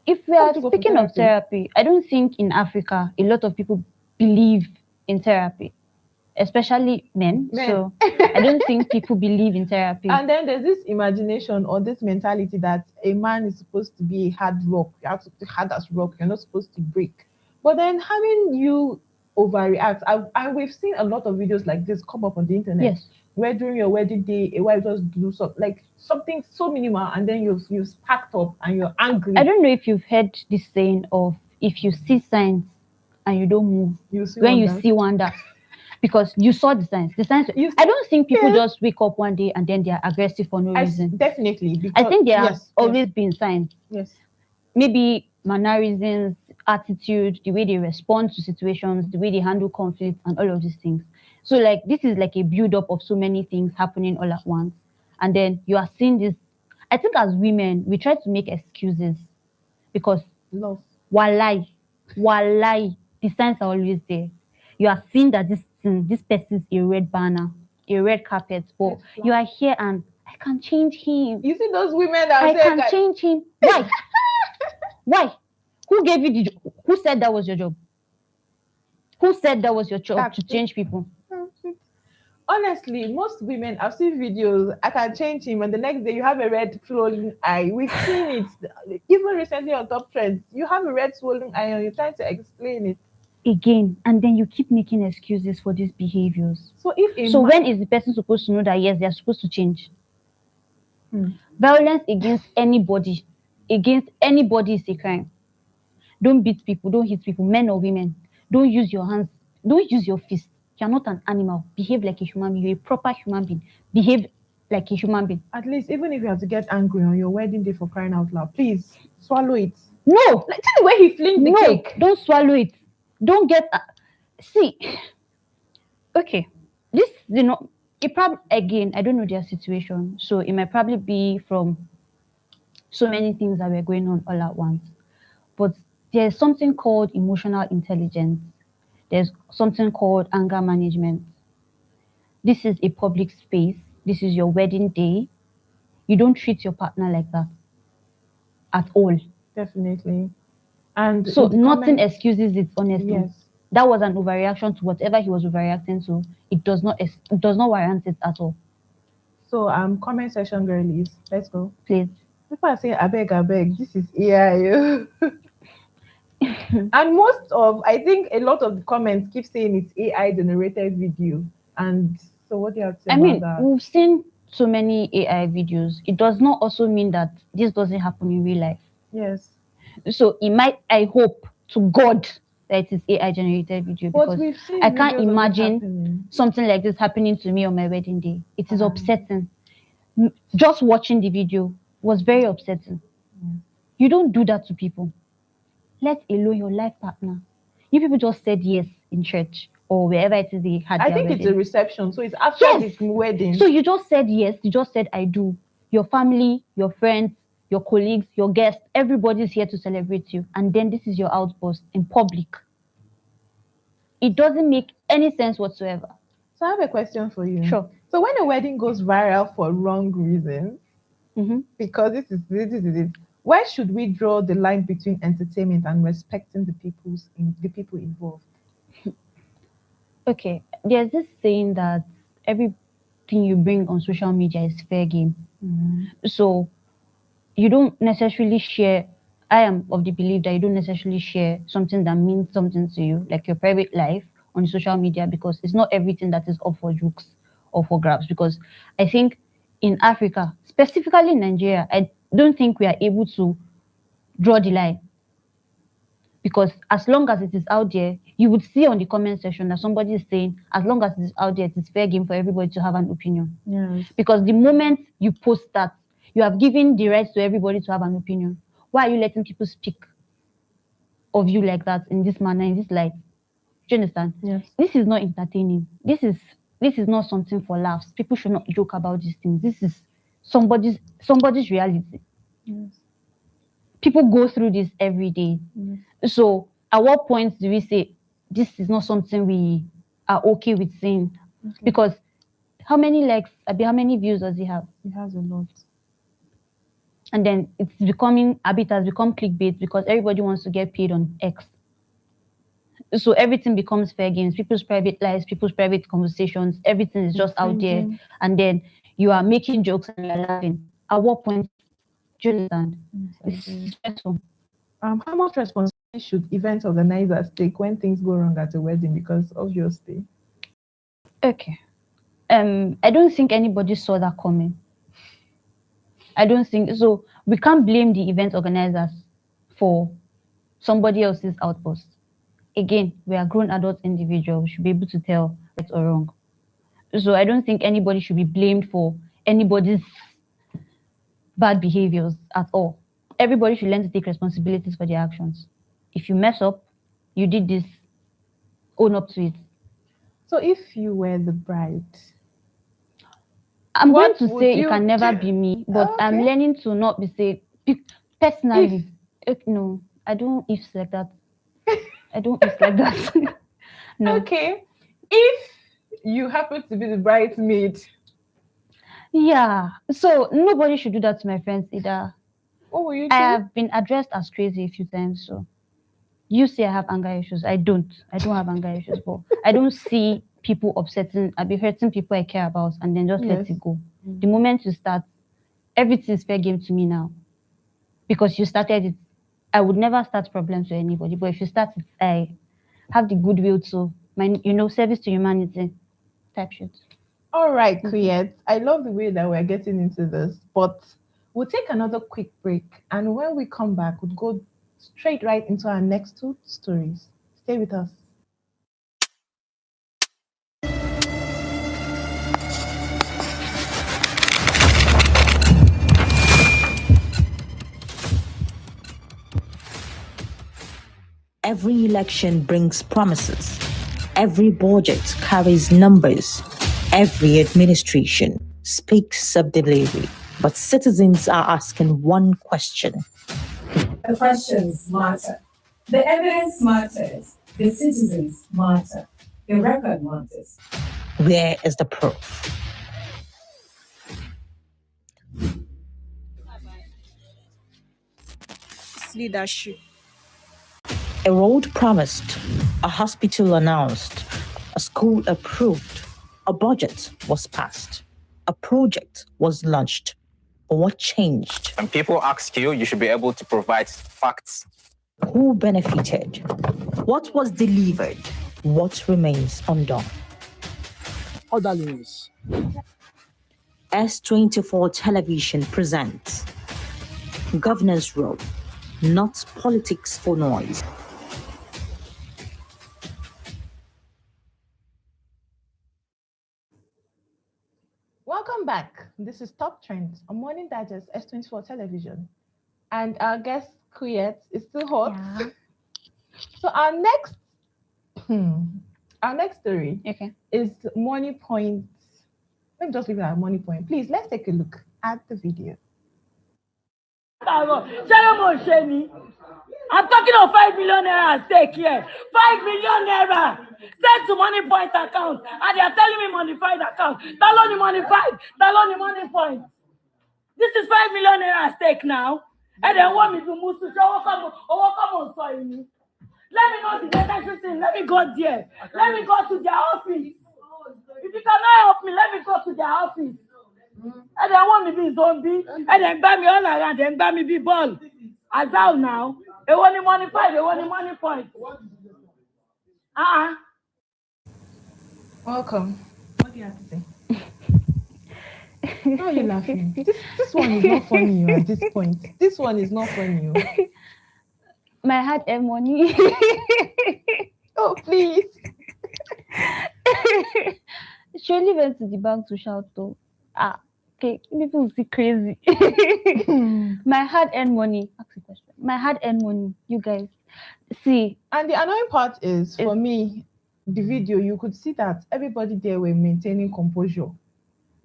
if we are speaking of therapy, I don't think in Africa a lot of people believe in therapy, especially men. So I don't think people believe in therapy. And then there's this imagination or this mentality that a man is supposed to be a hard rock. You have to be hard as rock. You're not supposed to break. But then having you overreact, and we've seen a lot of videos like this come up on the internet. Yes. Where during your wedding day, a wife just do something so minimal, and then you've packed up and you're angry. I don't know if you've heard this saying of if you see signs and you don't move, you see wonder. Because you saw the signs. I don't think people just wake up one day and then they're aggressive for no reason. Definitely. I think there have always been signs. Yes. Maybe mannerisms, attitude, the way they respond to situations, the way they handle conflict, and all of these things. So this is like a build-up of so many things happening all at once. And then you are seeing this. I think as women, we try to make excuses because love. Walai, the signs are always there. You are seeing that this person is a red banner, a red carpet, but you are here and I can change him. You see those women that I can change him. Why? Why? Who gave you who said that was your job? Who said that was your job to change people? Honestly, most women, I've seen videos, I can change him, and the next day you have a red swollen eye. We've seen it. Even recently on Top Trends, you have a red swollen eye and you're trying to explain it. Again, and then you keep making excuses for these behaviors. So when is the person supposed to know that yes, they are supposed to change? Violence against anybody is a crime. Don't beat people, don't hit people, men or women. Don't use your hands, don't use your fists. You're not an animal. Behave like a human being. You're a proper human being. Behave like a human being. At least, even if you have to get angry on your wedding day for crying out loud, please swallow it. No, tell the way he flings the cake. Don't swallow it. Don't get. See, okay, this it probably again. I don't know their situation, so it might probably be from so many things that were going on all at once. But there's something called emotional intelligence. There's something called anger management. This is a public space. This is your wedding day. You don't treat your partner like that at all. Definitely. And so nothing excuses it, honestly. Yes. That was an overreaction to whatever he was overreacting to. It does not warrant it at all. So comment section girlies. Let's go. Please. People are saying, I beg, this is AI. And I think a lot of the comments keep saying it's AI generated video. And so what do you have to say about that? We've seen so many AI videos. It does not also mean that this doesn't happen in real life. Yes. So I hope to God that it is AI generated video, because I can't imagine something like this happening to me on my wedding day. It is upsetting. Just watching the video was very upsetting. You don't do that to people, let alone your life partner. You people just said yes in church or wherever it is they had their wedding. It's a reception, so it's after the wedding. So you just said yes, you just said I do. Your family, your friends, your colleagues, your guests, everybody's here to celebrate you. And then this is your outburst in public. It doesn't make any sense whatsoever. So I have a question for you. Sure. So when a wedding goes viral for wrong reasons, because this is it, where should we draw the line between entertainment and respecting the people involved? Okay, there's this saying that everything you bring on social media is fair game. So you don't necessarily share. I am of the belief that you don't necessarily share something that means something to you, like your private life, on social media, because it's not everything that is up for jokes or for grabs. Because I think in Africa, specifically in Nigeria, I don't think we are able to draw the line. Because as long as it is out there, you would see on the comment section that somebody is saying, as long as it is out there, it is fair game for everybody to have an opinion. Yes. Because the moment you post that, you have given the right to everybody to have an opinion. Why are you letting people speak of you like that, in this manner, in this light? Do you understand? Yes. This is not entertaining. This is not something for laughs. People should not joke about these things. This is somebody's reality. Yes. People go through this every day. Yes. So at what point do we say this is not something we are okay with seeing? Okay. Because how many likes, how many views does he have? He has a lot. And then it's becoming, habit has become clickbait because everybody wants to get paid on X. So everything becomes fair games, people's private lives, people's private conversations, everything is just out there. And then you are making jokes and you're laughing. At what point do you understand? It's stressful. How much responsibility should event organizers take when things go wrong at a wedding? Because obviously. Okay. I don't think anybody saw that coming. I don't think so. We can't blame the event organizers for somebody else's outburst. Again, we are grown adult individuals. We should be able to tell right or wrong. So I don't think anybody should be blamed for anybody's bad behaviors at all. Everybody should learn to take responsibilities for their actions. If you mess up, you did this, own up to it. So if you were the bride, I'm going to say it can never be me, but I'm learning to not be say personally. No, I don't ifs like that. I don't ifs like that. No. Okay. If you happen to be the bridesmaid. Yeah. So nobody should do that to my friends either. What will you do? I have been addressed as crazy a few times. So you say I have anger issues. I don't have anger issues, but I don't see people upsetting. I'll be hurting people I care about and then just let it go. The moment you start, everything's fair game to me now. Because you started it. I would never start problems with anybody, but if you start it, I have the goodwill to, service to humanity type shit. All right, Kuyet. I love the way that we're getting into this, but we'll take another quick break. And when we come back, we'll go straight right into our next two stories. Stay with us. Every election brings promises. Every budget carries numbers. Every administration speaks of delivery. But citizens are asking one question. The questions matter. The evidence matters. The citizens matter. The record matters. Where is the proof? It's leadership. A road promised, a hospital announced, a school approved, a budget was passed, a project was launched. What changed? When people ask you, you should be able to provide facts. Who benefited? What was delivered? What remains undone? Orderliness. S24 television presents Governor's Role, not politics for noise. Welcome back. This is Top Trends on Morning Digest S24 television. And our guest, Kuyet, is still hot. Yeah. So our next story is Money Point. Let me just leave it at Money Point. Please, let's take a look at the video. I'm talking of 5 million naira at stake here. 5 million naira sent to Money Point account. And they are telling me modified account. That only modified. That only Money Point. This is 5 million naira at stake now. And they want me to move to come on, sorry me. Let me know the necessary thing. Let me go there. Let me go to their office. If you cannot help me, let me go to their office. And they want me to be zombie. And then buy me all around. Then buy me be ball. As out now. They want the Money Point. They want the Money Point. Welcome. What do you have to say? Why are you laughing? This one is not funny at this point. This one is not funny. My hard-earned money. Oh, please. Surely went to the bank to shout though. Okay, people will see crazy. My hard-earned money. Ask a question. My hard-earned money, you guys. See. And the annoying part is, for me, the video, you could see that everybody there were maintaining composure.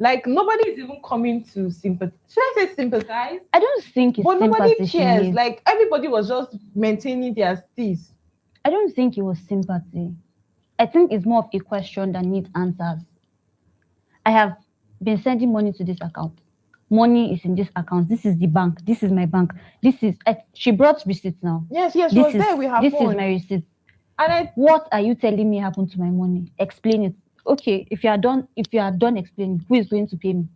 Like, nobody is even coming to sympathize. Should I say sympathize? I don't think it's but sympathy. Nobody cares. Like, everybody was just maintaining their steez. I don't think it was sympathy. I think it's more of a question that needs answers. I have been sending money to this account. money is in this account. This is the bank. This is my bank. This is she brought receipts now. Yes, she this was there with her This phone. is my receipt. And what are you telling me happened to my money? Explain it. Okay, if you are done explaining, who is going to pay me?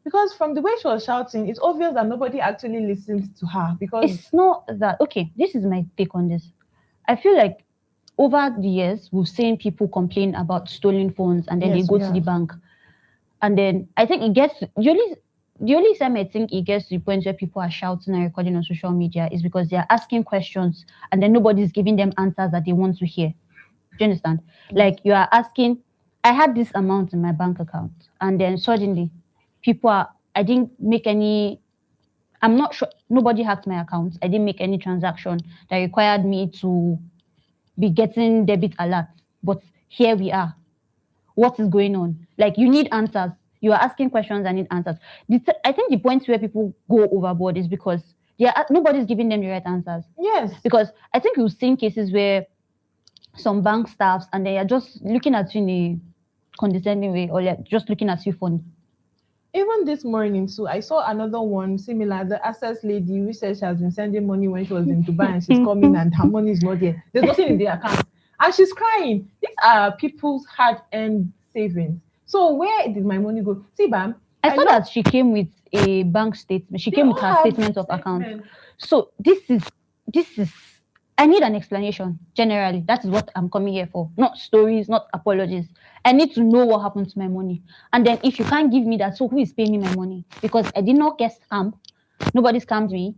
Because from the way she was shouting, it's obvious that nobody actually listened to her. Because it's not that. Okay, this is my take on this. I feel like over the years, we've seen people complain about stolen phones, and then they go to the bank. And then I think it gets the only time I think it gets to the point where people are shouting and recording on social media is because they are asking questions and then nobody's giving them answers that they want to hear. Do you understand? Like you are asking, I had this amount in my bank account, and then suddenly I didn't make any, I'm not sure, nobody hacked my account. I didn't make any transaction that required me to be getting debit alert. But here we are. What is going on? Like you need answers. You are asking questions and need answers. I think the point where people go overboard is because nobody's giving them the right answers. Yes. Because I think we've seen cases where some bank staffs and they are just looking at you in a condescending way, or like just looking at you funny. Even this morning too, I saw another one similar. The access lady who said she has been sending money when she was in Dubai and she's coming and her money is not there. There's nothing in the account. And she's crying. These are people's hard-earned savings. So where did my money go? See, Bam. I saw that she came with a bank statement. She came with her statement of account. So this is I need an explanation. Generally, that is what I'm coming here for. Not stories, not apologies. I need to know what happened to my money. And then if you can't give me that, so who is paying me my money? Because I did not get scammed. Nobody scammed me.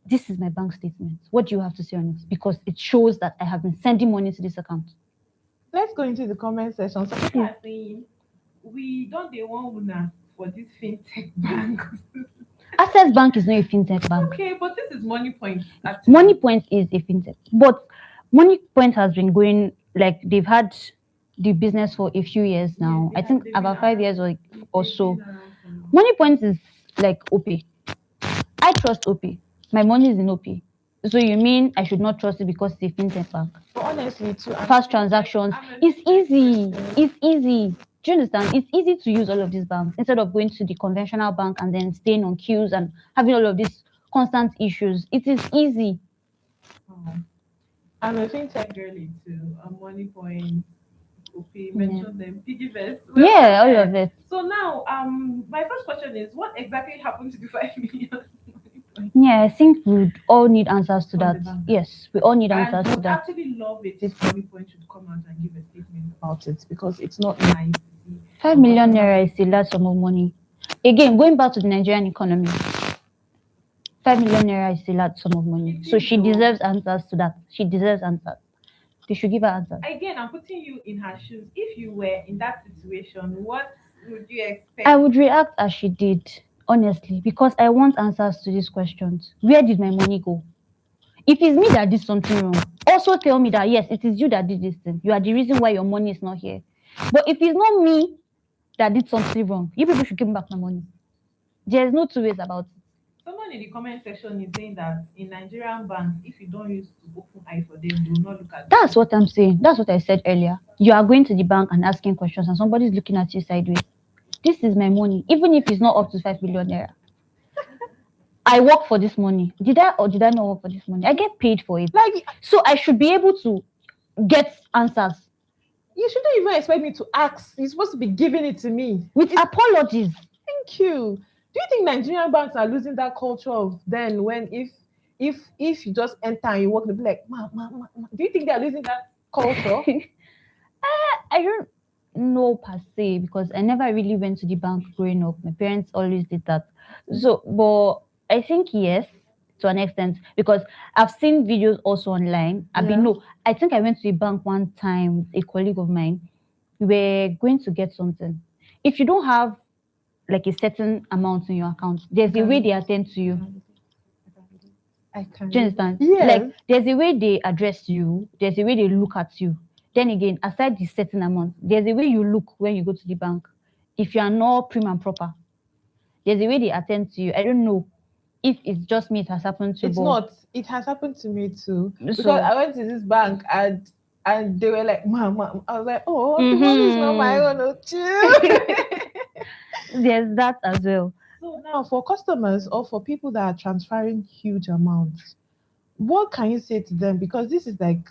This is my bank statement. What do you have to say on it? Because it shows that I have been sending money to this account. Let's go into the comment section. So people are saying, we don't want winner for this fintech bank. Access Bank is not a fintech bank. Okay, but this is Money Point. Actually. Money Point is a fintech. But Money Point has been going, like they've had the business for a few years now. I think about 5 years or so. Money Point is like OP. I trust OP. My money is in OP. So you mean I should not trust it because it's a fintech bank? But honestly, fast transactions. It's easy. It's easy. Do you understand? It's easy to use all of these banks instead of going to the conventional bank and then staying on queues and having all of these constant issues. It is easy. I'm a fintech girly too. Money Point, OP, mention them, Piggyvest. Yeah, all of it. So now, my first question is, what exactly happened to the 5 million? Yeah, I think we all need answers to that. Yes, we all need answers to that. I actually love it if Money Point should come out and give a statement about it because it's not nice to see. 5 million naira is a lot of money. Again, going back to the Nigerian economy, 5 million naira is a lot of money. So she deserves answers to that. She deserves answers. They should give her answers. Again, I'm putting you in her shoes. If you were in that situation, what would you expect? I would react as she did. Honestly, because I want answers to these questions. Where did my money go? If it's me that did something wrong, also tell me that, yes, it is you that did this thing. You are the reason why your money is not here. But if it's not me that did something wrong, you people should give me back my money. There's no two ways about it. Someone in the comment section is saying that in Nigerian banks, if you don't use to open eye for them, they will not look at That's what I'm saying. That's what I said earlier. You are going to the bank and asking questions and somebody's looking at you sideways. This is my money, even if it's not up to 5 million naira. I work for this money. Did I or did I not work for this money? I get paid for it. So I should be able to get answers. You shouldn't even expect me to ask. You're supposed to be giving it to me. With apologies. Thank you. Do you think Nigerian banks are losing that culture of then when if you just enter and you work, they'll be like, ma. Do you think they're losing that culture? I don't know per se because I never really went to the bank growing up. My parents always did that. So, but I think yes, to an extent, because I've seen videos also online. I think I went to the bank one time with a colleague of mine. We were going to get something. If you don't have like a certain amount in your account, there's a way they attend to you. I can. Do you understand? Yes. Like there's a way they address you, there's a way they look at you. Then again, aside the certain amount, there's a way you look when you go to the bank. If you are not prim and proper, there's a way they attend to you. I don't know if it's just me, it has happened to. It's not. It has happened to me too. Because I went to this bank and they were like, Mom. I was like, oh, the money is not my own. There's that as well. So now, for customers or for people that are transferring huge amounts, what can you say to them? Because this is like,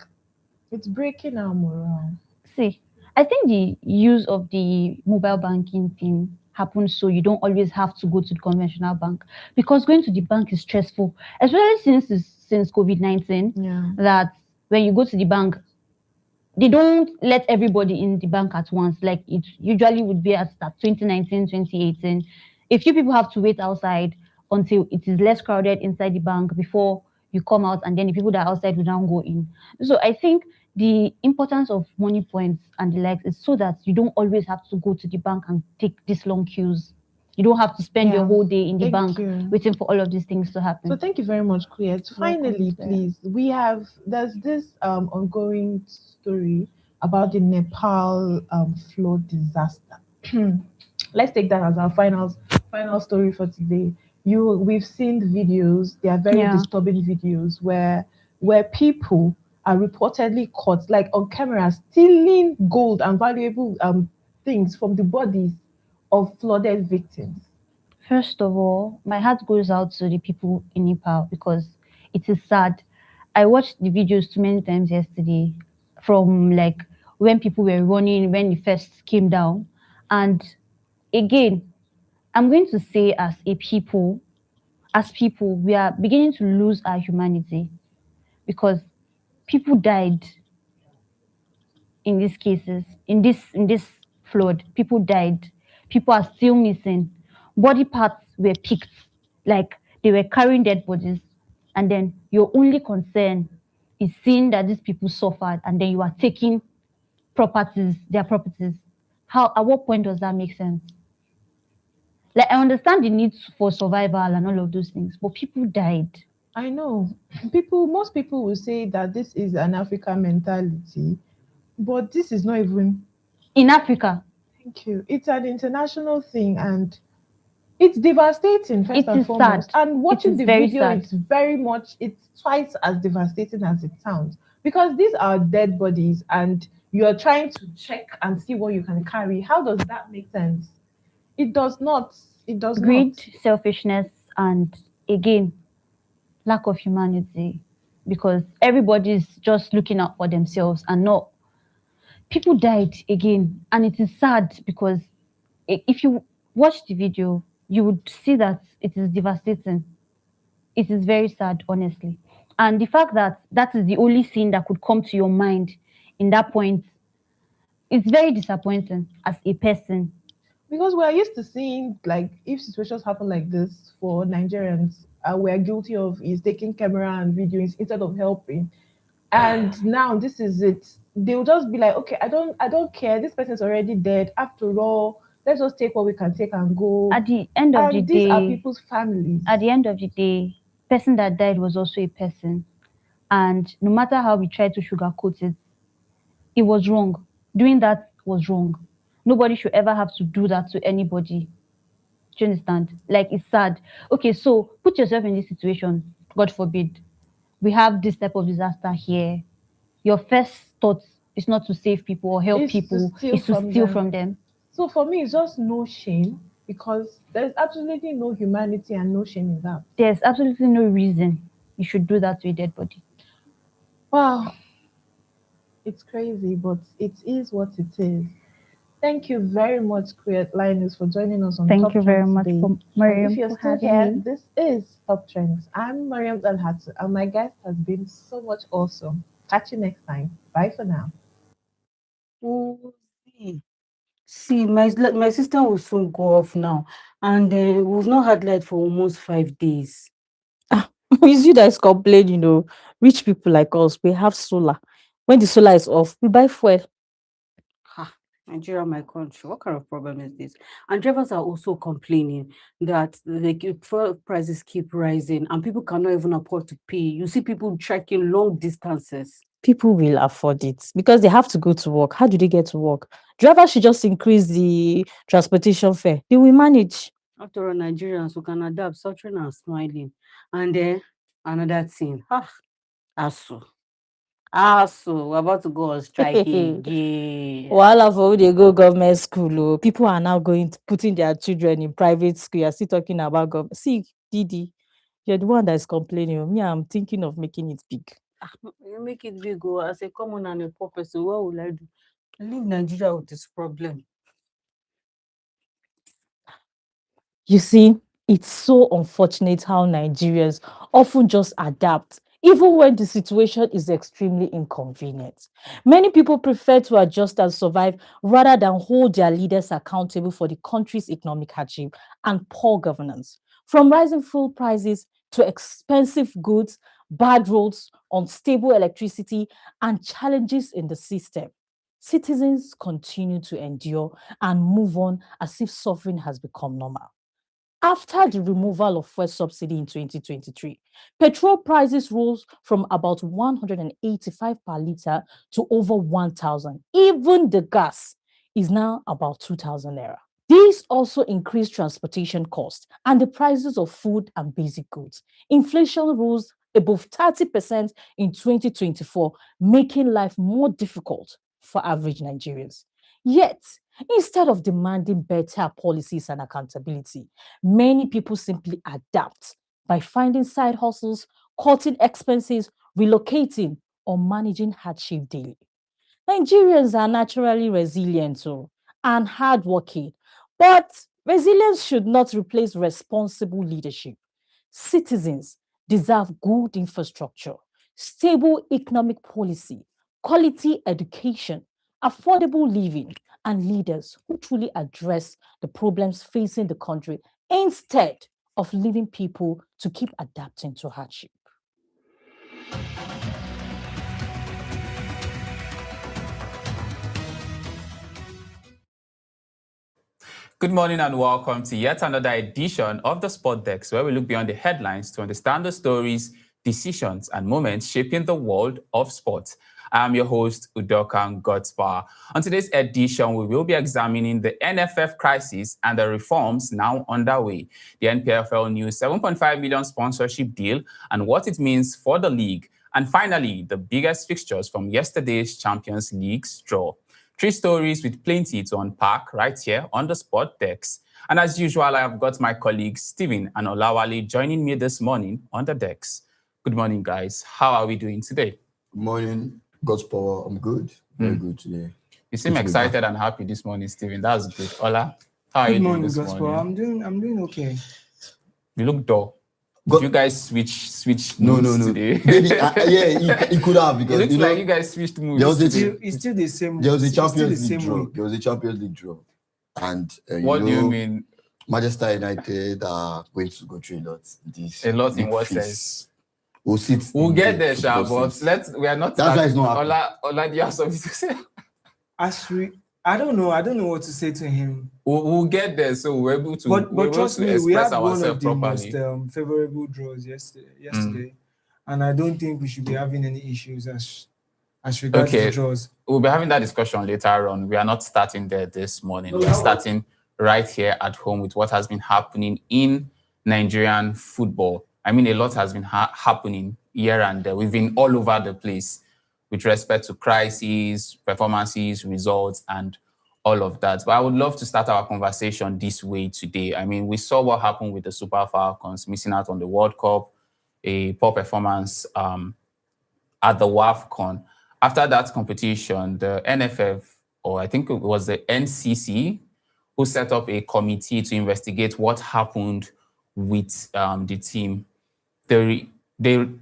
it's breaking our morale. See, I think the use of the mobile banking thing happens so you don't always have to go to the conventional bank, because going to the bank is stressful, especially since COVID-19. Yeah. That when you go to the bank, they don't let everybody in the bank at once, like it usually would be at that 2019, 2018. A few people have to wait outside until it is less crowded inside the bank before you come out, and then the people that are outside will now go in. So I think the importance of money points and the likes is so that you don't always have to go to the bank and take these long queues. You don't have to spend your whole day in the bank waiting for all of these things to happen. So thank you very much, Kuyet. Finally, please, there's this ongoing story about the Nepal flood disaster. Let's take that as our final story for today. We've seen the videos. They are very disturbing videos where people are reportedly caught, like on camera, stealing gold and valuable things from the bodies of flooded victims. First of all, my heart goes out to the people in Nepal because it is sad. I watched the videos too many times yesterday from like when people were running when it first came down. And again, I'm going to say as people, we are beginning to lose our humanity because people died in these cases, in this flood. People died. People are still missing. Body parts were picked, like they were carrying dead bodies, and then your only concern is seeing that these people suffered, and then you are taking their properties. How? At what point does that make sense? Like I understand the need for survival and all of those things, but people died. I know. Most people will say that this is an African mentality, but this is not even in Africa. Thank you. It's an international thing and it's devastating, first and foremost. Sad. And watching the video, it's twice as devastating as it sounds. Because these are dead bodies and you're trying to check and see what you can carry. How does that make sense? It does not. It does Greed, not. selfishness, and again, lack of humanity. Because everybody's just looking out for themselves and not. People died again. And it is sad because if you watch the video, you would see that it is devastating. It is very sad, honestly. And the fact that that is the only thing that could come to your mind in that point, it's very disappointing as a person. Because we're used to seeing, like, if situations happen like this for Nigerians, we're guilty of is taking camera and videos instead of helping. And now this is it. They'll just be like, okay, I don't care. This person's already dead. After all, let's just take what we can take and go. At the end of the day, these are people's families. At the end of the day, person that died was also a person. And no matter how we try to sugarcoat it, it was wrong. Doing that was wrong. Nobody should ever have to do that to anybody. Do you understand? Like, it's sad. Okay, so put yourself in this situation. God forbid. We have this type of disaster here. Your first thought is not to save people or help people. It's to steal from them. So for me, it's just no shame because there's absolutely no humanity and no shame in that. There's absolutely no reason you should do that to a dead body. Wow. It's crazy, but it is what it is. Thank you very much, Create Linus, for joining us on Thank Top you very Trends much, today. Mariam. If you're still here, this is Top Trends. I'm Mariam Dalhatu, and my guest has been so much awesome. Catch you next time. Bye for now. Oh, see, my sister will soon go off now, and we've not had light for almost 5 days. It's you that is complaining, Rich people like us, we have solar. When the solar is off, we buy fuel. Nigeria, my country, what kind of problem is this? And drivers are also complaining that the fuel prices keep rising and people cannot even afford to pay. You see people trekking long distances. People will afford it because they have to go to work. How do they get to work? Drivers should just increase the transportation fare. They will manage. After all, Nigerians who can adapt, suffering and smiling. And then another thing, ASU. So we're about to go on strike again. Wahala for who they go government school. Oh. People are now putting their children in private school. You're still talking about government. See, Didi, you're the one that is complaining. Me, I'm thinking of making it big. You make it big. As a common and a poor person, what will I do? Leave Nigeria with this problem. You see, it's so unfortunate how Nigerians often just adapt, even when the situation is extremely inconvenient. Many people prefer to adjust and survive rather than hold their leaders accountable for the country's economic hardship and poor governance. From rising fuel prices to expensive goods, bad roads, unstable electricity, and challenges in the system, citizens continue to endure and move on as if suffering has become normal. After the removal of fuel subsidy in 2023, petrol prices rose from about 185 per litre to over 1,000. Even the gas is now about 2,000 naira. These also increased transportation costs and the prices of food and basic goods. Inflation rose above 30% in 2024, making life more difficult for average Nigerians. Yet, instead of demanding better policies and accountability, many people simply adapt by finding side hustles, cutting expenses, relocating, or managing hardship daily. Nigerians are naturally resilient and hardworking, but resilience should not replace responsible leadership. Citizens deserve good infrastructure, stable economic policy, quality education, affordable living, and leaders who truly address the problems facing the country instead of leaving people to keep adapting to hardship. Good morning and welcome to yet another edition of the Sport Desk, where we look beyond the headlines to understand the stories, decisions, and moments shaping the world of sport. I'm your host, Udokan Godspa. On today's edition, we will be examining the NFF crisis and the reforms now underway, the NPFL new 7.5 million sponsorship deal and what it means for the league, and finally, the biggest fixtures from yesterday's Champions League's draw. 3 stories with plenty to unpack right here on the Sport Decks. And as usual, I have got my colleagues Stephen and Olawale joining me this morning on the decks. Good morning, guys. How are we doing today? Good morning. God's power. I'm good. Very good today. You seem excited and happy this morning, Stephen. That's good. Ola, how are you doing this morning? I'm doing okay. You look dull. Did you guys switch moods today? Maybe, it could have, because it looks like you guys switched moods. It's still the same. There was a Champions League draw. There was a Champions League draw, and what do you mean? Manchester United are going to go through a lot. A lot in what sense? We'll get there, Sha, but we are not. That's why it's not happening. Ola, do you have something to say? I don't know what to say to him. We'll get there, so we're able to. But trust me, we had one of the properly. most favorable draws yesterday, and I don't think we should be having any issues as regards the draws. We'll be having that discussion later on. We are not starting there this morning. We're starting right here at home with what has been happening in Nigerian football. I mean, a lot has been happening here and there. We've been all over the place with respect to crises, performances, results, and all of that. But I would love to start our conversation this way today. I mean, we saw what happened with the Super Falcons missing out on the World Cup, a poor performance at the WAFCON. After that competition, the NFF, or I think it was the NCC, who set up a committee to investigate what happened with the team. They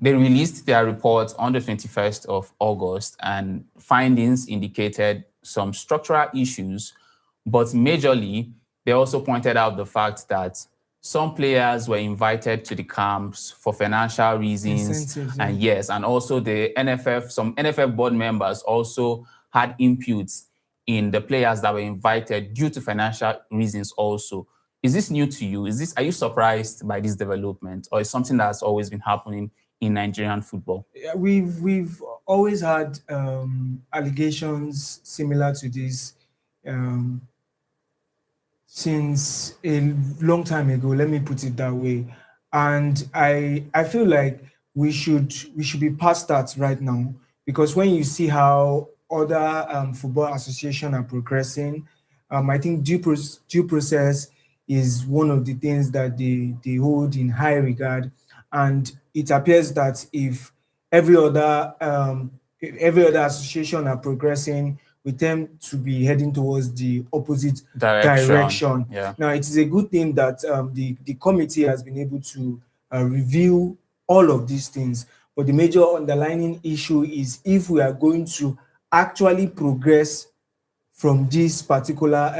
released their report on the 21st of August, and findings indicated some structural issues, but majorly, they also pointed out the fact that some players were invited to the camps for financial reasons, and also some NFF board members also had inputs in the players that were invited due to financial reasons also. Is this new to you? Are you surprised by this development, or is something that's always been happening in Nigerian football? We've always had allegations similar to this since a long time ago. Let me put it that way, and I feel like we should be past that right now, because when you see how other football associations are progressing, I think due process is one of the things that they hold in high regard. And it appears that if every other association are progressing, we tend to be heading towards the opposite direction. Yeah. Now, it is a good thing that the committee has been able to review all of these things. But the major underlying issue is if we are going to actually progress from this particular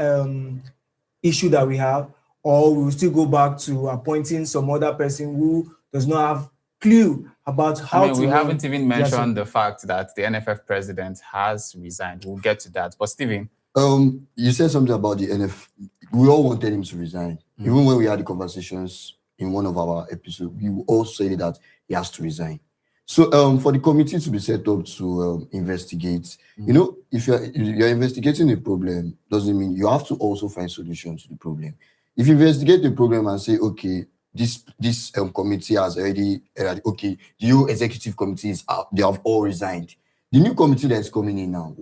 issue that we have, or we will still go back to appointing some other person who does not have clue about how to we run haven't even mentioned their the fact that the NFF president has resigned. We'll get to that. But Stephen, you said something about the NF. We all wanted him to resign. Even when we had the conversations in one of our episodes, we all said that he has to resign. So for the committee to be set up to investigate, you know, if you're investigating a problem, doesn't mean you have to also find solutions to the problem. If you investigate the problem and say, okay, this committee has already, okay, the new executive committees they have all resigned. The new committee that is coming in now,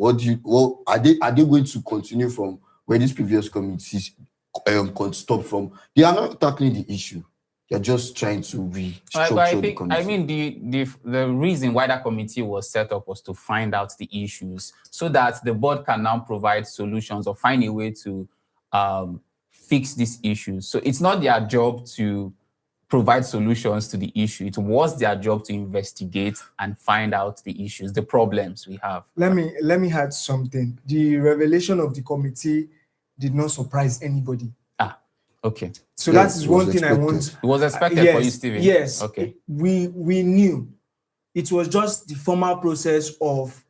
are they going to continue from where these previous committees stop from? They are not tackling the issue. They're just trying to restructure the committee. I mean, the reason why that committee was set up was to find out the issues so that the board can now provide solutions or find a way to fix these issues. So it's not their job to provide solutions to the issue. It was their job to investigate and find out the issues, the problems we have. Let me add something. The revelation of the committee did not surprise anybody. Okay. So that is one thing I want. It was expected for you, Stephen. Yes. Okay. We knew. It was just the formal process of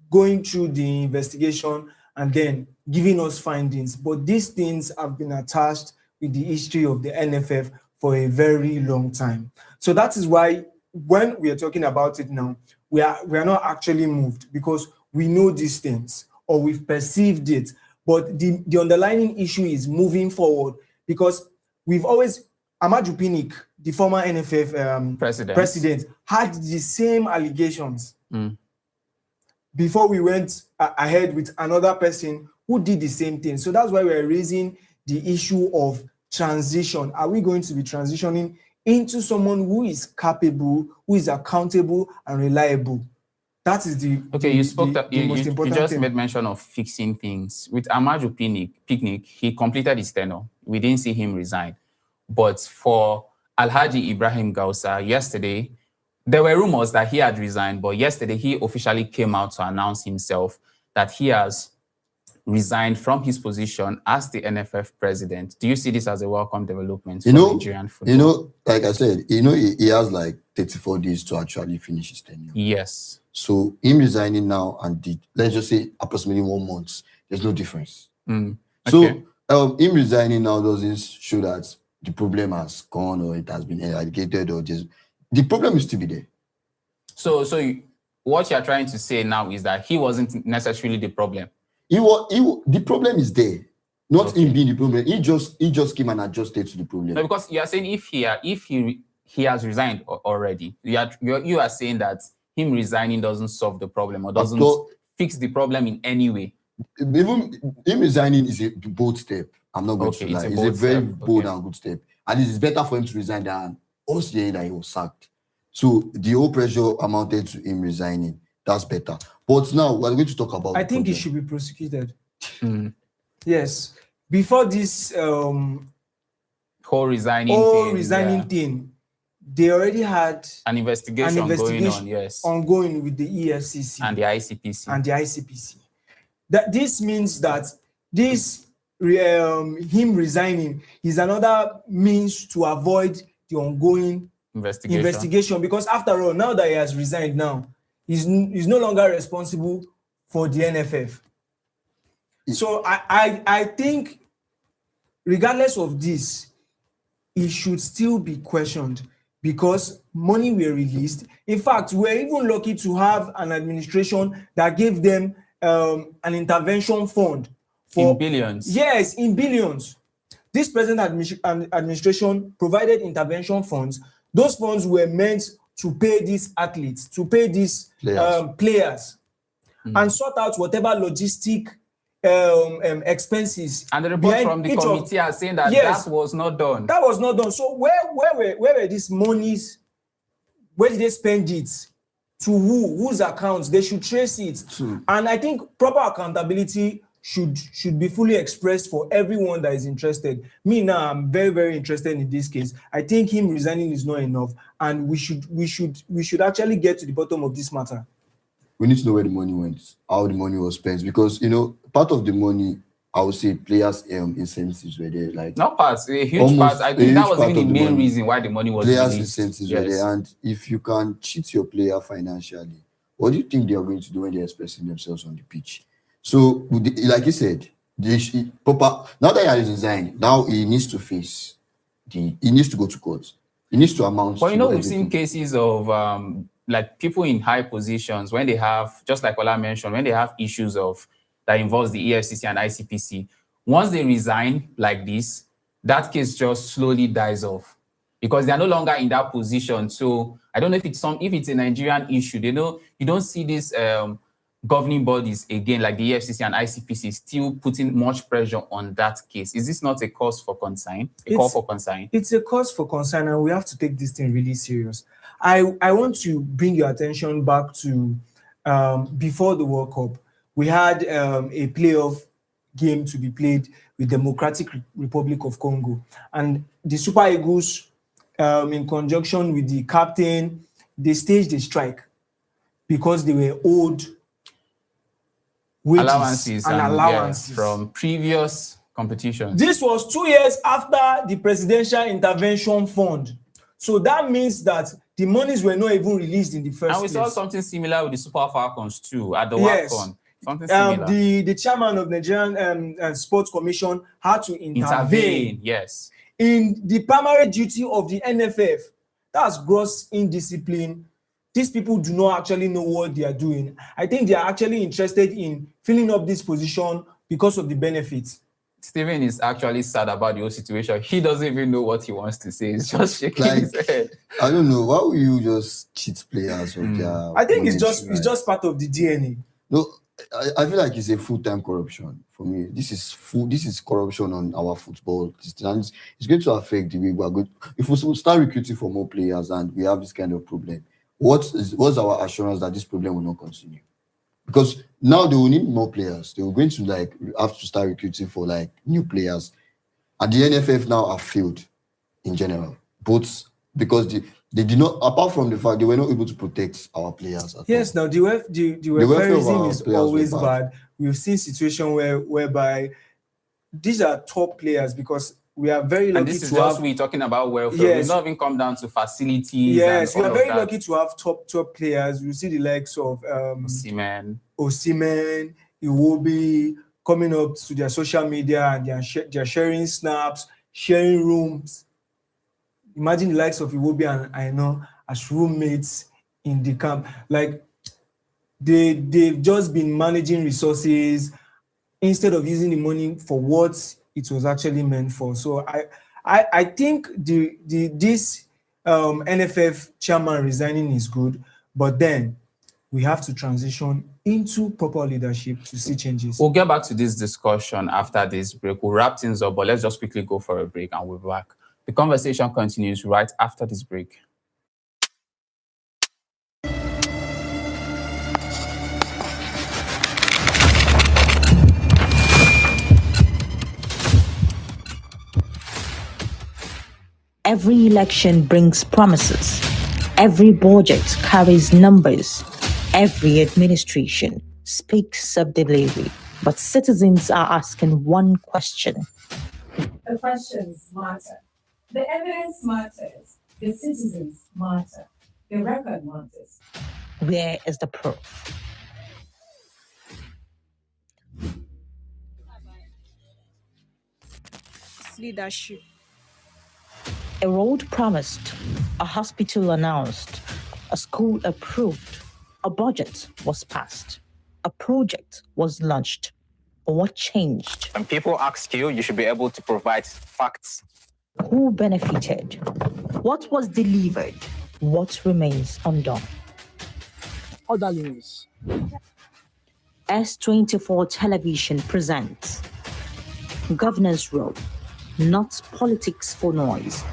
going through the investigation and then giving us findings. But these things have been attached with the history of the NFF for a very long time. So that is why when we are talking about it now, we are not actually moved because we know these things or we've perceived it. But the underlying issue is moving forward because we've always, Amaju Pinnick, the former NFF president, had the same allegations before we went ahead with another person who did the same thing. So that's why we're raising the issue of transition. Are we going to be transitioning into someone who is capable, who is accountable and reliable? That is the most important you just thing. made mention of fixing things. With Amaju Pinnick, he completed his tenure. We didn't see him resign. But for Alhaji Ibrahim Gausa, yesterday, there were rumors that he had resigned, but yesterday he officially came out to announce himself that he has resigned from his position as the NFF president. Do you see this as a welcome development for Nigerian football? You know, like I said, he has like 34 days to actually finish his tenure. Yes. So him resigning now and let's just say approximately 1 month, there's no difference. Okay. So him resigning now doesn't show that the problem has gone or it has been eradicated or just the problem is still be there. So what you're trying to say now is that he wasn't necessarily the problem. The problem is there, not him being the problem. He just came and adjusted to the problem. No, because you are saying if he has resigned already, you are saying that him resigning doesn't solve the problem or doesn't fix the problem in any way. Even him resigning is a bold step. I'm not going to lie. It's a very bold and good step. And it is better for him to resign than us hearing that he was sacked. So the whole pressure amounted to him resigning. That's better. But now we're going to talk about. I think he should be prosecuted. Yes. Before this whole resigning thing, they already had an investigation going on, yes, ongoing with the EFCC and the ICPC. That this means that this him resigning is another means to avoid the ongoing investigation because after all, now that he has resigned now, he's no longer responsible for the NFF. So I think regardless of this, it should still be questioned because money were released. In fact, we're even lucky to have an administration that gave them an intervention fund for in billions. Yes, in billions. This present administration provided intervention funds. Those funds were meant to pay these athletes, to pay these players, and sort out whatever logistic expenses. And the report from the committee are saying that that was not done. That was not done. So where were these monies? Where did they spend it? To whose accounts? They should trace it. And I think proper accountability should be fully expressed for everyone that is interested. Me now, I'm very, very interested in this case. I think him resigning is not enough, and we should actually get to the bottom of this matter. We need to know where the money went, how the money was spent, because part of the money, I would say players' incentives were there. Like not parts, a huge part. I think that was even the main reason why the money was players' released. incentives were there, and if you can cheat your player financially, what do you think they are going to do when they're expressing themselves on the pitch? So, like you said, now that he has resigned, now he needs to face he needs to go to court. He needs to amount. But we've seen cases of like people in high positions when they have, just like Ola mentioned, when they have issues that involves the EFCC and ICPC, once they resign like this, that case just slowly dies off because they are no longer in that position. So I don't know if it's a Nigerian issue. You don't see this governing bodies again, like the EFCC and ICPC, still putting much pressure on that case. Is this not a cause for concern? Call for concern? It's a cause for concern, and we have to take this thing really serious. I want to bring your attention back to before the World Cup. We had a playoff game to be played with Democratic Republic of Congo, and the Super Eagles, in conjunction with the captain, they staged a strike because they were owed wages and allowances from previous competitions. This was 2 years after the presidential intervention fund. So that means that the monies were not even released in the first place. And we saw something similar with the Super Falcons too at the WAFCON. Something similar. The chairman of Nigerian Sports Commission had to intervene. Yes. In the primary duty of the NFF. That's gross indiscipline. These people do not actually know what they are doing. I think they are actually interested in filling up this position because of the benefits. Stephen is actually sad about the whole situation. He doesn't even know what he wants to say. He's just shaking his head. I don't know. Why will you just cheat players? I think it's just part of the DNA. No, I feel like it's a full-time corruption for me. This is corruption on our football. And it's going to affect the way we are going. If we start recruiting for more players and we have this kind of problem, what's our assurance that this problem will not continue? Because now they will need more players. They were going to have to start recruiting for new players. And the NFF now have failed in general. Both because they did not, apart from the fact they were not able to protect our players. Yes, now the welfareism is always bad. We've seen situations whereby these are top players because we are very lucky and this is just we talking about welfare. Yes. We've not even come down to facilities. Yes, and we all are very of that. lucky to have top players. You see the likes of Osimhen, Iwobi coming up to their social media and they're sharing snaps, sharing rooms. Imagine the likes of Iwobi and I know as roommates in the camp. They've just been managing resources instead of using the money for what it was actually meant for. So I think this NFF chairman resigning is good, but then we have to transition into proper leadership to see changes. We'll get back to this discussion after this break. We'll wrap things up, but let's just quickly go for a break and we'll be back. The conversation continues right after this break. Every election brings promises. Every budget carries numbers. Every administration speaks of delivery. But citizens are asking one question. The questions matter. The evidence matters. The citizens matter. The record matters. Where is the proof? Leadership. A road promised, a hospital announced, a school approved, a budget was passed, a project was launched. What changed? When people ask you, you should be able to provide facts. Who benefited? What was delivered? What remains undone? Orderliness. S24 Television presents Governance Role, Not Politics for Noise.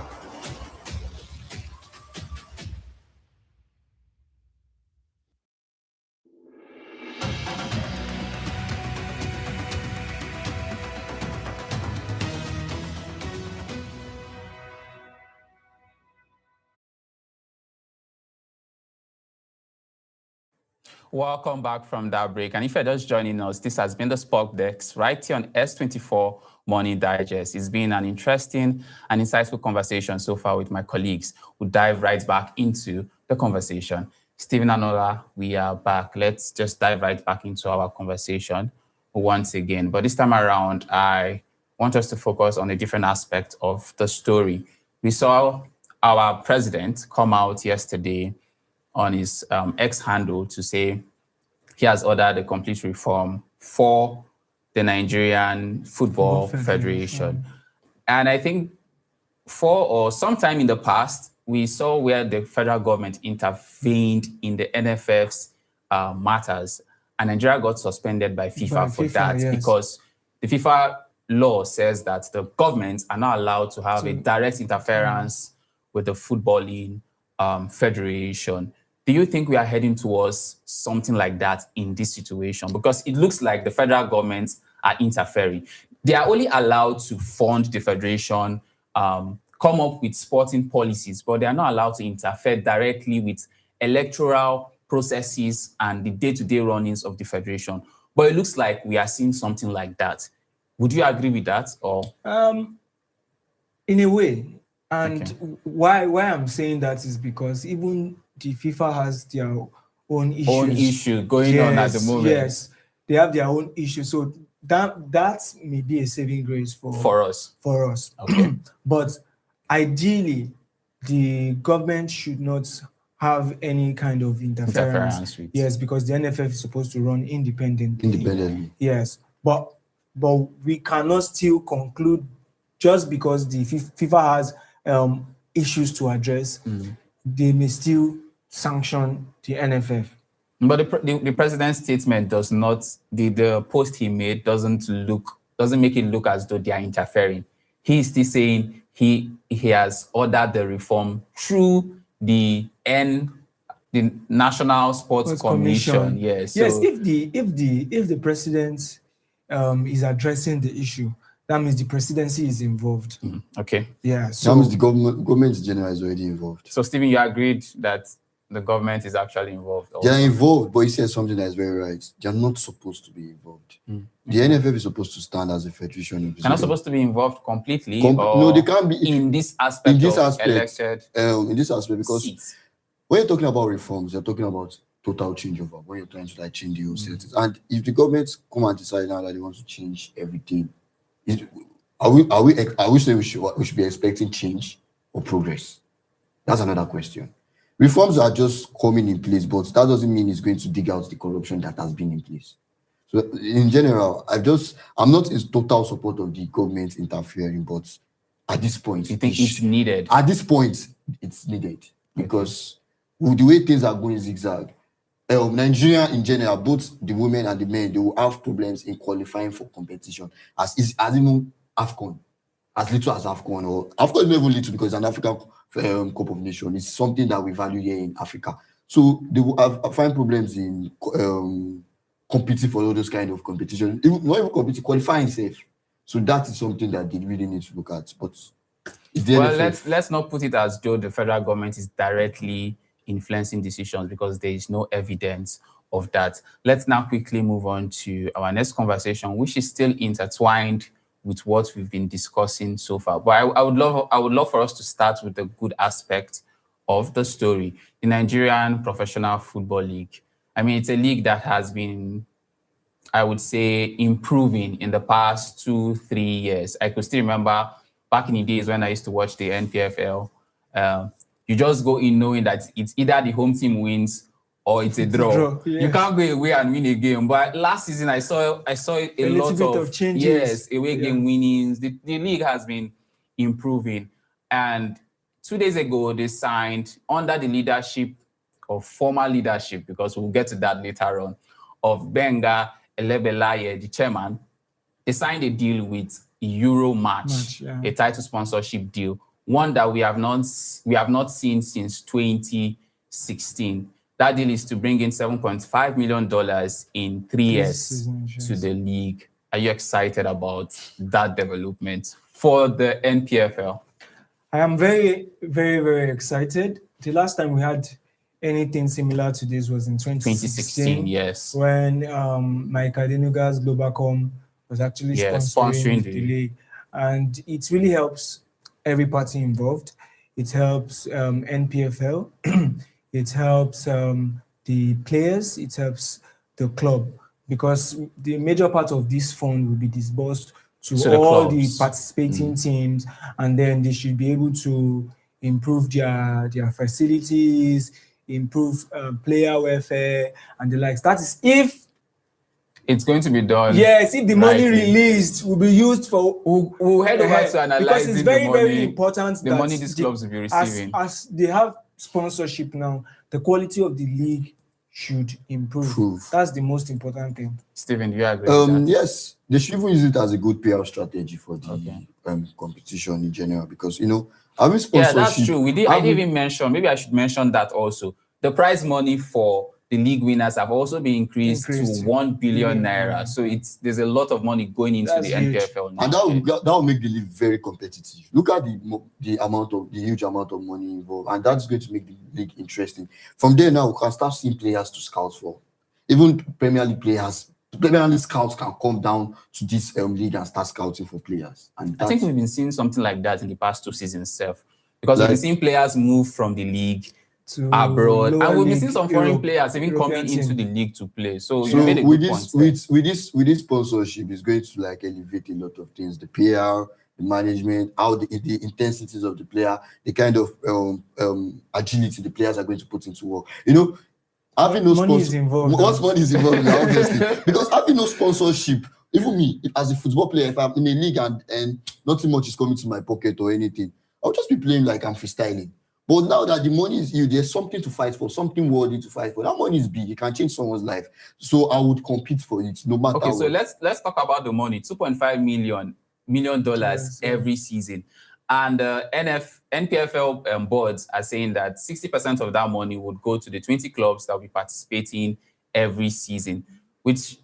Welcome back from that break. And if you're just joining us, this has been the Spoke Desk right here on S24 Morning Digest. It's been an interesting and insightful conversation so far with my colleagues who dive right back into the conversation. Stephen and Ola, we are back. Let's just dive right back into our conversation once again. But this time around, I want us to focus on a different aspect of the story. We saw our president come out yesterday on his X handle to say he has ordered a complete reform for the Nigerian Football Federation. And I think sometime in the past, we saw where the federal government intervened in the NFF's matters, and Nigeria got suspended by FIFA for that, yes, because the FIFA law says that the governments are not allowed to have a direct interference with the footballing federation. Do you think we are heading towards something like that in this situation? Because it looks like the federal governments are interfering. They are only allowed to fund the federation, come up with sporting policies, but they are not allowed to interfere directly with electoral processes and the day-to-day runnings of the federation. But it looks like we are seeing something like that. Would you agree with that? Or in a way. And why I'm saying that is because even the FIFA has their own issues. Own issue going on at the moment. Yes, they have their own issues. So that may be a saving grace for us. Okay. But ideally, the government should not have any kind of interference with. Yes, because the NFF is supposed to run independently. Yes, but we cannot still conclude just because the FIFA has issues to address, they may still sanction the NFF. But the president's statement does not, the post he made doesn't make it look as though they are interfering. He is still saying he has ordered the reform through the National Sports Commission. Yes. Yes. So, if the president is addressing the issue, that means the presidency is involved. Okay. Yeah. So that means the government in general is already involved. So Stephen, you agreed that the government is actually involved also. They are involved, but he said something that is very right. They are not supposed to be involved. The NFF is supposed to stand as a federation. They're not supposed to be involved completely. No, they can't be in this aspect. In this aspect, because seats. When you're talking about reforms, you're talking about total changeover. When you're trying to change the whole settings, and if the government come and decide now that they want to change everything, are we saying we should be expecting change or progress? That's another question. Reforms are just coming in place, but that doesn't mean it's going to dig out the corruption that has been in place. So in general, I'm not in total support of the government interfering, but at this point, you think it's needed? At this point, it's needed because with the way things are going zigzag, Nigeria in general, both the women and the men, they will have problems in qualifying for competition as even AFCON, as little as AFCON, or AFCON is not even little because it's an African Cup of Nations. It's something that we value here in Africa. So they will find problems in competing for all those kind of competition. Not even competing, qualifying safe. So that is something that they really need to look at. But let's not put it as though the federal government is directly influencing decisions because there is no evidence of that. Let's now quickly move on to our next conversation, which is still intertwined with what we've been discussing so far. But I would love for us to start with the good aspect of the story. The Nigerian Professional Football League. I mean, it's a league that has been, I would say, improving in the past 2-3 years. I could still remember back in the days when I used to watch the NPFL. You just go in knowing that it's either the home team wins or it's a draw. Yes. You can't go away and win a game. But last season, I saw a lot of changes. Yes, away game winnings. The league has been improving. And 2 days ago, they signed under the leadership of former leadership, because we'll get to that later on, of Benga Elebelaye, the chairman. They signed a deal with Euro Match, a title sponsorship deal, one that we have not seen since 2016. That deal is to bring in $7.5 million in 3 years to the league. Are you excited about that development for the NPFL? I am very, very, very excited. The last time we had anything similar to this was in 2016, yes, when Mike Adenuga's Globalcom was actually sponsoring the league. And it really helps every party involved. It helps NPFL, it helps the players, it helps the club, because the major part of this fund will be disbursed to all the participating teams, and then they should be able to improve their facilities, improve player welfare and the likes. That is if it's going to be done. Yes, if the money released will be used for. We'll head over to analyzing because it's very, very important the money these clubs will be receiving. As they have sponsorship now, the quality of the league should improve. That's the most important thing. Stephen, do you agree with that? Yes, they should even use it as a good PR strategy for the competition in general, because, you know, having sponsorship. Yeah, that's true. I didn't even mention, maybe I should mention that also. The prize money for the league winners have also been increased to 1 billion naira. So there's a lot of money going into the NPFL now. And that will make the league very competitive. Look at the huge amount of money involved, and that's going to make the league interesting. From there now, we can start seeing players to scout for. Even Premier League players, Premier League scouts can come down to this league and start scouting for players. And I think we've been seeing something like that in the past 2 seasons itself, because we've been seeing players move from the league to abroad, and we've been seeing some foreign players even coming into the league to play. So you made a good point. With this sponsorship, is going to like elevate a lot of things: the PR, the management, how the intensities of the player, the kind of agility the players are going to put into work. You know, having no money is involved. What money is involved now, obviously, because having no sponsorship. Even me, as a football player, if I'm in a league and nothing much is coming to my pocket or anything, I'll just be playing like I'm freestyling. But now that the money is huge, there's something to fight for, something worthy to fight for. That money is big; it can change someone's life. So I would compete for it, no matter. Okay, so let's talk about the money: $2.5 million every season, and NPFL boards are saying that 60% of that money would go to the 20 clubs that will be participating every season, which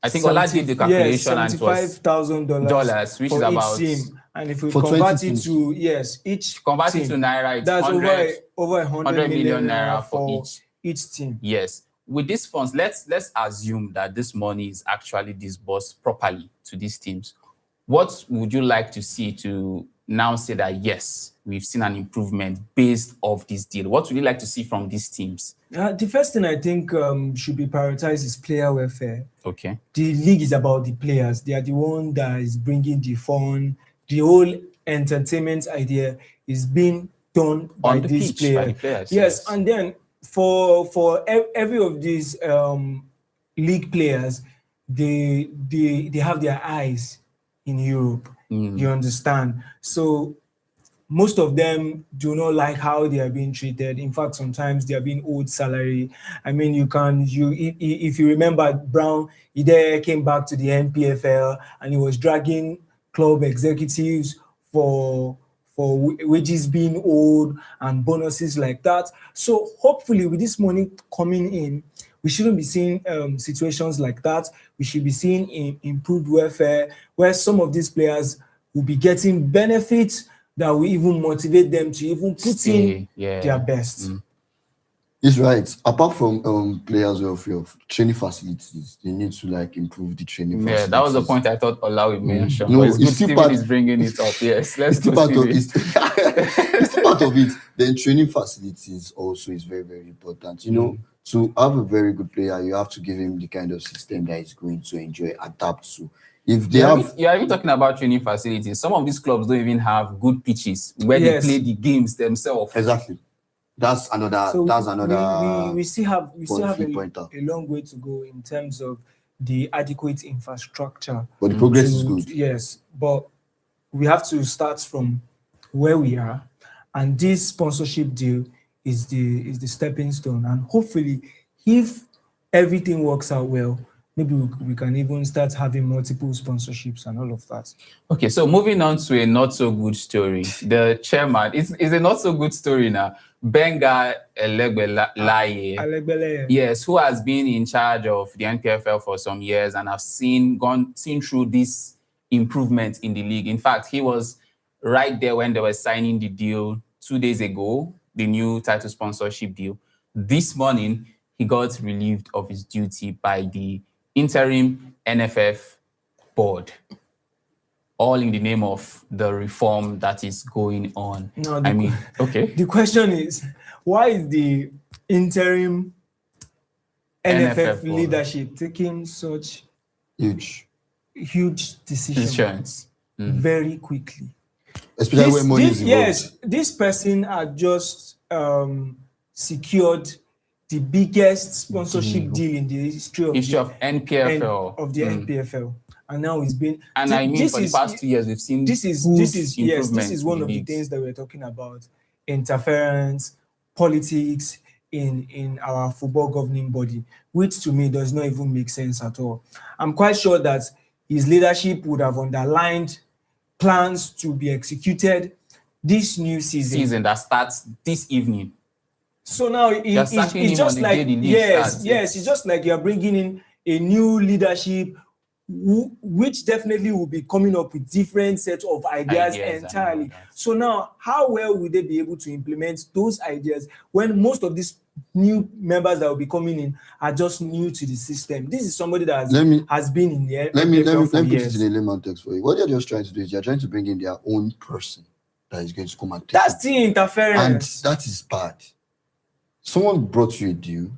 I think Ola did the calculation and it was $75,000 which for is about each team. And if we convert it to each convert team, it to naira, it's that's over 100 million naira for each team. Yes. With these funds, let's assume that this money is actually disbursed properly to these teams. What would you like to see to now say that yes, we've seen an improvement based off this deal? What would you like to see from these teams? The first thing I think should be prioritized is player welfare. Okay. The league is about the players. They are the one that is bringing the fun. The whole entertainment idea is being done by these players. Yes, and then for every of these league players, they have their eyes in Europe. You understand? So most of them do not like how they are being treated. In fact, sometimes they are being owed salary. I mean, if you remember, Brown, he came back to the NPFL and he was dragging club executives for wages being owed and bonuses like that. So hopefully with this money coming in, we shouldn't be seeing situations like that. We should be seeing improved welfare where some of these players will be getting benefits that will even motivate them to even put in their best. It's right. Apart from players' welfare, training facilities, they need to like improve the training facilities. Yeah, that was the point I thought Ola would mention. No, it's good Steven is bringing it up. Yes, let's go, Steven. It's still part of it. Then training facilities also is very, very important. You know, to have a very good player, you have to give him the kind of system that he's going to enjoy, adapt to. If they you're even talking about training facilities. Some of these clubs don't even have good pitches where they play the games themselves. Exactly. That's another. So that's another. We still have a long way to go in terms of the adequate infrastructure. But the progress is good. Yes, but we have to start from where we are And this sponsorship deal is the stepping stone. And hopefully, if everything works out well, maybe we can even start having multiple sponsorships and all of that. Okay, so moving on to a not so good story. The chairman, it's a not so good story now. Benga Elegbelaye, yes, who has been in charge of the NPFL for some years and have seen through this improvement in the league. In fact, he was right there when they were signing the deal 2 days ago, the new title sponsorship deal. This morning, he got relieved of his duty by the interim NFF board, all in the name of the reform that is going on. No, okay. The question is, why is the interim NFF leadership taking such huge decisions very quickly? Especially when money is involved. Yes, this person had just secured the biggest sponsorship deal in the history of NPFL. Of the NPFL. And now it's been... And for the past 2 years, we've seen this is one of the things that we're talking about. Interference, politics in our football governing body, which to me does not even make sense at all. I'm quite sure that his leadership would have underlined plans to be executed this new season that starts this evening. So now it's just like it's just like you're bringing in a new leadership which definitely will be coming up with different sets of ideas entirely. So now, how well will they be able to implement those ideas when most of these new members that will be coming in are just new to the system? This is somebody that has been in the let me put it in a layman text for you. What they're just trying to do is they're trying to bring in their own person that is going to come and take that's the interference, and that is bad. Someone brought you a deal,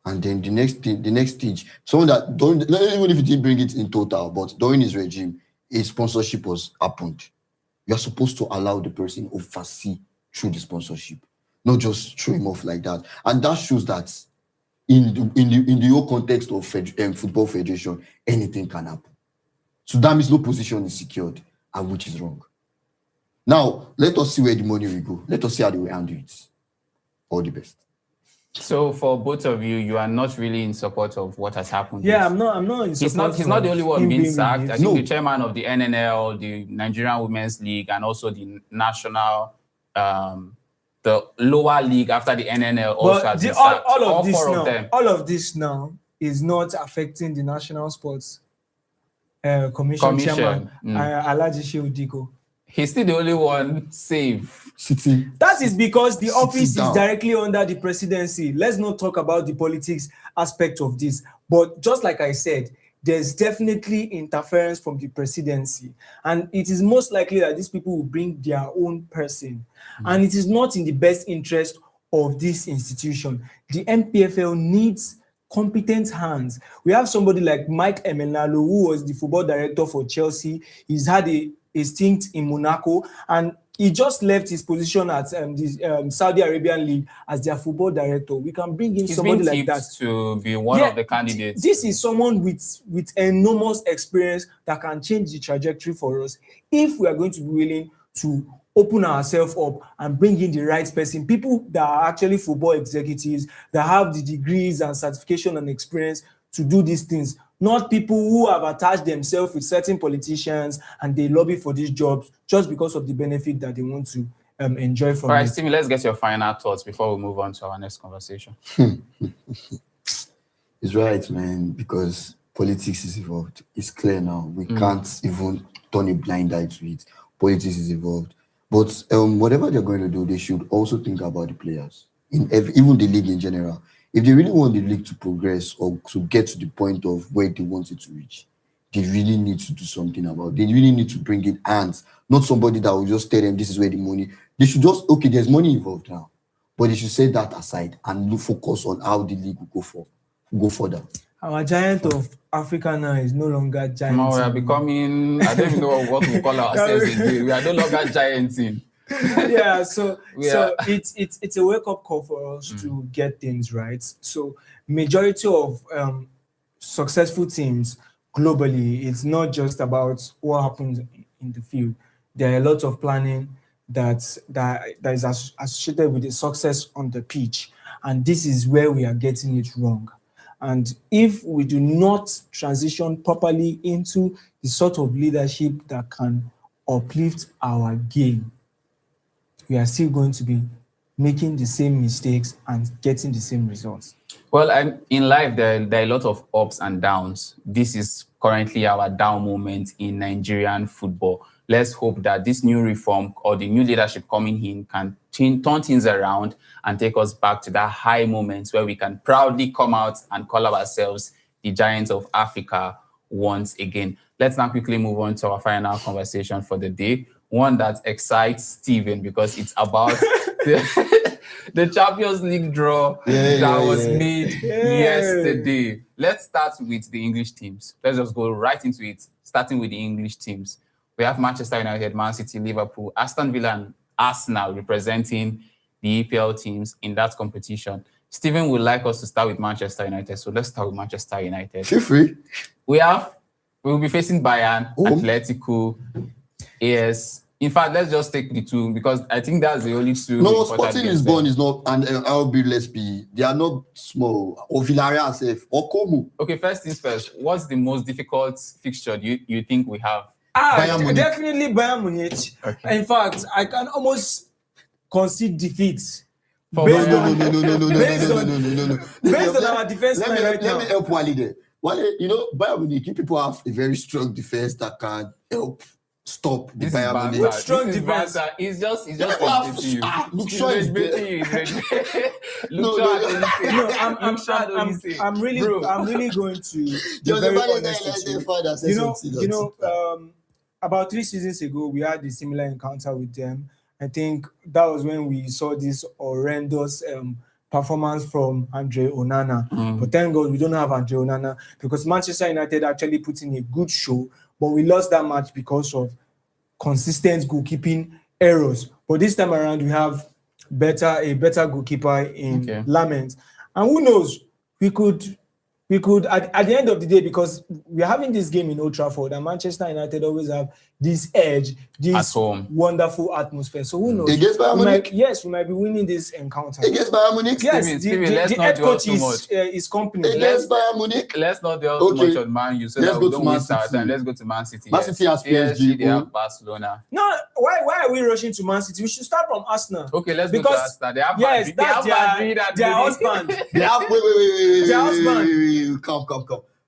and then the next stage, someone that even if you didn't bring it in total, but during his regime, a sponsorship was happened. You're supposed to allow the person oversee through the sponsorship, not just throw him off like that. And that shows that in the whole context of football federation, anything can happen. So that means no position is secured, and which is wrong. Now let us see where the money will go. Let us see how they will handle it. All the best. So for both of you, you are not really in support of what has happened. Yeah, I'm not in support. He's not the only one being sacked. I think the chairman of the NNL, the Nigerian Women's League, and also the national, the lower league after the NNL also has been sacked. All of this now is not affecting the National Sports Commission chairman, Alhaji Shehu Diko. He's still the only one safe. That is because the office is directly under the presidency. Let's not talk about the politics aspect of this. But just like I said, there's definitely interference from the presidency. And it is most likely that these people will bring their own person. And it is not in the best interest of this institution. The NPFL needs competent hands. We have somebody like Mike Emenalo, who was the football director for Chelsea. He's had a stint in Monaco, and he just left his position at the Saudi Arabian League as their football director. We can bring in somebody like that to be one of the candidates. This is someone with enormous experience that can change the trajectory for us if we are going to be willing to open ourselves up and bring in the right person, people that are actually football executives, that have the degrees and certification and experience to do these things. Not people who have attached themselves with certain politicians and they lobby for these jobs just because of the benefit that they want to enjoy from it. All right, Steve, let's get your final thoughts before we move on to our next conversation. It's right, man, because politics is involved. It's clear now. We can't even turn a blind eye to it. Politics is involved. But whatever they're going to do, they should also think about the players, even the league in general. If they really want the league to progress or to get to the point of where they want it to reach, they really need to do something about it. They really need to bring in hands, not somebody that will just tell them this is where the money. They should just, okay, there's money involved now, but they should set that aside and focus on how the league will go further. Our giant of Africa now is no longer giant. No, we are becoming, I don't even know what we call ourselves again. We are no longer gianting. Yeah, so it's a wake-up call for us to get things right. So majority of successful teams globally, it's not just about what happens in the field. There are a lot of planning, that is associated with the success on the pitch, and this is where we are getting it wrong. And if we do not transition properly into the sort of leadership that can uplift our game, we are still going to be making the same mistakes and getting the same results. Well, in life, there are a lot of ups and downs. This is currently our down moment in Nigerian football. Let's hope that this new reform or the new leadership coming in can turn things around and take us back to that high moments where we can proudly come out and call ourselves the giants of Africa once again. Let's now quickly move on to our final conversation for the day, one that excites Stephen because it's about the Champions League draw that was made yesterday. Let's start with the English teams. Let's just go right into it, starting with the English teams. We have Manchester United, Man City, Liverpool, Aston Villa, and Arsenal representing the EPL teams in that competition. Stephen would like us to start with Manchester United, so let's start with Manchester United. Feel free. We will be facing Bayern, Atletico, AS. In fact, let's just take the two because I think that's the only two. No, Sporting Lisbon is not, and RB, let's be, they are not small. Or Villarreal, safe, or Como. Okay, first things first. What's the most difficult fixture you think we have? Definitely Bayern Munich. Okay. In fact, I can almost concede defeat. Based on our defense line right now. Let me help Wally there. Wally, Bayern Munich, people have a very strong defense that can help stop the Bayern Munich. Strong defense. It's just you. Look, Shaw is better. I'm really going to be very honest with you. About 3 seasons ago, we had a similar encounter with them. I think that was when we saw this horrendous performance from Andre Onana. But thank God we don't have Andre Onana because Manchester United actually put in a good show, but we lost that match because of consistent goalkeeping errors. But this time around, we have a better goalkeeper in Lament. And who knows, we could at the end of the day, because we're having this game in Old Trafford and Manchester United always have this edge, this wonderful atmosphere. So who knows? Against Bayern Munich? We might be winning this encounter. Against Bayern Munich? Yes, the head coach is company. Against Bayern Munich? Let's not deal too much on Man U so that we don't waste our time. Let's go to Man City. Man City has PSG. They have Barcelona. No, why are we rushing to Man City? We should start from Arsenal. Okay, let's go to Arsenal. They have Madrid. Their husband. They have wait. Their husband. Come.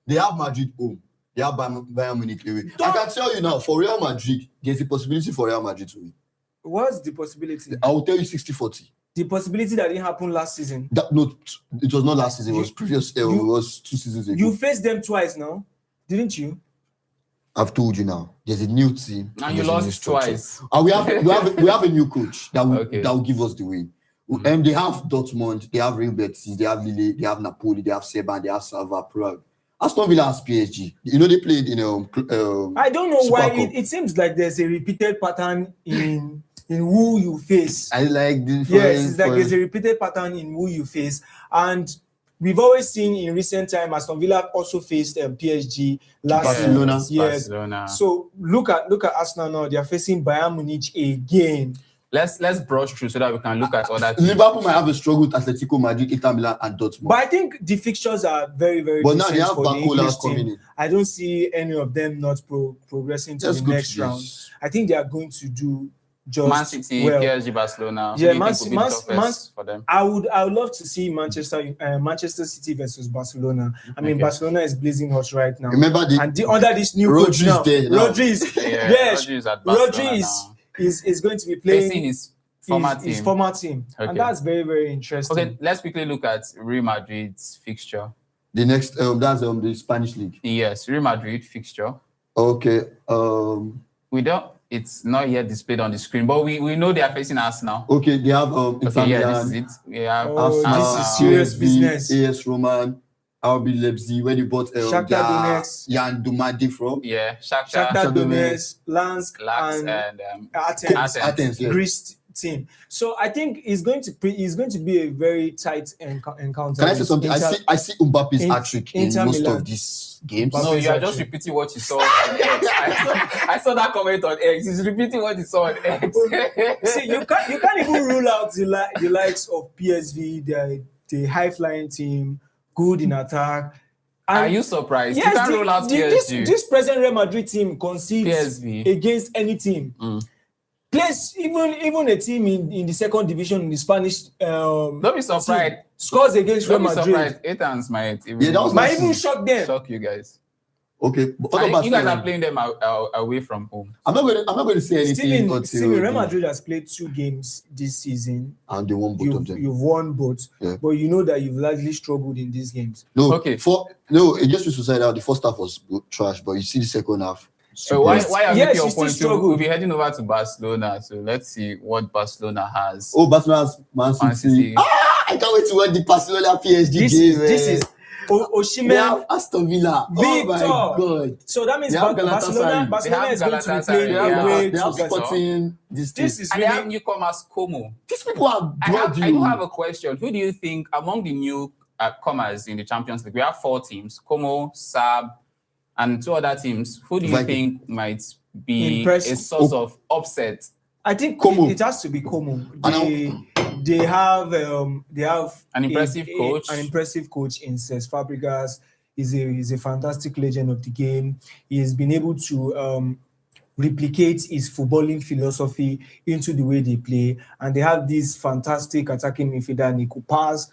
They have Madrid home. They have Bayern Munich away. I can tell you now, for Real Madrid, there's a possibility for Real Madrid to win. What's the possibility? I will tell you 60-40. The possibility that didn't happen last season. No, it was not last season. It was previous. It was 2 seasons ago. You faced them twice now, didn't you? I've told you now. There's a new team. And you lost twice. And we have a new coach that will give us the win. And they have Dortmund, they have Real Betis, they have Lille, they have Napoli, they have Seban, they have Salva Prague. Aston Villa has PSG. They played in I don't know why it seems like there's a repeated pattern in who you face. I like this. Yes, it's like there's a repeated pattern in who you face, and we've always seen in recent time Aston Villa also faced PSG last year. Yes. Barcelona. So look at Arsenal now. They are facing Bayern Munich again. Let's brush through so that we can look at other teams. Liverpool might have a struggle with Atletico Madrid, Inter Milan, and Dortmund. But I think the fixtures are very, very But now they have for the English coming team. in. I don't see any of them not progressing to the next round. I think they are going to do just Man City, well. PSG, Barcelona. Yeah, for them. I would love to see Manchester City versus Barcelona. I mean, Barcelona is blazing hot right now. Remember under this new coach now, Rodri is going to be playing his former team. Okay. And that's very, very interesting. Okay, let's quickly look at Real Madrid's fixture. The next that's the Spanish league. Yes, Real Madrid fixture. Okay. It's not yet displayed on the screen, but we know they are facing Arsenal. Okay, they have this is it. We have Arsenal, this is serious business. AS Roman, RB Leipzig, where they bought Shakhtar Donetsk, Jan Dumadi from. Yeah, Shakhtar Donetsk, Lansk, and Athens. Yeah. Greece team. So I think it's going to be a very tight encounter. Can I say something? I see Mbappe's hat-trick in most Milan. of these games. No, you are just repeating what you saw on X. I saw that comment on X. He's repeating what he saw on X. See, you can't even rule out the likes of PSV, the high-flying team, good in attack. Are you surprised? Yes, you can't rule out PSG. This present Real Madrid team concedes PSV against any team. Plays even a team in the second division in the Spanish. Don't be surprised. Scores against Real Madrid. Don't be surprised. Might even shock them. Shock you guys. Okay, but you guys are playing them away from home. I'm not going to say anything. Steven, Real Madrid has played 2 games this season, and they won both of them. You've won both, but you know that you've largely struggled in these games. No, it just to say that the first half was trash, but you see the second half. So why are you making your point? We'll be heading over to Barcelona, so let's see what Barcelona has. Oh, Barcelona's Man City. I can't wait to watch the Barcelona PSG game. This is Osimhen. They have Aston Villa. Oh my God! So that means Barcelona is going to be playing away. They have Sporting. This is and they have newcomers Como. These people are. I do have a question. Who do you think among the newcomers in the Champions League? We have 4 teams: Como, Sab, and 2 other teams. Who do you think might be a source of upset? I think Como. It has to be Como. They have an impressive coach. An impressive coach in Cesc Fabregas. He's a fantastic legend of the game. He has been able to replicate his footballing philosophy into the way they play, and they have this fantastic attacking midfielder Nico Paz.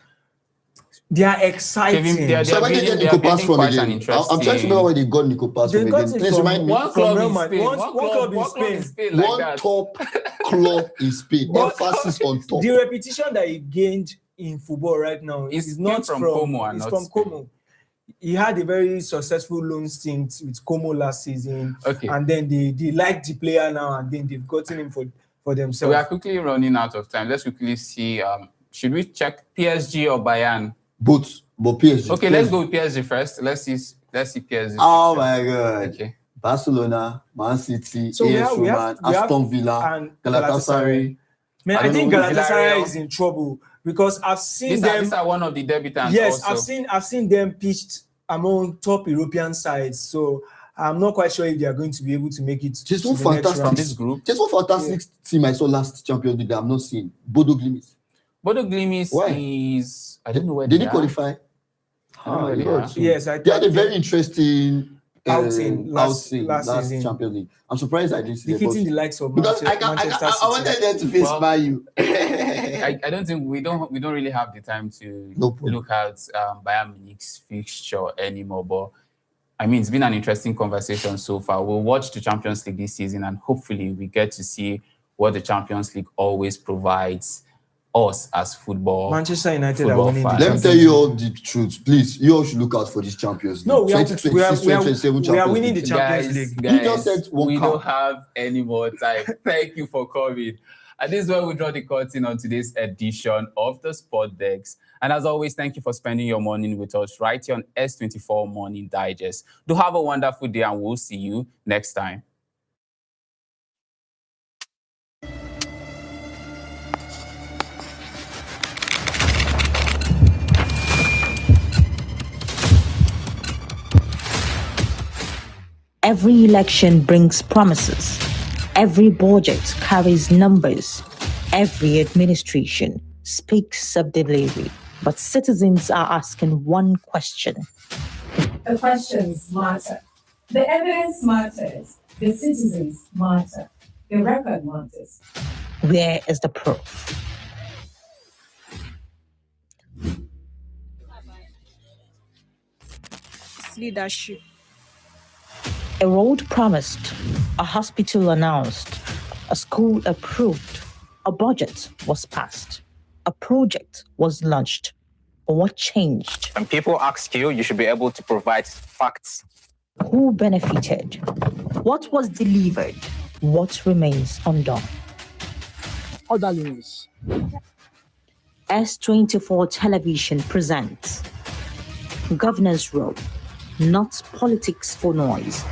They are exciting. So where they get Nico Paz from again? I'm trying to remember where they got Nico Paz from again. Please remind me. One club in Spain. One top club in Spain. Emphasis on top. The repetition that he gained in football right now is not from Como. It's from Como. He had a very successful loan stint with Como last season. Okay. And then they liked the player now, and then they've gotten him for themselves. We are quickly running out of time. Let's quickly see. Should we check PSG or Bayern? Both, but PSG. Okay, let's go with PSG first. Let's see PSG. Oh my God! Okay. Barcelona, Man City, so we have Aston Villa, and Galatasaray. Man, I think Galatasaray is in trouble because I've seen them. These are one of the debutants. Yes, also. I've seen them pitched among top European sides. So I'm not quite sure if they are going to be able to make it. Just one fantastic from this group. Just one fantastic team I saw last Champions League that I'm not seeing. Bodo Glimt. Bodo Glimt is. I don't know where they qualify. Yes, they had a very interesting outing last season. Champions League. I'm surprised I didn't see defeating the likes of because Manchester City. I wanted them to face Man U. I don't think we don't really have the time to look at Bayern Munich's fixture anymore. But I mean, it's been an interesting conversation so far. We'll watch the Champions League this season, and hopefully we get to see what the Champions League always provides us as football. Manchester United are winning. Let me tell you all the truth, please. You all should look out for this Champions League. No, we are winning the Champions League. Guys, you just said we don't have any more time. Thank you for coming. And this is where we draw the curtain on today's edition of the Sport Decks. And as always, thank you for spending your morning with us right here on S24 Morning Digest. Do have a wonderful day, and we'll see you next time. Every election brings promises. Every budget carries numbers. Every administration speaks of delivery. But citizens are asking one question. The questions matter. The evidence matters. The citizens matter. The record matters. Where is the proof? Leadership. A road promised, a hospital announced, a school approved, a budget was passed, a project was launched. What changed? When people ask you, you should be able to provide facts. Who benefited? What was delivered? What remains undone? Orderliness. S24 Television presents Governor's Role, not politics for noise.